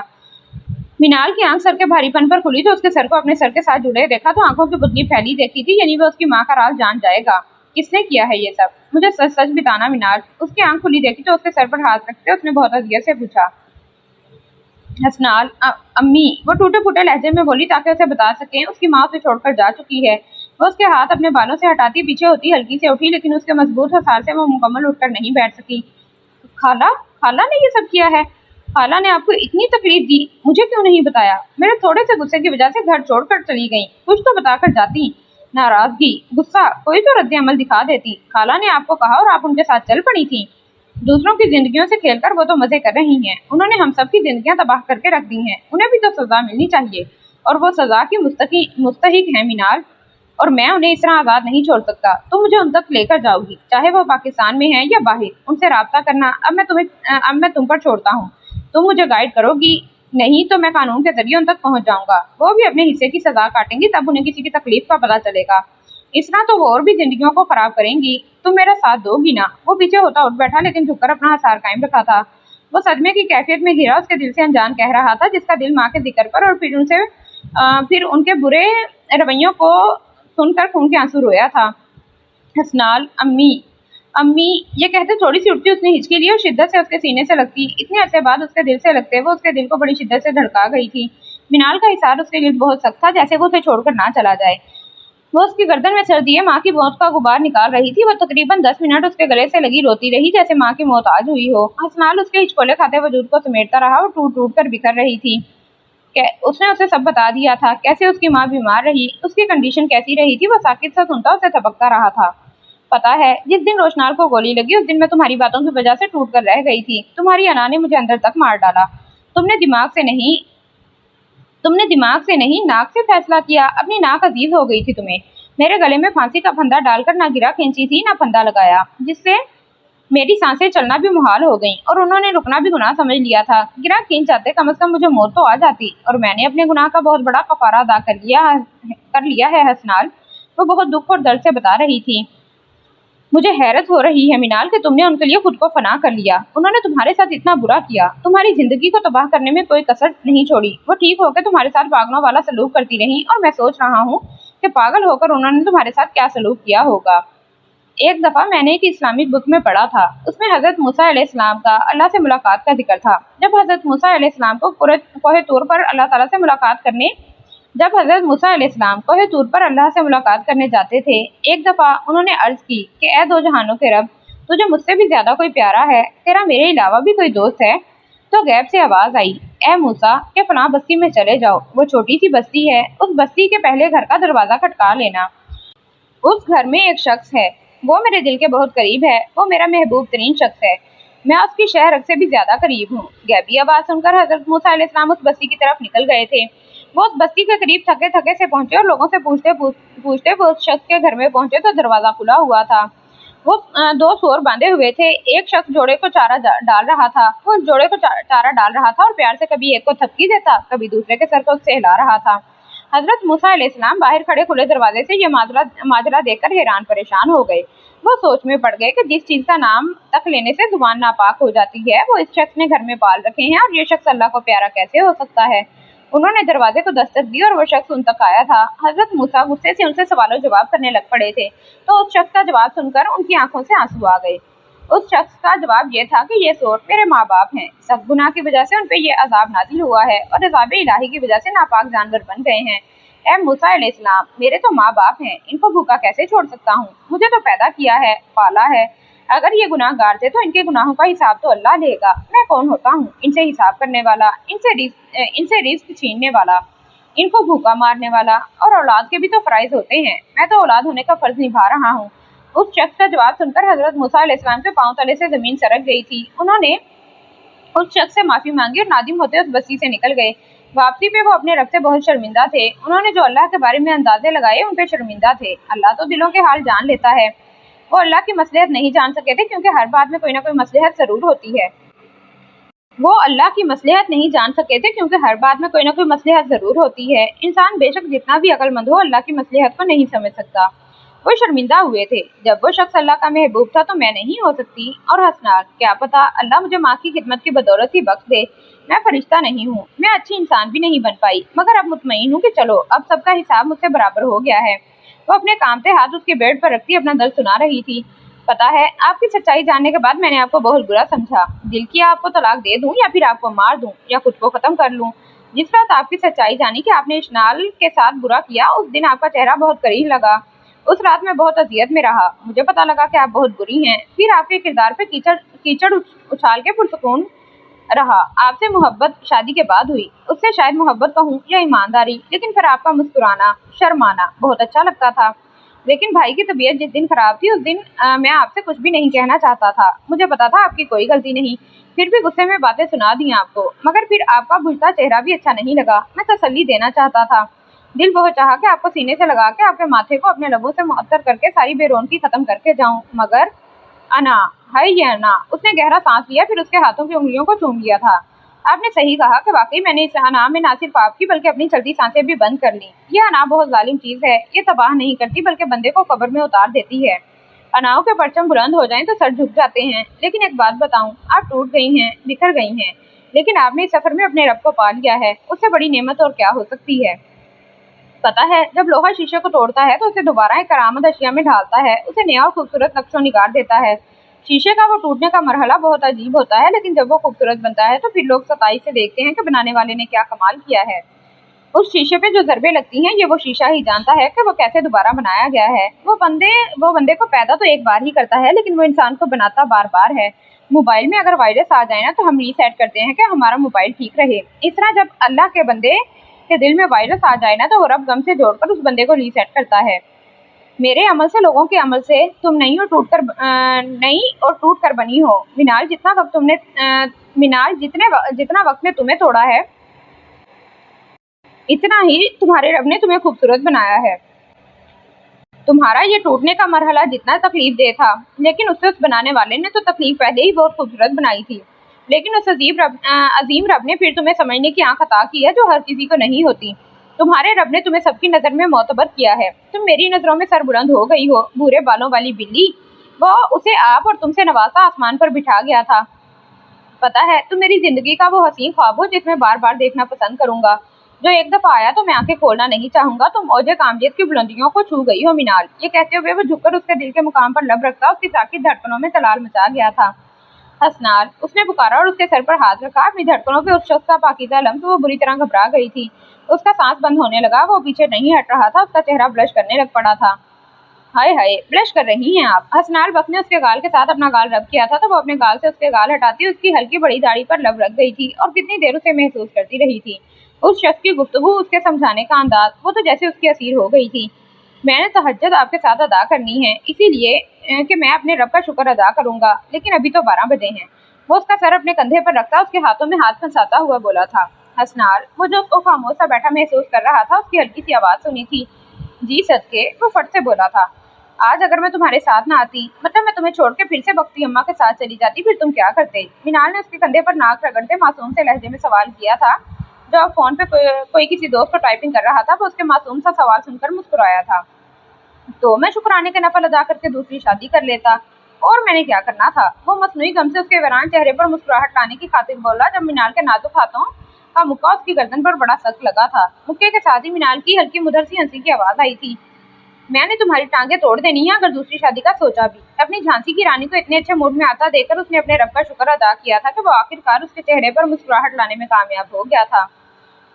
मीनाल की आंख सर के भारीपन पर खुली तो उसके सर को अपने सर के साथ जुड़े देखा तो आंखों की बुदली फैली देखी थी, यानी वो उसकी माँ का राज जान जाएगा। किसने किया है ये सब? मुझे सच सच बताना मीनाल। उसकी आंख खुली देखी तो उसके सर पर हाथ रखते उसने बहुत अजियत से पूछा। हसनाल अम्मी, वो टूटे फूटे लहजे में बोली ताकि उसे बता सके उसकी माँ उसे छोड़कर जा चुकी है। वो उसके हाथ अपने बालों से हटाती पीछे होती हल्की से उठी, लेकिन उसके मजबूत हसार से वो मुकम्मल उठकर नहीं बैठ सकी। खाला, खाला ने ये सब किया है? खाला ने आपको इतनी तकलीफ दी, मुझे क्यों नहीं बताया? मेरे थोड़े से गुस्से की वजह से घर छोड़कर चली गई, कुछ तो बताकर जाती। नाराजगी, गुस्सा, कोई तो रद्द अमल दिखा देती। खाला ने आपको कहा और आप उनके साथ चल पड़ी थी। दूसरों की जिंदगियों से खेलकर वो तो मजे कर रही हैं। उन्होंने हम सब की जिंदगियां तबाह करके रख दी हैं। उन्हें भी तो सजा मिलनी चाहिए, और वो सजा की मुस्तहिक है मीनाल, और मैं उन्हें इस तरह आजाद नहीं छोड़ सकता। तुम मुझे उन तक लेकर जाओगी, चाहे वो पाकिस्तान में है या बाहर। उनसे राब्ता करना अब मैं तुम पर छोड़ता हूँ। तुम मुझे गाइड करोगी, नहीं तो मैं कानून के जरिए उन तक पहुंच जाऊंगा। वो भी अपने हिस्से की सजा काटेंगी, तब उन्हें किसी की तकलीफ का पता चलेगा। इस तरह तो वो और भी जिंदगियों को खराब करेंगी। तुम मेरा साथ दोगी ना? वो पीछे होता उठ बैठा, लेकिन झुककर अपना हसार कायम रखा था। वो सदमे की कैफियत में घिरा उसके दिल से अनजान कह रहा था, जिसका दिल माँ के जिक्र पर और फिर उनके बुरे रवैयों को सुनकर खून के आंसू रोया था। हसनाल अम्मी, अम्मी ये कहते थोड़ी सी उठती उसने हिचकी ली और शिद्दत से उसके सीने से लगती। इतने अरसे बाद उसके दिल से लगते वो उसके दिल को बड़ी शिद्दत से धड़का गई थी। मीनाल का हिसार उसके लिए बहुत सख्त था, जैसे वो उसे छोड़कर ना चला जाए। वो उसकी गर्दन में सर दिए माँ की मौत का गुबार निकाल रही थी। वो तकरीबन 10 मिनट उसके गले से लगी रोती रही, जैसे माँ की मौत आज हुई हो। हसनाल उसके हिचकोले खाते वजूद को समेटता रहा और टूट टूट कर बिखर रही थी। उसने उसे सब बता दिया था, कैसे उसकी माँ बीमार रही, उसकी कंडीशन कैसी रही थी। वो साकित सा सुनता उसे थपकता रहा था। पता है, जिस दिन रोशनाल को गोली लगी उस दिन मैं तुम्हारी बातों की वजह से टूट कर रह गई थी। तुम्हारी अना ने मुझे अंदर तक मार डाला। तुमने दिमाग से नहीं नाक से फैसला किया। अपनी नाक अजीज हो गई थी तुम्हें। मेरे गले में फांसी का फंदा डालकर ना गिरा खींची थी ना फंदा लगाया, जिससे मेरी सांसें चलना भी मुहाल हो गईं और उन्होंने रुकना भी गुनाह समझ लिया था। गिरा खींच जाते, कम से कम मुझे मौत तो आ जाती और मैंने अपने गुनाह का बहुत बड़ा कफारा अदा कर लिया है हसनाल। वो बहुत दुख और दर्द से बता रही थी। मुझे हैरत हो रही है मिनाल कि तुमने उनके लिए खुद को फना कर लिया। उन्होंने तुम्हारे साथ इतना बुरा किया, तुम्हारी जिंदगी को तबाह करने में कोई कसर नहीं छोड़ी। वो ठीक होकर तुम्हारे साथ पागलों वाला सलूक करती रही और मैं सोच रहा हूँ कि पागल होकर उन्होंने तुम्हारे साथ क्या सलूक किया होगा। एक दफा मैंने एक इस्लामिक बुक में पढ़ा था, उसमें हजरत मूसा अलैहिस्सलाम का अल्लाह से मुलाकात का जिक्र था। जब हजरत मूसा अलैहिस्सलाम को कोहे तूर पर अल्लाह ताला से मुलाकात करने जब हजरत मूसा अलैहिस्सलाम कोहे तूर पर अल्लाह से मुलाकात करने जाते थे, एक दफा उन्होंने अर्ज की कि ए दो जहानों के रब, तुझे मुझसे भी ज्यादा कोई प्यारा है? तेरा मेरे अलावा भी कोई दोस्त है? तो गैब से आवाज आई, ए मूसा के फलां बस्ती में चले जाओ, वो छोटी सी बस्ती है, उस बस्ती के पहले घर का दरवाजा खटका लेना। उस घर में एक शख्स है, वो मेरे दिल के बहुत करीब है, वो मेरा महबूब तरीन शख्स है, मैं उसकी शहर से भी ज्यादा करीब हूँ। गैबी आवाज सुनकर हजरत मूसा अलैहिस्सलाम उस बस्ती की तरफ निकल गए थे। वो उस बस्ती के करीब थके थके से पहुंचे और लोगों से पूछते वो उस शख्स के घर में पहुंचे तो दरवाजा खुला हुआ था। वो दो सूअर बांधे हुए थे, एक शख्स जोड़े को चारा डाल रहा था। वो जोड़े को चारा डाल रहा था और प्यार से कभी एक को थपकी देता, कभी दूसरे के सर को उससे हिला रहा था। हजरत मूसा अलैहिस्सलाम बाहर खड़े खुले दरवाजे से ये माजरा देखकर हैरान परेशान हो गए। वो सोच में पड़ गए कि जिस चीज का नाम तक लेने से जुबान नापाक हो जाती है, वो इस शख्स ने घर में पाल रखे हैं और ये शख्स अल्लाह को प्यारा कैसे हो सकता है। उन्होंने दरवाजे को दस्तक दी और वो शख्स उन तक आया था। हजरत मूसा गुस्से से उनसे सवालों जवाब करने लग पड़े थे, तो उस शख्स का जवाब सुनकर उनकी आंखों से आंसू आ गए। उस शख्स का जवाब ये था कि ये सूअर मेरे माँ बाप हैं, सख्त गुनाह की वजह से उन पे ये अजाब नाजिल हुआ है और अजाब इलाही की वजह से नापाक जानवर बन गए हैं। ए मूसा अलैहिस्सलाम, मेरे तो माँ बाप हैं, इनको भूखा कैसे छोड़ सकता हूँ? मुझे तो पैदा किया है, पाला है। अगर ये गुनाहगार थे तो इनके गुनाहों का हिसाब तो अल्लाह लेगा। मैं कौन होता हूँ इनसे हिसाब करने वाला, इनसे रिस्क छीनने वाला, इनको भूखा मारने वाला? और औलाद के भी तो फराइज होते हैं, मैं तो औलाद होने का फर्ज निभा रहा हूँ। उस शख्स का जवाब सुनकर हजरत मूसा अलैहिस्सलाम के पांव तले से जमीन सरक गई थी। उन्होंने उस शख्स से माफी मांगी और नादिम होते उस बस्ती से निकल गए। वापसी पे वो अपने रब से बहुत शर्मिंदा थे। उन्होंने जो अल्लाह के बारे में अंदाजे लगाए उन पे शर्मिंदा थे। अल्लाह तो दिलों के हाल जान लेता है। वो अल्लाह की मसलहत नहीं जान सके थे क्योंकि हर बात में कोई ना कोई मसलहत जरूर होती है। वो अल्लाह की मसलहत नहीं जान सके थे क्योंकि हर बात में कोई ना कोई मसलहत जरूर होती है। इंसान बेशक जितना भी अक्लमंद हो, अल्लाह की मसलहत को नहीं समझ सकता। वो शर्मिंदा हुए थे। जब वो शख्स अल्लाह का महबूब था तो मैं नहीं हो सकती। और हसनाल, क्या पता अल्लाह मुझे माँ की खिदमत की बदौलत ही बख्श दे। मैं फरिश्ता नहीं हूँ, मैं अच्छी इंसान भी नहीं बन पाई, मगर अब मुतमईन हूँ कि चलो अब सबका हिसाब मुझसे बराबर हो गया है। वो अपने कामते हाथ उसके बेड पर रखती अपना दर्द सुना रही थी। पता है, आपकी सच्चाई जानने के बाद मैंने आपको बहुत बुरा समझा। दिल की आपको तलाक दे दूं या फिर आपको मार दूं या खुद को खत्म कर लूं। जिस रात आपकी सच्चाई जानी कि आपने इश्नाल के साथ बुरा किया, उस दिन आपका चेहरा बहुत करीब लगा। उस रात में बहुत अजियत में रहा। मुझे पता लगा कि आप बहुत बुरी हैं। फिर आपके किरदार पे कीचड़ उछाल के पुरसुकून रहा। आपसे मोहब्बत शादी के बाद हुई, उससे शायद मोहब्बत कहूँ या ईमानदारी, लेकिन फिर आपका मुस्कुराना, शर्माना बहुत अच्छा लगता था। लेकिन भाई की तबीयत जिस दिन खराब थी उस दिन मैं आपसे कुछ भी नहीं कहना चाहता था। मुझे पता था आपकी कोई गलती नहीं, फिर भी गुस्से में बातें सुना दी आपको। मगर फिर आपका बुझता चेहरा भी अच्छा नहीं लगा। मैं तसल्ली देना चाहता था। दिल बहुत चाहा कि आपको सीने से लगा के आपके माथे को अपने लबों से मुअत्तर करके सारी बेरौनकी खत्म करके जाऊं, मगर अना, हाय ये अना। उसने गहरा सांस लिया, फिर उसके हाथों की उंगलियों को चूम लिया था। आपने सही कहा कि वाकई मैंने इस अना में ना सिर्फ आपकी बल्कि अपनी चलती सांसें भी बंद कर ली। यह अना बहुत जालिम चीज है। ये तबाह नहीं करती बल्कि बंदे को कब्र में उतार देती है। अनाओं के परचम बुलंद हो जाएं तो सर झुक जाते हैं। लेकिन एक बात बताऊं, आप टूट गई हैं, बिखर गई हैं, लेकिन आपने इस सफर में अपने रब को पा लिया है। उससे बड़ी नेमत और क्या हो सकती है? पता है, जब लोहा शीशे को तोड़ता है तो उसे दोबारा एक करामत अशिया में ढालता है, उसे नया और खूबसूरत नक्शो निगार देता है। शीशे का वो टूटने का मरहला बहुत अजीब होता है, लेकिन जब वो खूबसूरत बनता है तो फिर लोग सताई से देखते हैं कि बनाने वाले ने क्या कमाल किया है। उस शीशे पे जो ज़रबें लगती हैं, ये वो शीशा ही जानता है कि वो कैसे दोबारा बनाया गया है। वो बंदे को पैदा तो एक बार ही करता है, लेकिन वो इंसान को बनाता बार बार है। मोबाइल में अगर वायरस आ जाए ना तो हम रीसेट करते हैं कि हमारा मोबाइल ठीक रहे। इस तरह जब अल्लाह के बंदे के दिल में वायरस आ जाए ना तो वो रब गम से जोड़कर उस बंदे को रीसेट करता है। मेरे अमल से लोगों के अमल से तुम नई और टूट कर बनी हो। मिनाल, जितना वक्त ने तुम्हें तोड़ा है, इतना ही तुम्हारे रब ने तुम्हें खूबसूरत बनाया है। तुम्हारा ये टूटने का मरहला जितना तकलीफ दे था, लेकिन उससे उस बनाने वाले ने तो तकलीफ पहले ही बहुत खूबसूरत बनाई थी। लेकिन उस अजीम रब ने फिर तुम्हें समझने की आंख अता की है जो हर किसी को नहीं होती। तुम्हारे रब ने तुम्हें सबकी नजर में मोतबर किया है। तुम मेरी नजरों में सरबुलंद हो गई हो, भूरे बालों वाली बिल्ली। वो उसे आप और तुमसे नवासा आसमान पर बिठा गया था। पता है, तुम मेरी जिंदगी का वो हसीन ख्वाब हो जिसमें बार बार देखना पसंद करूंगा, जो एक दफा आया तो मैं आंखें खोलना नहीं चाहूंगा। तुम औजे कामयाब की बुलंदियों को छू गई हो मिनाल। ये कहते हुए वो झुककर उसके दिल के मुकाम पर लब रखता उसकी साकी धड़कनों में तलाल मचा गया था। हसनाल, उसने पुकारा और उसके सर पर हाथ रखा। अपनी धड़कनों पे उस शख्स का पाकीज़ा लम्स वो बुरी तरह घबरा गई थी। उसका सांस बंद होने लगा। वो पीछे नहीं हट रहा था। उसका चेहरा ब्लश करने लग पड़ा था। हाय हाय, ब्लश कर रही हैं आप? हसनाल बक ने उसके गाल के साथ अपना गाल रब किया था तो वो अपने गाल से उसके गाल हटाती उसकी हल्की बड़ी दाढ़ी पर लब रख गई थी और कितनी देर उसे महसूस करती रही थी। उस शख्स की गुफ्तगू, उसके समझाने का अंदाज, वो तो जैसे उसकी असीर हो गई थी। मैंने तहज्जुद आपके साथ अदा करनी है, इसीलिए कि मैं अपने रब का शुक्र अदा करूंगा, लेकिन अभी तो 12 बजे हैं। वो उसका सर अपने कंधे पर रखता उसके हाथों में हाथ फंसाता हुआ बोला था। हसनाल, वो जो उसको खामोश सा बैठा महसूस कर रहा था, उसकी हल्की सी आवाज सुनी थी। जी सदके, वो फट से बोला था। आज अगर मैं तुम्हारे साथ ना आती, मतलब मैं तुम्हें छोड़ के फिर से बख्ती अम्मा के साथ चली जाती, फिर तुम क्या करते? मिनाल ने उसके कंधे पर नाक रगड़ते मासूम से लहजे में सवाल किया था। जब फोन पे कोई किसी दोस्त को टाइपिंग कर रहा था, वो उसके मासूम सा सवाल सुनकर मुस्कुराया था। तो मैं शुक्राने के नफल अदा करके दूसरी शादी कर लेता, और मैंने क्या करना था? वो मसनूई गम से उसके वीरान चेहरे पर मुस्कुराहट लाने की खातिर बोला, जब मिनाल के नाजुक हाथों का मुक्का उसकी गर्दन पर बड़ा सख्त लगा था। मुक्के के साथ ही मिनाल की हल्की मुदर सी हंसी की आवाज आई थी। मैंने तुम्हारी टांगे तोड़ देनी है अगर दूसरी शादी का सोचा भी। अपनी झांसी की रानी को इतने अच्छे मूड में आता देखकर उसने अपने रब का शुक्र अदा किया था कि वो आखिरकार उसके चेहरे पर मुस्कुराहट लाने में कामयाब हो गया था।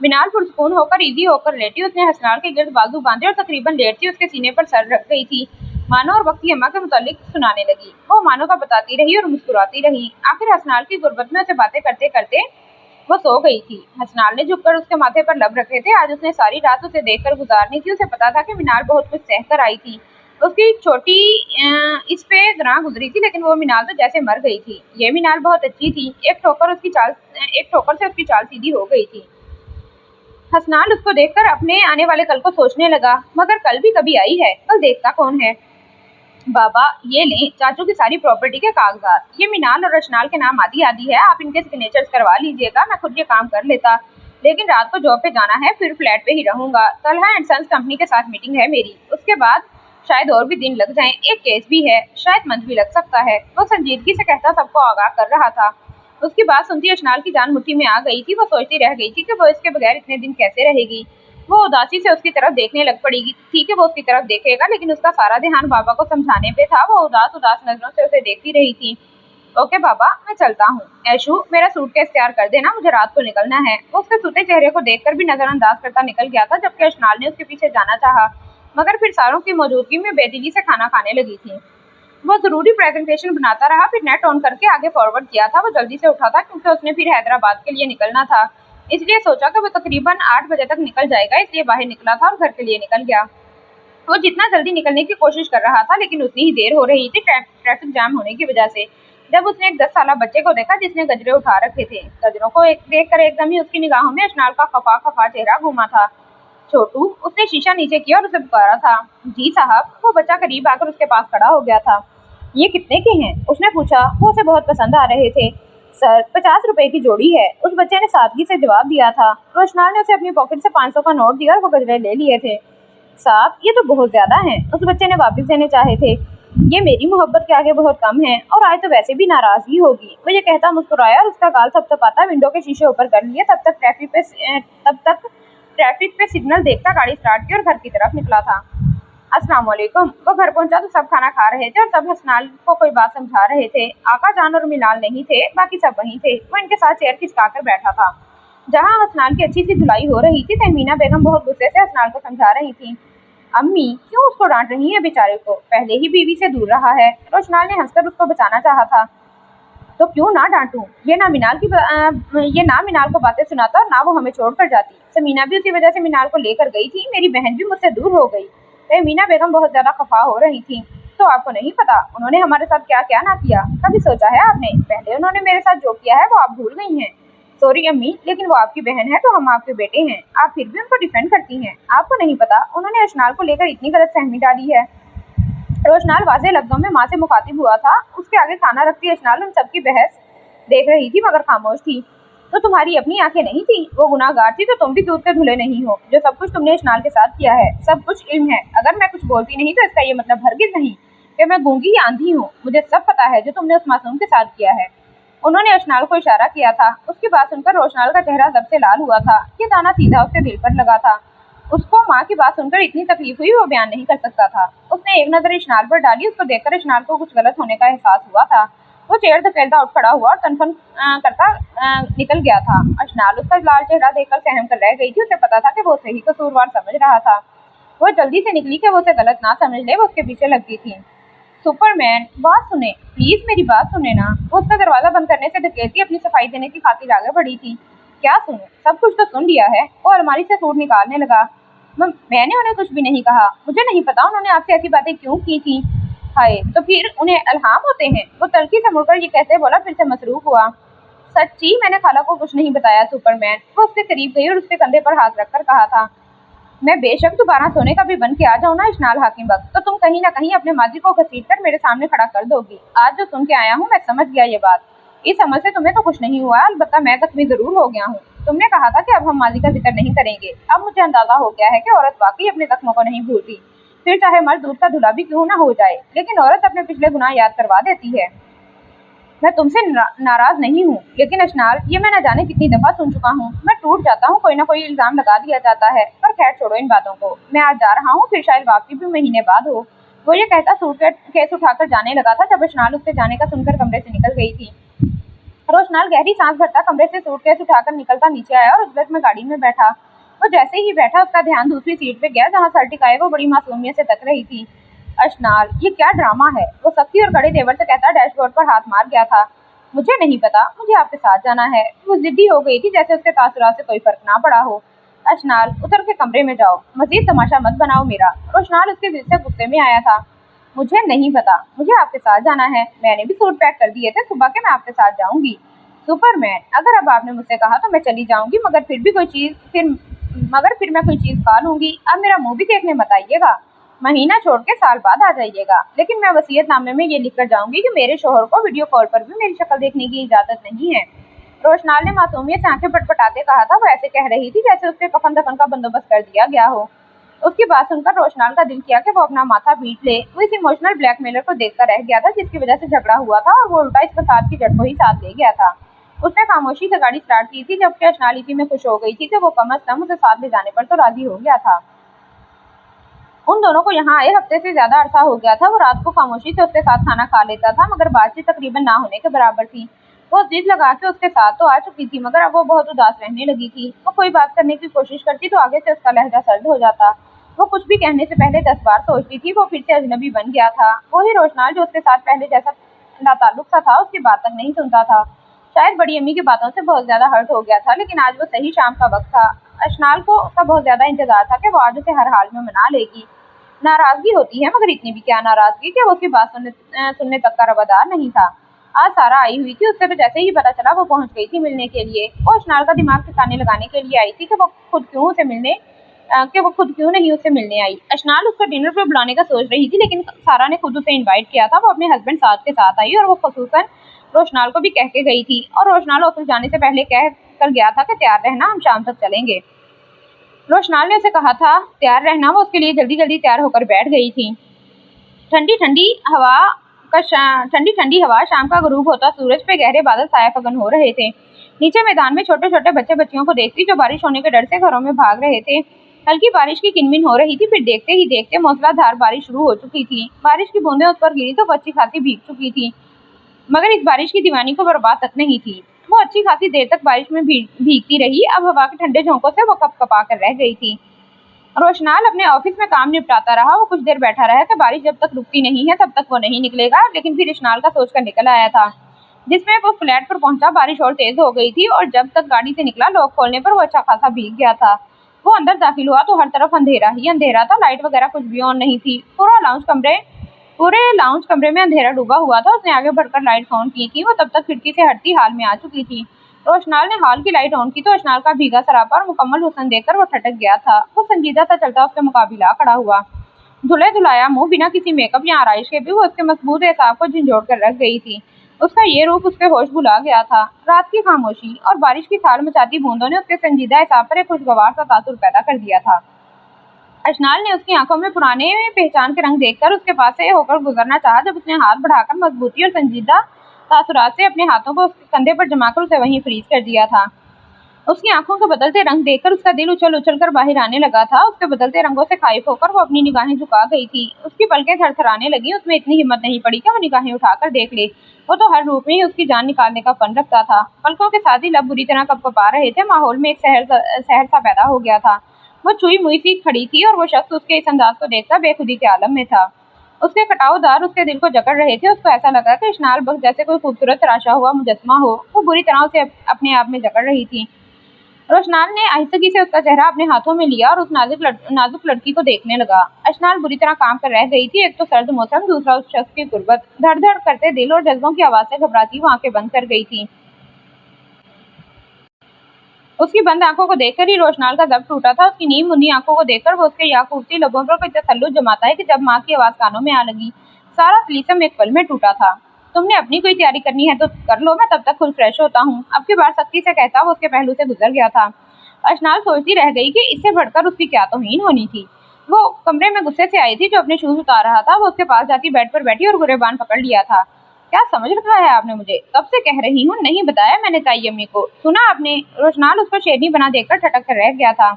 मिनाल पुरसुकून होकर ईजी होकर लेटी। उसने हसनाल के गिर्द बाजू बांधे और तकरीबन लेटती उसके सीने पर सर रख गई थी। मानो और वक्ती अम्मा के मुतालिक सुनाने लगी। वो मानो का बताती रही और मुस्कुराती रही। आखिर हसनाल की गुर्बत में उसे बातें करते करते वो सो गई थी। हसनाल ने झुककर उसके माथे पर लब रखे थे। आज उसने सारी रात उसे देखकर गुजारनी थी। उसे पता था कि मिनाल बहुत कुछ सहकर आई थी। उसकी छोटी इस पे ग्रां गुजरी थी, लेकिन वो मिनाल तो जैसे मर गई थी। ये मिनाल बहुत अच्छी थी। एक ठोकर से उसकी चाल सीधी हो गई थी। हसनाल उसको देखकर अपने आने वाले कल को सोचने लगा। मगर कल भी कभी आई है? कल देखता कौन है? बाबा, ये लें चाचू की सारी प्रॉपर्टी के कागजात। ये मिनाल और रशनाल के नाम आधी आधी है। आप इनके सिग्नेचर्स करवा लीजिएगा, मैं खुद ये काम कर लेता। लेकिन रात को जॉब पे जाना है, फिर फ्लैट पे ही रहूंगा। तलहा एंड सन्स कंपनी के साथ मीटिंग है मेरी। उसके बाद शायद और भी दिन लग जाएं। एक केस भी है, शायद मंथ भी लग सकता है। वो संजीदगी से कहता सबको आगाह कर रहा था। उसकी बात सुनती रशनाल की जान मुट्ठी में आ गई थी। वो सोचती रह गई थी कि वो इसके बगैर इतने दिन कैसे रहेगी। वो उदासी से उसकी तरफ देखने लग पड़ी थी कि वो उसकी तरफ देखेगा, लेकिन उसका सारा ध्यान बाबा को समझाने पे था। वो उदास उदास नजरों से उसे देखती रही थी। ओके बाबा, मैं चलता हूँ। ऐशू, मेरा सूटकेस तैयार कर देना, मुझे रात को निकलना है। वो उसके सूते चेहरे को देखकर भी नजरअंदाज करता निकल गया था, जबकि रशनाल ने उसके पीछे जाना चाहा, मगर फिर सारों की मौजूदगी में बेदिली से खाना खाने लगी थी। वो जरूरी प्रेजेंटेशन बनाता रहा, फिर नेट ऑन करके आगे फॉरवर्ड किया था। वो जल्दी से उठा था क्योंकि उसने फिर हैदराबाद के लिए निकलना था। इसलिए सोचा कि वो तकरीबन 8 बजे तक निकल जाएगा, इसलिए बाहर निकला था और घर के लिए निकल गया। वो जितना जल्दी निकलने की कोशिश कर रहा था, लेकिन उतनी ही देर हो रही थी ट्रैफिक जाम होने की वजह से। जब उसने एक 10 साला बच्चे को देखा जिसने गजरे उठा रखे थे। गजरों को देखकर एकदम ही उसकी निगाहों में अशनाल का खफा खफा चेहरा घूमा था। छोटू, उसने शीशा नीचे किया और उसे पुकारा था। जी साहब। वो बच्चा करीब आकर उसके पास खड़ा हो गया था। ये कितने के हैं? उसने पूछा। वो उसे बहुत पसंद आ रहे थे। सर, 50 रुपए की जोड़ी है, उस बच्चे ने सादगी से जवाब दिया था। रोशनाल ने उसे अपनी पॉकेट से 500 का नोट दिया और वो गजरे ले लिए थे। साहब, ये तो बहुत ज्यादा है, उस बच्चे ने वापस देने चाहे थे। ये मेरी मोहब्बत के आगे बहुत कम है, और आज तो वैसे भी नाराजगी होगी। वो ये कहता मुस्कुराया और उसका गाल थपथपाता विंडो के शीशे ऊपर कर लिए। तब तक ट्रैफिक पे सिग्नल देखता गाड़ी स्टार्ट की और घर की तरफ निकला था। अस्सलाम वालेकुम। वो घर पहुंचा तो सब खाना खा रहे थे और सब हसनाल को कोई बात समझा रहे थे। आका जान और मिलाल नहीं थे, बाकी सब वहीं थे। वो इनके साथ चेयर खिसकाकर बैठा था। जहां हसनाल की अच्छी सी धुलाई हो रही थी, तहमीना बेगम बहुत गुस्से से हसनाल को समझा रही थी। अम्मी, क्यों उसको डांट रही हैं? बेचारे को पहले ही बीवी से दूर रहा है। रोशनाल ने हंसकर उसको बचाना चाहा था। तो क्यों ना डांटूं? ये ना मिनाल को बातें सुनाता और ना वो हमें छोड़कर जाती। समीना भी उसी वजह से मिनाल को लेकर गई थी। मेरी बहन भी मुझसे दूर हो गई। मीना बेगम बहुत ज्यादा खफा हो रही थी। तो आपको नहीं पता उन्होंने हमारे साथ क्या क्या ना किया? कभी सोचा है आपने? पहले उन्होंने मेरे साथ जो किया है वो आप भूल गई हैं। सॉरी अम्मी, लेकिन वो आपकी बहन है तो हम आपके बेटे हैं। आप फिर भी उनको डिफेंड करती हैं। आपको नहीं पता उन्होंने अशनाल को लेकर इतनी गलत फहमी डाली है। रोशनाल वाज़ेह लफ्जों में माँ से मुखातिब हुआ था। उसके आगे खाना रखती अशनाल उन सबकी बहस देख रही थी मगर खामोश थी। तो तुम्हारी अपनी आंखें नहीं थी? वो गुनाहगार थी तो तुम भी दूध के धुले नहीं हो। जो सब कुछ तुमने अशनाल के साथ किया है सब कुछ इल्म है। अगर मैं कुछ बोलती नहीं तो इसका ये मतलब हरगिज नहीं कि मैं गूंगी या अंधी हूँ। मुझे सब पता है जो तुमने उस मासूम के साथ किया है। उन्होंने अशनाल को इशारा किया था। उसकी बात सुनकर रोशनाल का चेहरा जब से लाल हुआ था। ये दाना सीधा उसके दिल पर लगा था। उसको माँ की बात सुनकर इतनी तकलीफ हुई वो बयान नहीं कर सकता था। उसने एक नजर इशनाल पर डाली। उसको देखकर इशनाल को कुछ गलत होने का एहसास हुआ था। वो चेयर धकेलता उठ खड़ा हुआ और तनफन करता निकल गया था। अशनाल उसका लाल चेहरा देखकर सहम कर रह गई थी। उसे पता था कि वो उसे ही कसूरवार समझ रहा था। वो जल्दी से निकली कि वो उसे गलत ना समझ ले। वो उसके पीछे लगती थी। सुपरमैन, बात सुने, प्लीज मेरी बात सुने ना। वो उसका दरवाजा बंद करने से धकेलती अपनी सफाई देने की खातिर आगे बढ़ी थी। क्या सुनूं? सब कुछ तो सुन लिया है। वो अलमारी से सूट निकालने लगा। मैंने उन्हें कुछ भी नहीं कहा। मुझे नहीं पता उन्होंने आपसे ऐसी बातें क्यों की थी। हाय, तो फिर उन्हें इल्हाम होते हैं। वो तल्खी से मुड़कर ये कहते बोला, फिर से मसरूफ हुआ। सच्ची मैंने खाला को कुछ नहीं बताया सुपरमैन। वो उसके करीब गई और उसके कंधे पर हाथ रखकर कहा था, मैं बेशक दोबारा सोने का भी बन के आ जाऊँ ना इशनाल हाकिम वक्त, तो तुम कहीं ना कहीं अपने माजी को घसीट कर मेरे सामने खड़ा कर दोगी। आज जो सुन के आया हूँ मैं समझ गया ये बात। इस अमल से तुम्हें तो कुछ नहीं हुआ, अलबत्ता मैं जख्मी जरूर हो गया हूँ। तुमने कहा था कि अब हम माजी का जिक्र नहीं करेंगे। अब मुझे अंदाजा हो गया है कि औरत वाकई अपने जख्मों को नहीं भूलती। फिर चाहे मर्द दूध का धुला भी क्यों ना हो जाए, लेकिन औरत अपने पिछले गुनाह याद करवा देती है। मैं तुमसे नाराज नहीं हूँ, लेकिन अशनाल, ये मैं न जाने कितनी दफा सुन चुका हूँ। मैं टूट जाता हूँ, कोई ना कोई इल्जाम लगा दिया जाता है। पर खैर छोड़ो इन बातों को। मैं आज जा रहा हूँ, फिर शायद वापसी भी महीने बाद हो। वो ये कहता सूटकेस उठाकर जाने लगा था जब अशनाल उसके जाने का सुनकर कमरे से निकल गई थी। रोशनाल गहरी सांस भरता कमरे से सूटकेस उठाकर निकलता नीचे आया और उजलत में गाड़ी में बैठा। वो जैसे ही बैठा उसका ध्यान दूसरी सीट पे गया जहाँ सर टिकाए वो बड़ी मासूमियत से तक रही थी। अशनाल, ये क्या ड्रामा है? वो सख्ती और कड़े तेवर से कहता डैशबोर्ड पर हाथ मार गया था। मुझे नहीं पता, मुझे आपके साथ जाना है। वो जिद्दी हो गई थी जैसे उसके तासुरात से कोई फर्क ना पड़ा हो। अशनाल, उतर के कमरे में जाओ, मजीद तमाशा मत बनाओ मेरा। रोशनाल उसके दिल से गुस्से में आया था। मुझे नहीं पता, मुझे आपके साथ जाना है। मैंने भी सूट पैक कर दिए थे सुबह के, मैं आपके साथ जाऊंगी। सुपरमैन, अगर अब आपने मुझसे कहा तो मैं चली जाऊंगी, मगर फिर मैं कोई चीज खा लूंगी। अब मेरा मुंह भी देखने मत आइएगा। महीना छोड़ के साल बाद आ जाइएगा, लेकिन मैं वसीयतनामे में ये लिख कर जाऊंगी कि मेरे शोहर को वीडियो कॉल पर भी मेरी शक्ल देखने की इजाजत नहीं है। रोशनाल ने मासूमियत से आंखें पटपटाते कहा था। वो ऐसे कह रही थी जैसे उसके कफन दफन का बंदोबस्त कर दिया गया हो। उसकी बात सुनकर रोशनाल का दिल किया कि वो अपना माथा पीट ले। वो इस इमोशनल ब्लैकमेलर को देखकर रह गया था जिसकी वजह से झगड़ा हुआ था, और वो उल्टा इस फसाद की जड़ को ही साथ ले गया था। उसने खामोशी से गाड़ी स्टार्ट की थी, जबकि अशनाल इसी में खुश हो गई थी कि वो कम अज कम उसे साथ ले जाने पर तो राजी हो गया था। उन दोनों को यहाँ आए हफ्ते से ज्यादा अरसा हो गया था। वो रात को खामोशी से उसके साथ खाना खा लेता था, मगर बातचीत तकरीबन ना होने के बराबर थी। वो जिद लगा के उसके साथ तो आ चुकी थी, मगर अब वो बहुत उदास रहने लगी थी। वो कोई बात करने की कोशिश करती तो आगे से उसका लहजा सर्द हो जाता। वो कुछ भी कहने से पहले 10 बार सोचती थी। वो फिर से अजनबी बन गया था। वही रोशनाल जो उसके साथ पहले जैसा नाताल्लुक सा था, उसकी बात तक नहीं सुनता था। शायद बड़ी अम्मी की बातों से बहुत ज्यादा हर्ट हो गया था, लेकिन आज वो सही शाम का वक्त था। अशनाल को उसका बहुत ज्यादा इंतजार था कि वो आज उसे हर हाल में मना लेगी। नाराजगी होती है, मगर इतनी भी क्या नाराजगी कि वो उसकी बात सुनने तक का रवादार नहीं था। आज सारा आई हुई थी। उससे तो जैसे ही पता चला वो पहुंच गई थी मिलने के लिए। वो अशनाल का दिमाग ठिकाने लगाने के लिए आई थी कि वो खुद क्यों नहीं उससे मिलने आई। अशनाल उसको डिनर पर बुलाने का सोच रही थी, लेकिन सारा ने खुद उसे इनवाइट किया था। वो अपने हस्बैंड साथ के साथ आई और वो खुसूसन रोशनाल को भी कह के गई थी, और रोशनाल ऑफिस जाने से पहले कह कर गया था कि तैयार रहना, हम शाम तक चलेंगे। रोशनाल ने उसे कहा था तैयार रहना। वो उसके लिए जल्दी जल्दी तैयार होकर बैठ गई थी। ठंडी ठंडी हवा, शाम का गुरूब होता सूरज पे गहरे बादल साया फगन हो रहे थे। नीचे मैदान में छोटे छोटे बच्चे बच्चियों को देखती जो बारिश होने के डर से घरों में भाग रहे थे। हल्की बारिश की किनमिन हो रही थी, फिर देखते ही देखते मूसलाधार बारिश शुरू हो चुकी थी। बारिश की बूंदें उस पर गिरी तो वो अच्छी खासी भीग चुकी थी, मगर इस बारिश की दीवानी को बर्बाद तक नहीं थी। वो अच्छी खासी देर तक बारिश में भीगती रही। अब हवा के ठंडे झोंकों से वो कपकपा कर रह गई थी। रोशनाल अपने ऑफिस में काम निपटाता रहा। वो कुछ देर बैठा रहा कि बारिश जब तक रुकती नहीं है तब तक वो नहीं निकलेगा, लेकिन फिर रोशनाल का सोचकर निकल आया था। जिसमें वो फ्लैट पर पहुंचा, बारिश और तेज हो गई थी, और जब तक गाड़ी से निकला लॉक खोलने पर वो अच्छा खासा भीग गया था। वो अंदर दाखिल हुआ तो हर तरफ अंधेरा ही अंधेरा था। लाइट वगैरह कुछ भी ऑन नहीं थी। पूरे लाउंज कमरे में अंधेरा डूबा हुआ था। उसने आगे बढ़कर लाइट ऑन की थी। वो तब तक खिड़की से हटती हाल में आ चुकी थी। रोशनाल ने हॉल की लाइट ऑन की तो अशनाल का भीगा सरापा और मुकम्मल हुस्न देखकर वो ठटक गया था। वो संजीदा सा चलता उसके मुकाबिला खड़ा हुआ। धुले धुलाया मुंह, बिना किसी मेकअप या आराइश के भी वो उसके मजबूत एहसास को झंझोड़ कर रख गई थी। उसका ये रूप उसके होश भुला गया था। रात की खामोशी और बारिश की थाल मचाती बूंदों ने उसके संजीदा एहसास पर एक खुशगवार सा तासुर पैदा कर दिया था। अशनाल ने उसकी आंखों में पुराने पहचान के रंग देखकर उसके पास से होकर गुजरना चाहा, जब उसने हाथ बढ़ाकर मजबूती और संजीदा तासुरात से अपने हाथों को उसके कंधे पर जमाकर उसे वहीं फ्रीज कर दिया था। उसकी आंखों के बदलते रंग देखकर उसका दिल उछल उछल कर बाहर आने लगा था। उसके बदलते रंगों से खाइफ होकर वो अपनी निगाहें झुका गई थी। उसकी पलकें थरथराने लगी। उसमें इतनी हिम्मत नहीं पड़ी कि वो निगाहें उठाकर देख ले। वो तो हर रूप में ही उसकी जान निकालने का फन रखता था। पलकों के साथ ही लब बुरी तरह कपकपा रहे थे। माहौल में एक सहर सा पैदा हो गया था। वो छुई मुई सी खड़ी थी और वो शख्स उसके इस अंदाज को देखकर बेखुदी के आलम में था। उसके कटावदार उसके दिल को जकड़ रहे थे। उसको ऐसा लगा कि इश्नाल बख्श जैसे कोई खूबसूरत तराशा हुआ मुजस्मा हो। वो बुरी तरह उसे अपने आप में जकड़ रही थी। रोशनाल ने आहिस्तगी से उसका चेहरा अपने हाथों में लिया और उस नाजुक लड़की को देखने लगा। अशनाल बुरी तरह काम कर रह गई थी। एक तो सर्द मौसम, दूसरा उस शख्स की गुर्बत। धड़ धड़ करते दिल और जज्बों की आवाज से घबराती वो आंखें बंद कर गई थी। उसकी बंद आंखों को देखकर ही रोशनाल का जब्त टूटा था। उसकी नीम मुन्नी आंखों को देखकर वो उसके याकूबती लबों पर कोई तसल्लुत जमाता है कि जब माँ की आवाज कानों में आ लगी। सारा तलीसम एक पल में टूटा था। तुमने अपनी कोई तैयारी करनी है तो कर लो, मैं तब तक खुद फ्रेश होता हूँ। अब की बार सख्ती से कहता वो उसके पहलू से गुजर गया था। अशनाल सोचती रह गई कि इससे बढ़कर उसकी क्या तौहीन होनी थी। वो कमरे में गुस्से से आई थी। जो अपने शूज उतार रहा था वो उसके पास जाती बेड पर बैठी और गुरेबान पकड़ लिया था। क्या समझ रखा है आपने मुझे? कब से कह रही हूँ, नहीं बताया मैंने ताई अम्मी को। सुना आपने? रोशनाल उसको शेरनी बना देखकर ठटक कर रह गया था।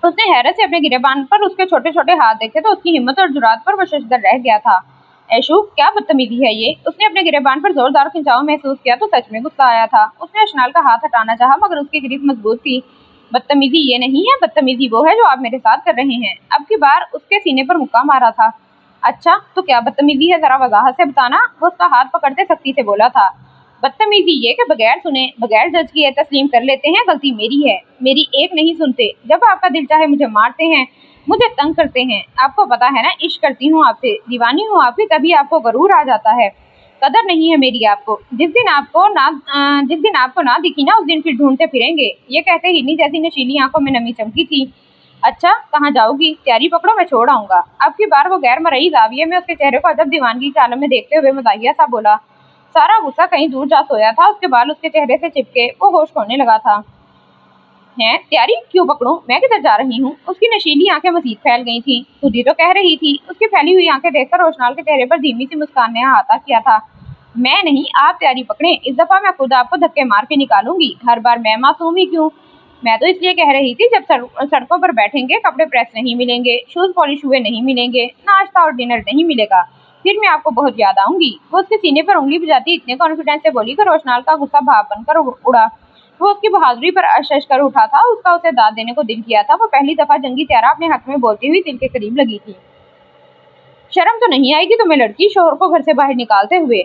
उसने हैरत से अपने गिरेबान पर उसके छोटे छोटे हाथ देखे तो उसकी हिम्मत और जुरात पर वो शशदर रह गया था। ऐशू, क्या बदतमीजी है ये? उसने अपने गिरेबान पर जोरदार खिंचाव महसूस किया तो सच में गुस्सा आया था। उसने अशनाल का हाथ हटाना चाहा मगर उसकी गिरफ्त मजबूत थी। बदतमीजी ये नहीं है, बदतमीजी वो है जो आप मेरे साथ कर रहे हैं। अब की बार उसके सीने पर मुक्का मारा था। अच्छा, तो क्या बदतमीजी है, जरा वजाहत से बताना। वो उसका हाथ पकड़ते सख्ती से बोला था। बदतमीजी ये कि बगैर सुने, बगैर जज किए तस्लीम कर लेते हैं गलती मेरी है। मेरी एक नहीं सुनते। जब आपका दिल चाहे मुझे मारते हैं, मुझे तंग करते हैं। आपको पता है ना, इश्क करती हूँ आपसे, दीवानी हूँ आपकी, तभी आपको गरूर आ जाता है। कदर नहीं है मेरी आपको। जिस दिन आपको ना दिखी ना, उस दिन फिर ढूंढते फिरेंगे। ये कहते हिरनी जैसी नशीली आंखों में नमी चमकी थी। अच्छा, कहाँ जाओगी? तैयारी पकड़ो, मैं छोड़ आऊंगा। अब की बार वो गैर मरई जाविये में उसके चेहरे को अजब दीवानगी के आलम में देखते हुए मजाहिया सा बोला। सारा गुस्सा कहीं दूर जा सोया था। उसके बाल उसके चेहरे से चिपके वो होश खोने लगा था। हैं, तैयारी क्यों पकड़ूं? मैं किधर जा रही हूँ? उसकी नशीली आंखें मजीद फैल गई थी। खुद ही तो कह रही थी। उसकी फैली हुई आंखें देखकर रोशनाल के चेहरे पर धीमी सी मुस्कान ने अहाता किया था। मैं नहीं, आप तैयारी पकड़ें। इस दफा मैं खुद आपको धक्के मार के निकालूंगी। हर बार मैं मासूम ही क्यों? मैं तो इसलिए कह रही थी, जब सड़कों पर बैठेंगे कपड़े प्रेस नहीं मिलेंगे, शूज पॉलिश हुए नहीं मिलेंगे, नाश्ता और डिनर नहीं मिलेगा, फिर मैं आपको बहुत याद आऊंगी। वो उसके सीने पर उंगली बजाती इतने कॉन्फिडेंस से बोली कि रोशनाल का गुस्सा भाप बनकर उड़ा। वो उसकी बहादुरी पर अशश कर उठा था। उसका उसे दाद देने को दिल किया था। वो पहली दफा जंगी त्यारा अपने हक में बोलती हुई दिल के करीब लगी थी। शर्म तो नहीं आएगी तुम्हें लड़की, शोहर को घर से बाहर निकालते हुए?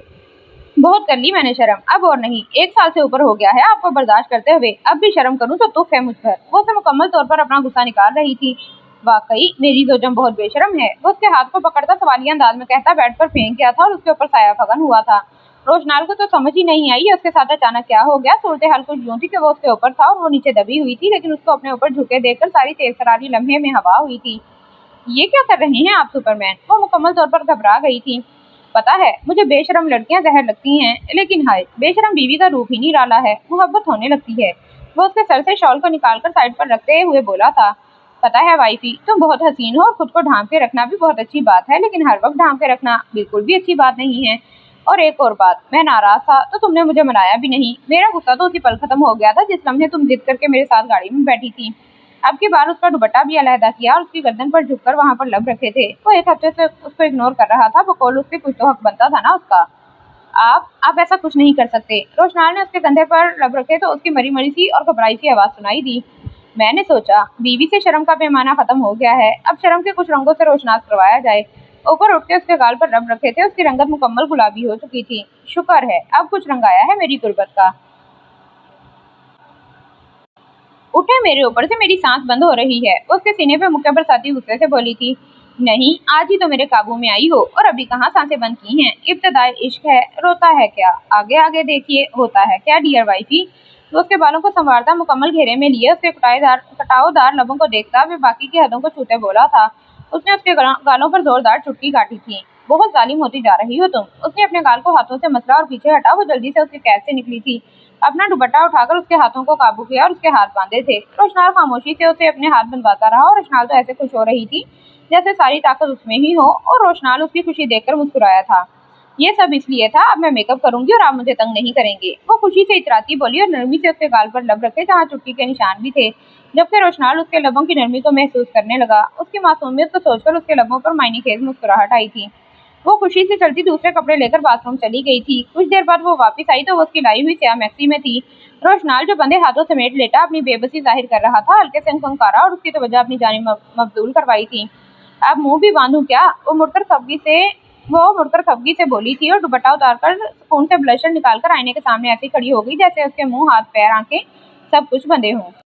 बहुत कर ली मैंने शर्म, अब और नहीं। 1 साल से ऊपर हो गया है आपको बर्दाश्त करते हुए। अब भी शर्म करूं तो तुफ है मुझ पर। वो उसे मुकम्मल तौर पर अपना गुस्सा निकाल रही थी। वाकई मेरी जोजम बहुत बेशरम है। वो उसके हाथ को पकड़ता सवालिया अंदाज में कहता बेड पर फेंक गया था और उसके ऊपर साया फगन हुआ था। रोशनाल को तो समझ ही नहीं आई उसके साथ अचानक क्या हो गया। सूरत हाल कुछ यूं थी कि वो उसके ऊपर था और वो नीचे दबी हुई थी, लेकिन उसको अपने ऊपर झुके देखकर सारी तेज तरारी लम्हे में हवा हुई थी। ये क्या कर रहे हैं आप सुपरमैन? वो मुकम्मल तौर पर घबरा गई थी। पता है, मुझे बेशरम लड़कियां जहर लगती हैं, लेकिन हाय, बेशरम बीवी का रूप ही निराला है, मोहब्बत होने लगती है। वो उसके सर से शॉल को निकालकर साइड पर रखते हुए बोला था। पता है वाइफी, तुम बहुत हसीन हो और खुद को ढांप के रखना भी बहुत अच्छी बात है, लेकिन हर वक्त ढांप के रखना बिल्कुल भी अच्छी बात नहीं है। और एक और बात, मैं नाराज था तो तुमने मुझे मनाया भी नहीं। मेरा गुस्सा तो उसी पल खत्म हो गया था जिस लम्हे तुम जिद करके मेरे साथ गाड़ी में बैठी थी। अब की बार उसका दुपट्टा भी अलहदा किया और उसकी गर्दन पर झुककर वहां पर लब रखे थे। वो एक हफ्ते से उसको इग्नोर कर रहा था। बकौल उसके कुछ तो हक बनता था ना उसका। आप ऐसा कुछ नहीं कर सकते। रोशनाल ने उसके कंधे पर लब रखे तो उसकी मरी मरी सी और घबराई सी आवाज सुनाई दी। मैंने सोचा बीवी से शर्म का पैमाना खत्म हो गया है, अब शर्म के कुछ रंगों से रोशनास करवाया जाए। ऊपर उठ के उसके गाल पर लब रखे थे। उसकी रंगत मुकम्मल गुलाबी हो चुकी थी। शुक्र है अब कुछ रंग आया है मेरी गुर्बत का। उठे मेरे ऊपर से, मेरी सांस बंद हो रही है। वो उसके सीने पे मुक्के बरसाती गुस्से से बोली थी। नहीं, आज ही तो मेरे काबू में आई हो और अभी कहाँ सांसें बंद की हैं। इब्तदाई इश्क है, रोता है क्या? आगे आगे देखिए, होता है क्या डियर वाइफी? तो उसके बालों को संवारता मुकम्मल घेरे में लिए उसके कटावदार लबों को देखता वे बाकी की हदों को छूते बोला था। اس نے اس کے گالوں پر زوردار چٹکی کاٹی تھی۔ بہت ظالم ہوتی جا رہی ہو تم۔ اس نے اپنے گال کو ہاتھوں سے مسلا اور پیچھے ہٹا۔ وہ جلدی سے اس کی قید سے نکلی تھی۔ اپنا دوپٹہ اٹھا کر اس کے ہاتھوں کو قابو کیا اور اس کے ہاتھ باندھے تھے۔ روشنال خاموشی سے اسے اپنے ہاتھ بندھواتا رہا اور روشنال تو ایسے خوش ہو رہی تھی جیسے ساری طاقت اس میں ہی ہو، اور روشنال اس کی خوشی دیکھ کر مسکرایا تھا۔ یہ سب اس لیے تھا، اب میں میک اپ کروں گی اور آپ مجھے تنگ نہیں کریں گے۔ وہ خوشی سے اتراتی بولی اور نرمی سے اس کے گال پر لب رکھے جہاں چٹکی کے نشان بھی تھے، جبکہ روشنال اس کے لبوں کی نرمی کو محسوس کرنے لگا۔ اس کی معصومیت کو سوچ کر اس کے لبوں پر معنی خیز مسکراہٹ آئی تھی۔ وہ خوشی سے چلتی دوسرے کپڑے لے کر باتھ روم چلی گئی تھی۔ کچھ دیر بعد وہ واپس آئی تو وہ اس کی لائی ہوئی سیاہ میکسی میں تھی۔ روشنال جو بندے ہاتھوں سمیٹ لیٹا اپنی بے بسی ظاہر کر رہا تھا، ہلکے سے کھنکارا اور اس کی توجہ اپنی جانب مبذول کروائی تھی۔ اب منہ بھی باندھوں کیا؟ وہ مڑ کر خفگی سے بولی تھی اور دوپٹہ اتار کر سکون سے بلشر نکال کر آئینے کے سامنے ایسی کھڑی ہو گئی جیسے اس کے منہ، ہاتھ، پیر، آنکھیں سب کچھ بندھے ہوں۔